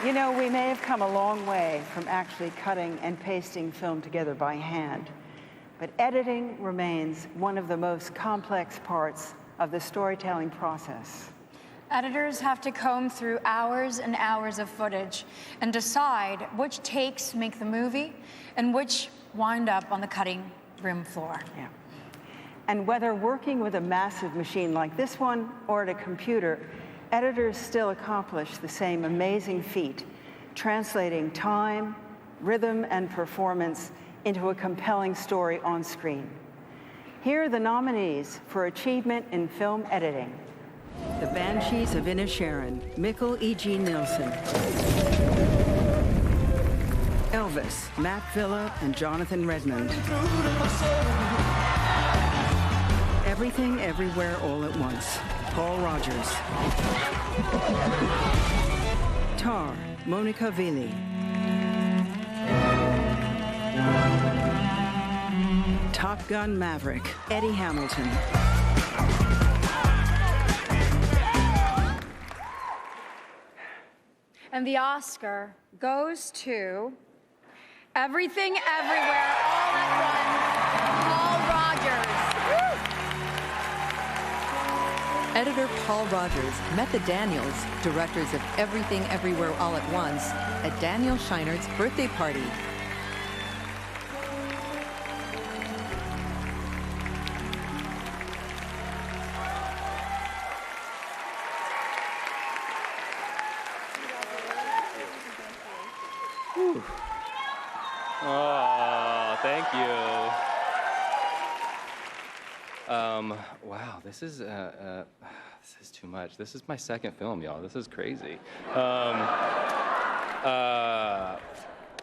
You know, we may have come a long way from actually cutting and pasting film together by hand, but editing remains one of the most complex parts of the storytelling process. Editors have to comb through hours and hours of footage and decide which takes make the movie and which wind up on the cutting room floor. Yeah. And whether working with a massive machine like this one or at a computer, editors still accomplish the same amazing feat, translating time, rhythm, and performance into a compelling story on screen. Here are the nominees for achievement in film editing. The Banshees of Inisherin, Mikkel E.G. Nilsson. Elvis, Matt Villa and Jonathan Redmond. Everything, Everywhere, All at Once, Paul Rogers. Tar, Monica Vili. Top Gun Maverick, Eddie Hamilton. And the Oscar goes to Everything, Everywhere, All at Once, Paul Rogers. Editor Paul Rogers met the Daniels, directors of Everything Everywhere All at Once, at Daniel Scheinert's birthday party. Whew. Oh, thank you. Wow, this is too much. This is my second film, y'all. This is crazy. I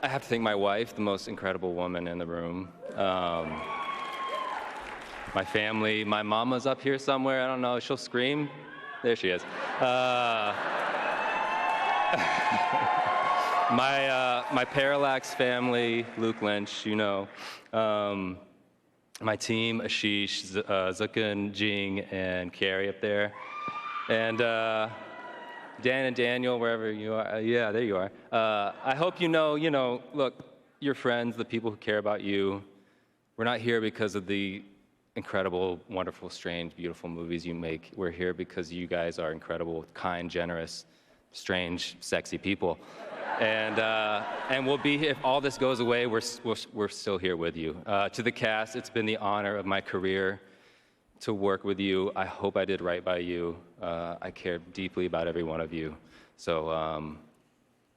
have to thank my wife, the most incredible woman in the room. My family, my mama's up here somewhere. I don't know. She'll scream. There she is. My Parallax family, Luke Lynch, you know. My team, Ashish, Zukan, Jing, and Carrie up there. And Dan and Daniel, wherever you are. Yeah, there you are. I hope you know, look, your friends, the people who care about you, we're not here because of the incredible, wonderful, strange, beautiful movies you make. We're here because you guys are incredible, kind, generous, strange, sexy people. And we'll be here. If all this goes away, we're still here with you. To the cast, it's been the honor of my career to work with you. I hope I did right by you. I care deeply about every one of you. So,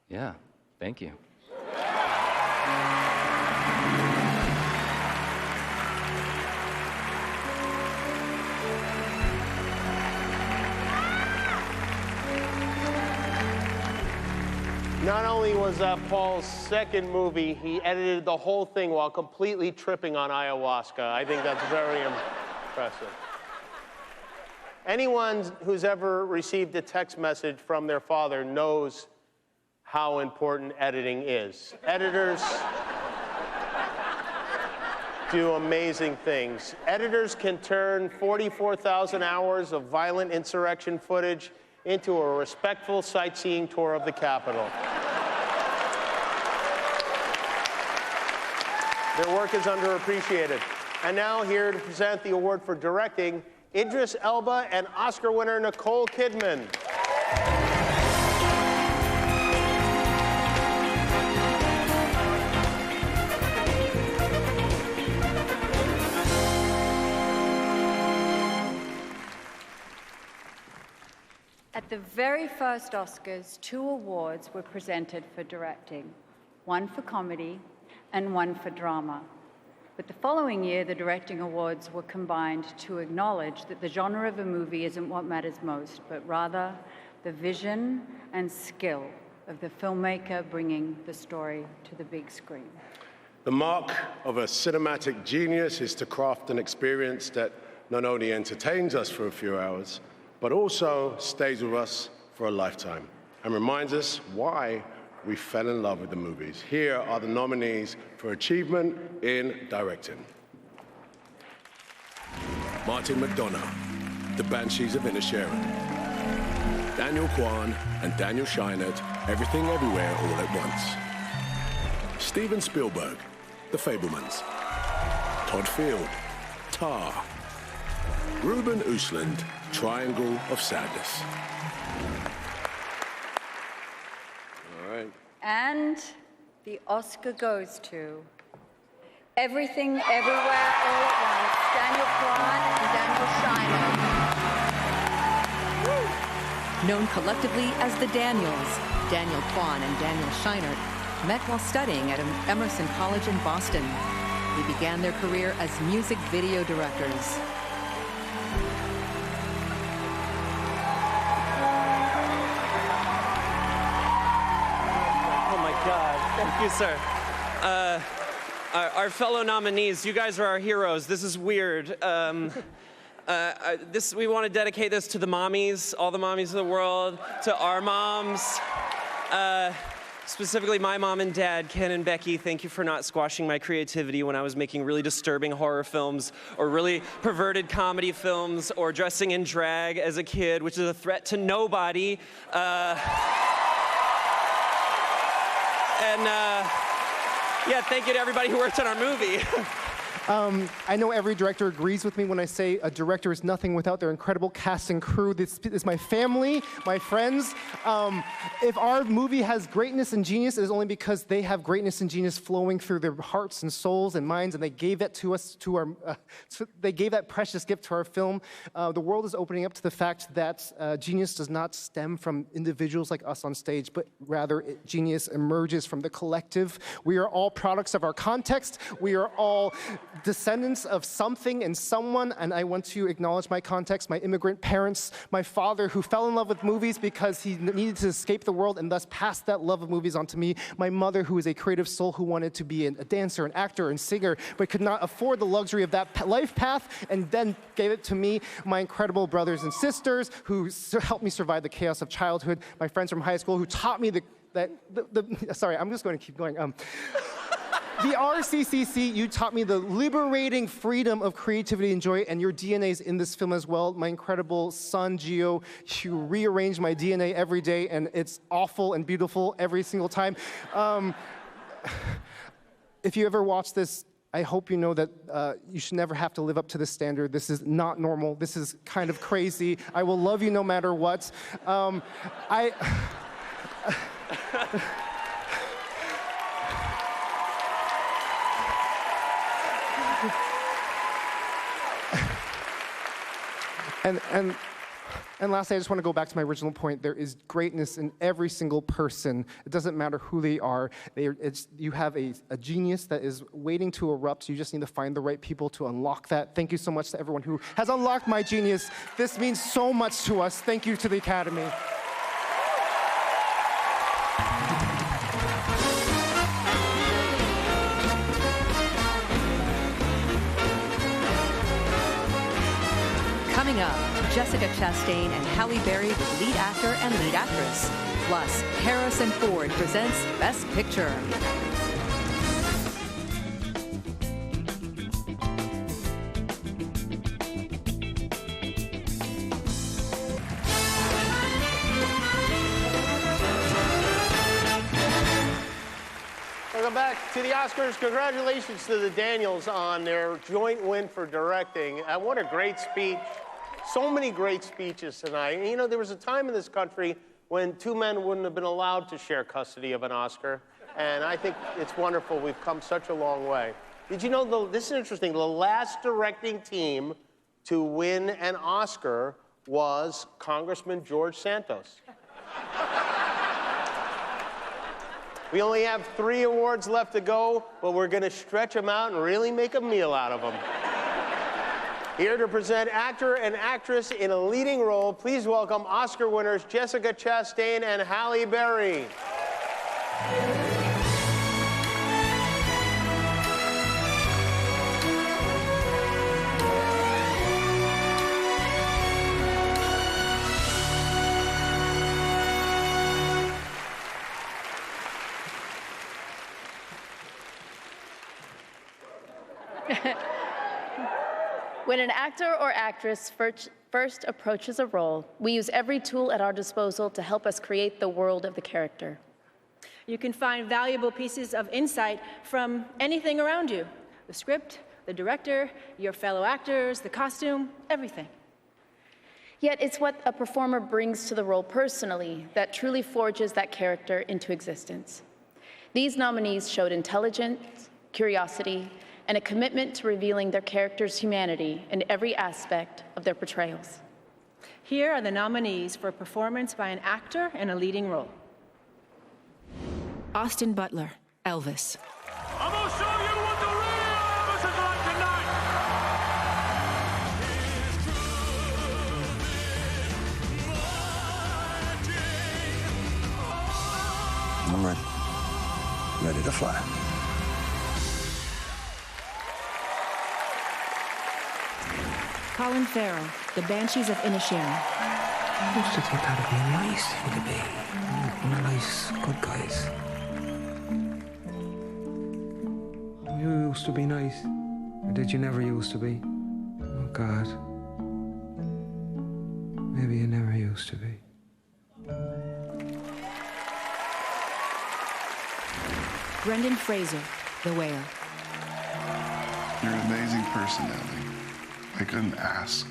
yeah, thank you. Not only was that Paul's second movie, he edited the whole thing while completely tripping on ayahuasca. I think that's very impressive. Anyone who's ever received a text message from their father knows how important editing is. Editors do amazing things. Editors can turn 44,000 hours of violent insurrection footage into a respectful sightseeing tour of the Capitol. Their work is underappreciated. And now here to present the award for directing, Idris Elba and Oscar winner Nicole Kidman. At the very first Oscars, 2 awards were presented for directing, one for comedy and one for drama. But the following year, the directing awards were combined to acknowledge that the genre of a movie isn't what matters most, but rather the vision and skill of the filmmaker bringing the story to the big screen. The mark of a cinematic genius is to craft an experience that not only entertains us for a few hours, but also stays with us for a lifetime and reminds us why we fell in love with the movies. Here are the nominees for Achievement in Directing. Martin McDonagh, The Banshees of Inisherin. Daniel Kwan and Daniel Scheinert, Everything Everywhere All at Once. Steven Spielberg, The Fabelmans. Todd Field, Tar. Ruben Östlund, Triangle of Sadness. All right. And the Oscar goes to Everything, Everywhere, All at Once, Daniel Kwan and Daniel Scheinert. Known collectively as the Daniels, Daniel Kwan and Daniel Scheinert met while studying at Emerson College in Boston. They began their career as music video directors. Oh my God, thank you, sir. Our fellow nominees, you guys are our heroes. This is weird. We want to dedicate this to the mommies, all the mommies of the world, to our moms. Specifically my mom and dad, Ken and Becky. Thank you for not squashing my creativity when I was making really disturbing horror films or really perverted comedy films or dressing in drag as a kid, which is a threat to nobody. Yeah, thank you to everybody who worked on our movie. I know every director agrees with me when I say a director is nothing without their incredible cast and crew. This is my family, my friends. If our movie has greatness and genius, it is only because they have greatness and genius flowing through their hearts and souls and minds, and they gave that to us, they gave that precious gift to our film. The world is opening up to the fact that genius does not stem from individuals like us on stage, but rather genius emerges from the collective. We are all products of our context. We are all descendants of something and someone, and I want to acknowledge my context, my immigrant parents, my father who fell in love with movies because he needed to escape the world and thus passed that love of movies on to me, my mother who is a creative soul who wanted to be a dancer, an actor, and singer, but could not afford the luxury of that life path and then gave it to me, my incredible brothers and sisters who helped me survive the chaos of childhood, my friends from high school who taught me sorry, I'm just going to keep going. The RCCC, you taught me the liberating freedom of creativity and joy, and your DNA is in this film as well. My incredible son, Gio, you rearrange my DNA every day, and it's awful and beautiful every single time. If you ever watch this, I hope you know that you should never have to live up to this standard. This is not normal. This is kind of crazy. I will love you no matter what. And lastly, I just want to go back to my original point. There is greatness in every single person. It doesn't matter who they are. You have a genius that is waiting to erupt. You just need to find the right people to unlock that. Thank you so much to everyone who has unlocked my genius. This means so much to us. Thank you to the Academy. Coming up, Jessica Chastain and Halle Berry with lead actor and lead actress. Plus, Harrison Ford presents Best Picture. Welcome back to the Oscars. Congratulations to the Daniels on their joint win for directing. What a great speech. So many great speeches tonight. And, you know, there was a time in this country when two men wouldn't have been allowed to share custody of an Oscar. And I think it's wonderful. We've come such a long way. Did you know, this is interesting, the last directing team to win an Oscar was Congressman George Santos. We only have 3 awards left to go, but we're going to stretch them out and really make a meal out of them. Here to present actor and actress in a leading role, please welcome Oscar winners Jessica Chastain and Halle Berry. When an actor or actress first approaches a role, we use every tool at our disposal to help us create the world of the character. You can find valuable pieces of insight from anything around you. The script, the director, your fellow actors, the costume, everything. Yet it's what a performer brings to the role personally that truly forges that character into existence. These nominees showed intelligence, curiosity, and a commitment to revealing their character's humanity in every aspect of their portrayals. Here are the nominees for performance by an actor in a leading role. Austin Butler, Elvis. I'm gonna show you what the real Elvis is like tonight. I'm ready. Ready to fly. Colin Farrell, The Banshees of Inisherin. I used to think that'd be a nice thing to be. One of nice, good guys. You used to be nice. Or did you never used to be? Oh, God. Maybe you never used to be. Brendan Fraser, The Whale. You're an amazing person, Ellie. I couldn't ask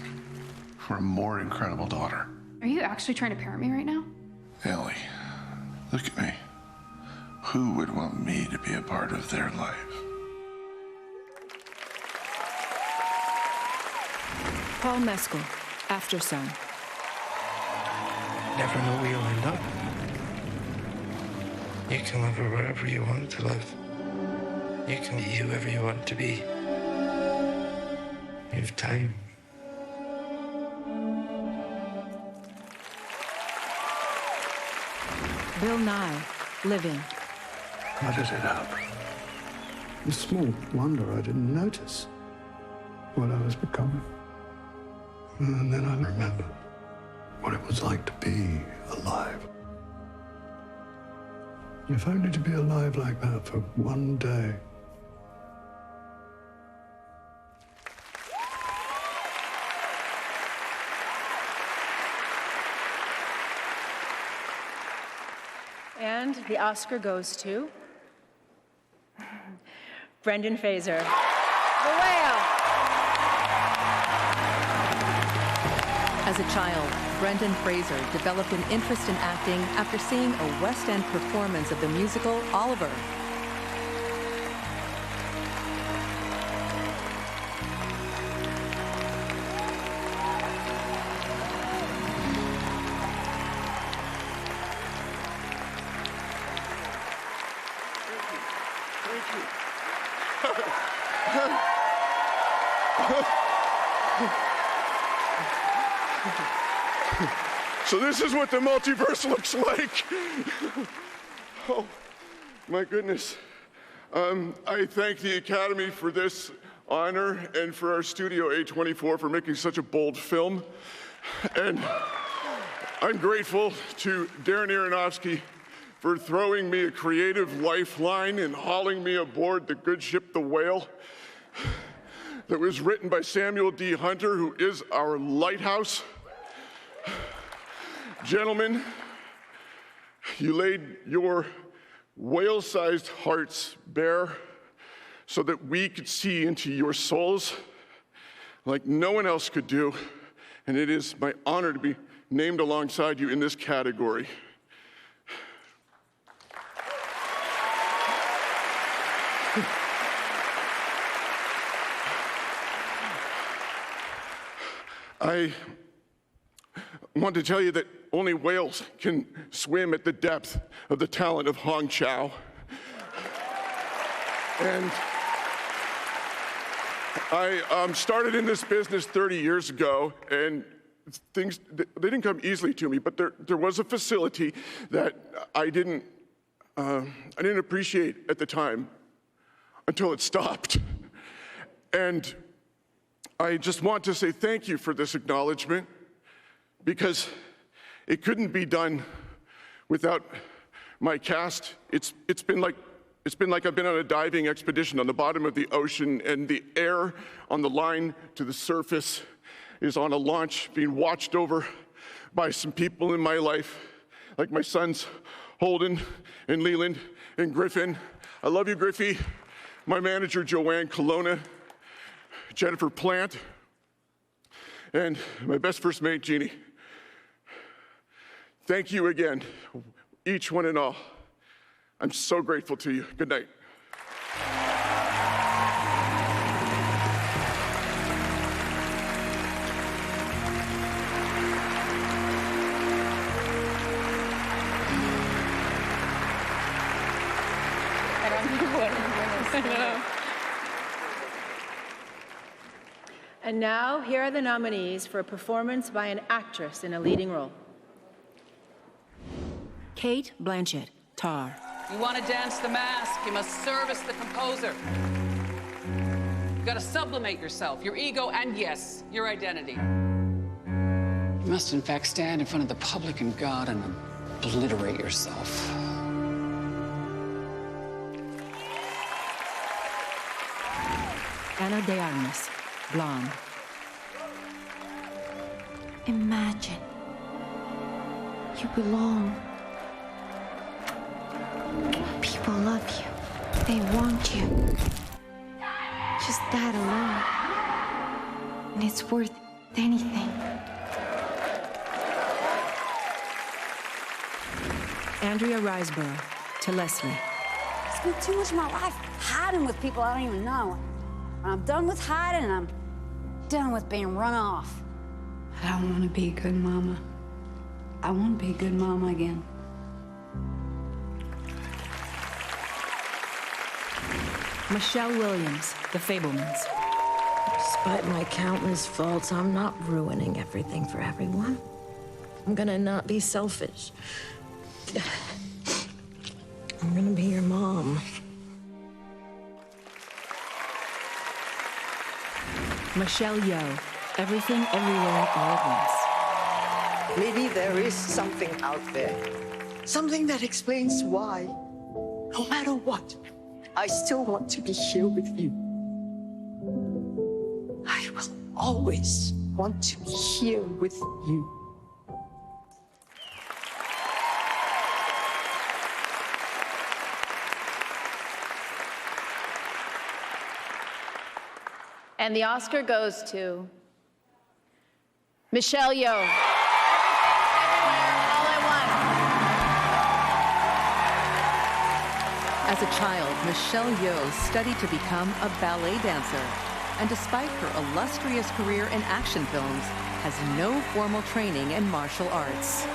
for a more incredible daughter. Are you actually trying to parent me right now? Ellie, look at me. Who would want me to be a part of their life? Paul Mescal, After Sun. Never know where you'll end up. You can live wherever you want to live. You can be whoever you want to be. You have time. Bill Nye, Living. How did it happen? It's small wonder I didn't notice what I was becoming. And then I remembered what it was like to be alive. If only to be alive like that for one day. And the Oscar goes to Brendan Fraser, The Whale. As a child, Brendan Fraser developed an interest in acting after seeing a West End performance of the musical Oliver. So this is what the multiverse looks like. Oh, my goodness. I thank the Academy for this honor and for our studio A24 for making such a bold film. And I'm grateful to Darren Aronofsky for throwing me a creative lifeline and hauling me aboard the good ship, The Whale, that was written by Samuel D. Hunter, who is our lighthouse. Gentlemen, you laid your whale-sized hearts bare so that we could see into your souls like no one else could do, and it is my honor to be named alongside you in this category. I want to tell you that only whales can swim at the depth of the talent of Hong Chow. And I started in this business 30 years ago, and things, they didn't come easily to me, but there was a facility that I didn't appreciate at the time until it stopped. And I just want to say thank you for this acknowledgement, because it couldn't be done without my cast. It's been like it's been like I've been on a diving expedition on the bottom of the ocean, and the air on the line to the surface is on a launch being watched over by some people in my life, like my sons Holden and Leland and Griffin. I love you, Griffey. My manager, Joanne Colonna, Jennifer Plant, and my best first mate, Jeannie. Thank you again, each one and all. I'm so grateful to you. Good night. And now, here are the nominees for a performance by an actress in a leading role. Cate Blanchett, Tar. You want to dance the mask, you must service the composer. You got to sublimate yourself, your ego, and yes, your identity. You must, in fact, stand in front of the public and God and obliterate yourself. Ana de Armas, Blonde. Imagine you belong. People love you. They want you. Just that alone. And it's worth anything. Andrea Riseborough, to Leslie. I spent too much of my life hiding with people I don't even know. When I'm done with hiding, I'm done with being run off. I don't want to be a good mama. I want to be a good mama again. Michelle Williams, The Fabelmans. Despite my countless faults, I'm not ruining everything for everyone. I'm gonna not be selfish. I'm gonna be your mom. Michelle Yeoh, Everything Everywhere All at Once. Maybe there is something out there. Something that explains why, no matter what, I still want to be here with you. I will always want to be here with you. And the Oscar goes to Michelle Yeoh. As a child, Michelle Yeoh studied to become a ballet dancer, and despite her illustrious career in action films, has no formal training in martial arts.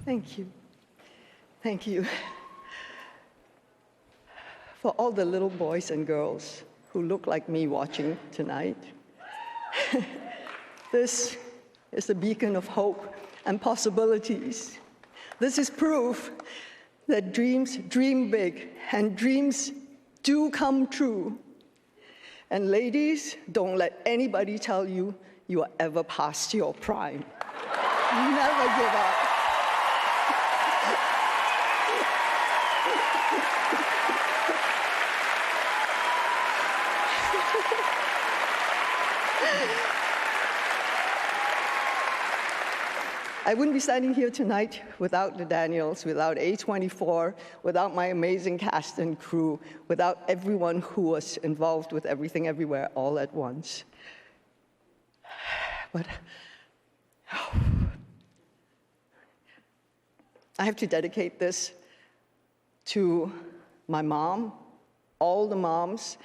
Thank you. Thank you for all the little boys and girls who look like me watching tonight. This is a beacon of hope and possibilities. This is proof that dreams dream big and dreams do come true. And ladies, don't let anybody tell you you are ever past your prime. Never give up. I wouldn't be standing here tonight without the Daniels, without A24, without my amazing cast and crew, without everyone who was involved with Everything Everywhere All at Once. But I have to dedicate this to my mom, all the moms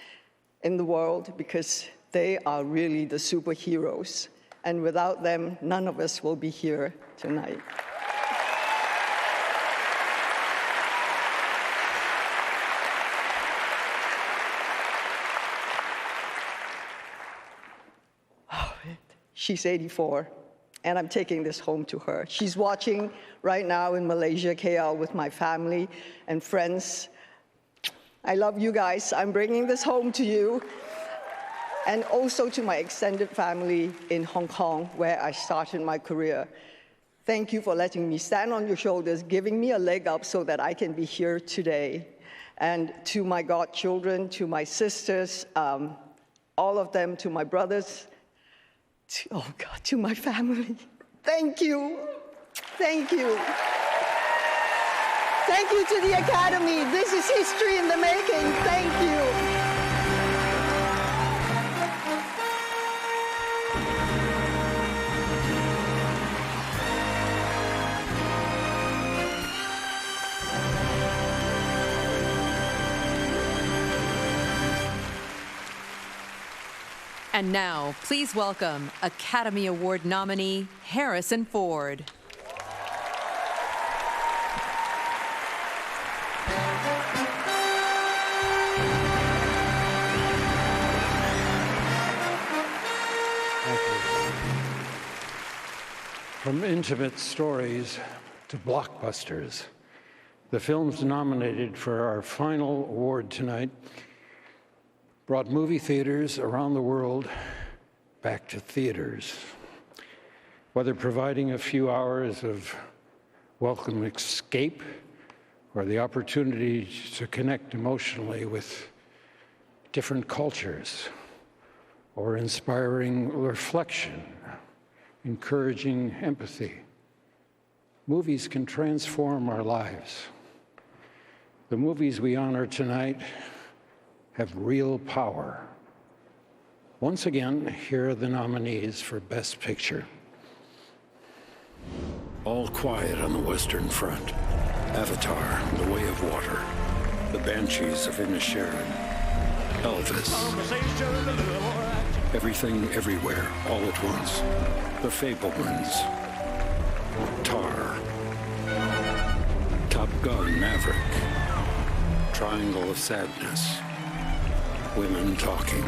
in the world, because they are really the superheroes. And without them, none of us will be here tonight. She's 84, and I'm taking this home to her. She's watching right now in Malaysia, KL, with my family and friends. I love you guys. I'm bringing this home to you, and also to my extended family in Hong Kong, where I started my career. Thank you for letting me stand on your shoulders, giving me a leg up so that I can be here today. And to my godchildren, to my sisters, all of them, to my brothers, to my family. Thank you. Thank you. Thank you to the Academy. This is history in the making. Thank you. And now, please welcome Academy Award nominee Harrison Ford. From intimate stories to blockbusters, the films nominated for our final award tonight brought movie theaters around the world back to theaters. Whether providing a few hours of welcome escape or the opportunity to connect emotionally with different cultures, or inspiring reflection, encouraging empathy, movies can transform our lives. The movies we honor tonight have real power. Once again, here are the nominees for Best Picture. All Quiet on the Western Front, Avatar, The Way of Water, The Banshees of Inisherin, Elvis, Everything Everywhere All at Once, The Fabelmans, Tar, Top Gun Maverick, Triangle of Sadness, Women Talking.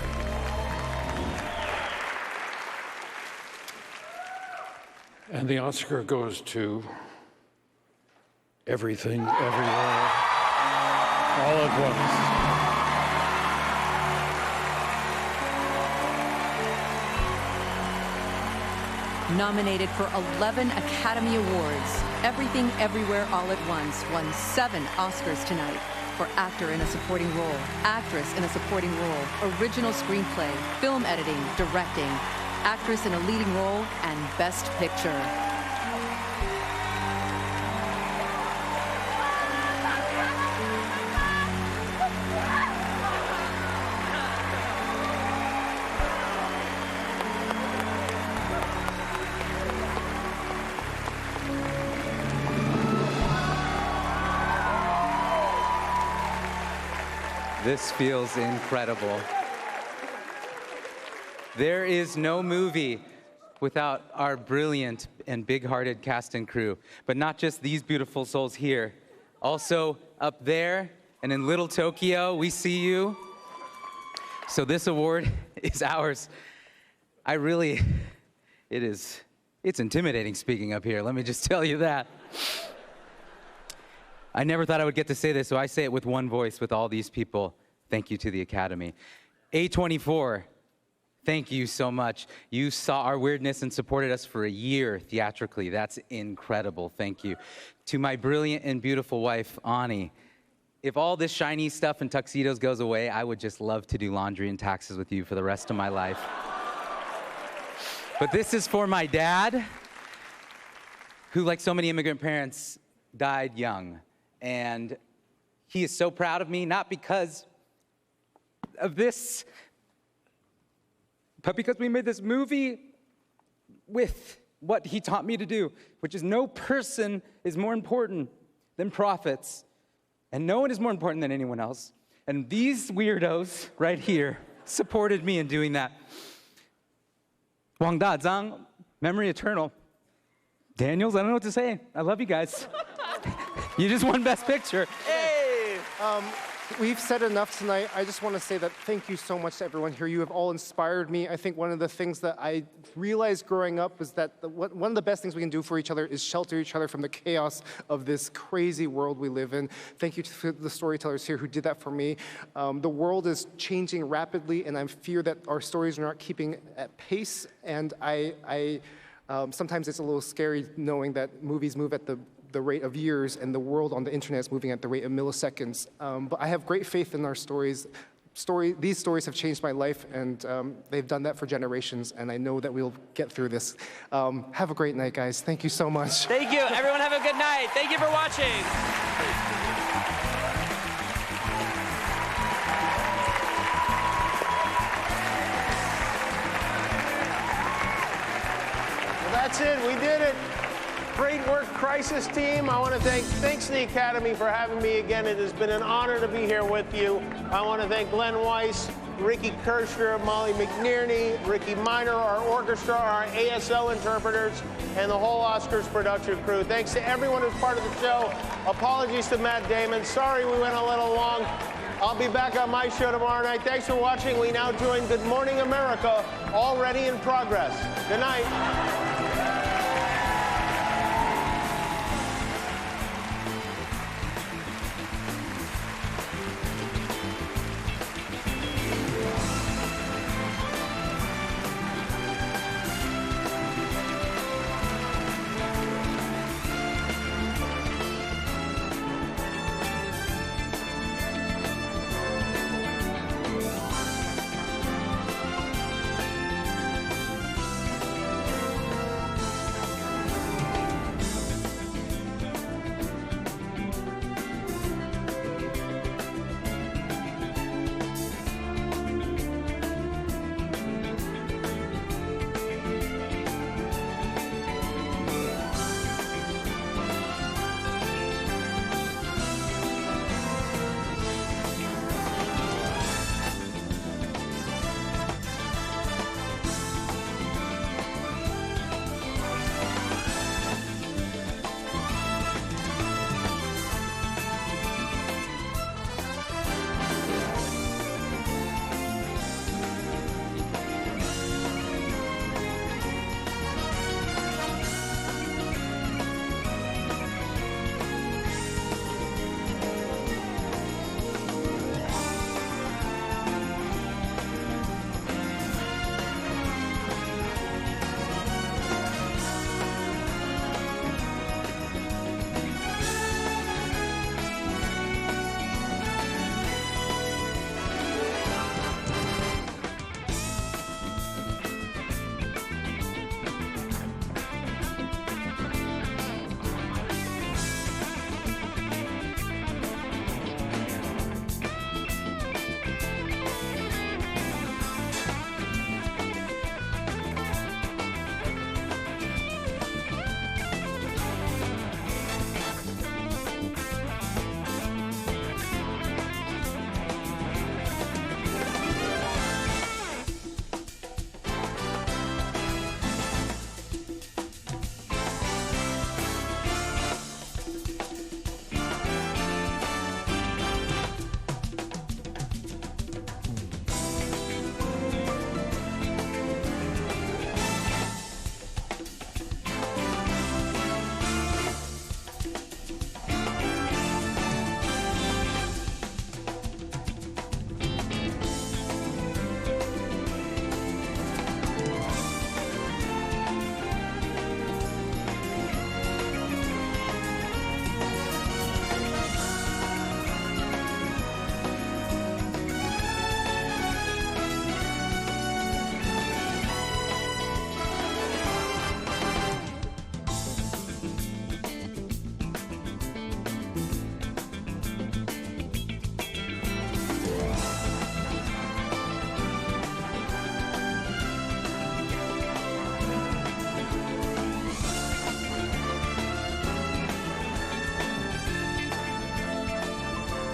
And the Oscar goes to Everything, Everywhere, All at Once. Nominated for 11 Academy Awards, Everything Everywhere All at Once won 7 Oscars tonight for actor in a supporting role, actress in a supporting role, original screenplay, film editing, directing, actress in a leading role, and Best Picture. This feels incredible. There is no movie without our brilliant and big-hearted cast and crew, but not just these beautiful souls here. Also up there and in Little Tokyo, we see you. So this award is ours. It's intimidating speaking up here, let me just tell you that. I never thought I would get to say this, so I say it with one voice with all these people. Thank you to the Academy. A24, thank you so much. You saw our weirdness and supported us for a year theatrically. That's incredible, thank you. To my brilliant and beautiful wife, Ani, if all this shiny stuff and tuxedos goes away, I would just love to do laundry and taxes with you for the rest of my life. But this is for my dad, who, like so many immigrant parents, died young. And he is so proud of me, not because of this, but because we made this movie with what he taught me to do, which is no person is more important than prophets, and no one is more important than anyone else. And these weirdos right here supported me in doing that. Wang Da Zhang, memory eternal. Daniels, I don't know what to say. I love you guys. You just won Best Picture. Hey! we've said enough tonight. I just want to say that thank you so much to everyone here. You have all inspired me. I think one of the things that I realized growing up is that one of the best things we can do for each other is shelter each other from the chaos of this crazy world we live in. Thank you to the storytellers here who did that for me. The world is changing rapidly, and I fear that our stories are not keeping at pace. And sometimes it's a little scary knowing that movies move at the rate of years, and the world on the internet is moving at the rate of milliseconds. But I have great faith in our stories. These stories have changed my life, and they've done that for generations, and I know that we'll get through this. Have a great night, guys. Thank you so much. Thank you. Everyone have a good night. Thank you for watching. Well, that's it. We did it. Great work, Crisis Team. I want to thanks to the Academy for having me again. It has been an honor to be here with you. I want to thank Glenn Weiss, Ricky Kirshner, Molly McNerney, Ricky Miner, our orchestra, our ASL interpreters, and the whole Oscars production crew. Thanks to everyone who's part of the show. Apologies to Matt Damon. Sorry we went a little long. I'll be back on my show tomorrow night. Thanks for watching. We now join Good Morning America, already in progress. Good night.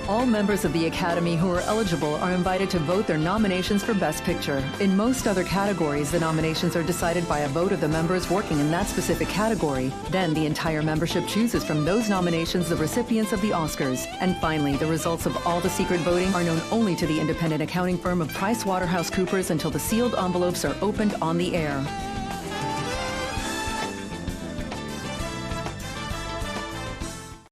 All members of the Academy who are eligible are invited to vote their nominations for Best Picture. In most other categories, the nominations are decided by a vote of the members working in that specific category. Then the entire membership chooses from those nominations the recipients of the Oscars. And finally, the results of all the secret voting are known only to the independent accounting firm of PricewaterhouseCoopers until the sealed envelopes are opened on the air.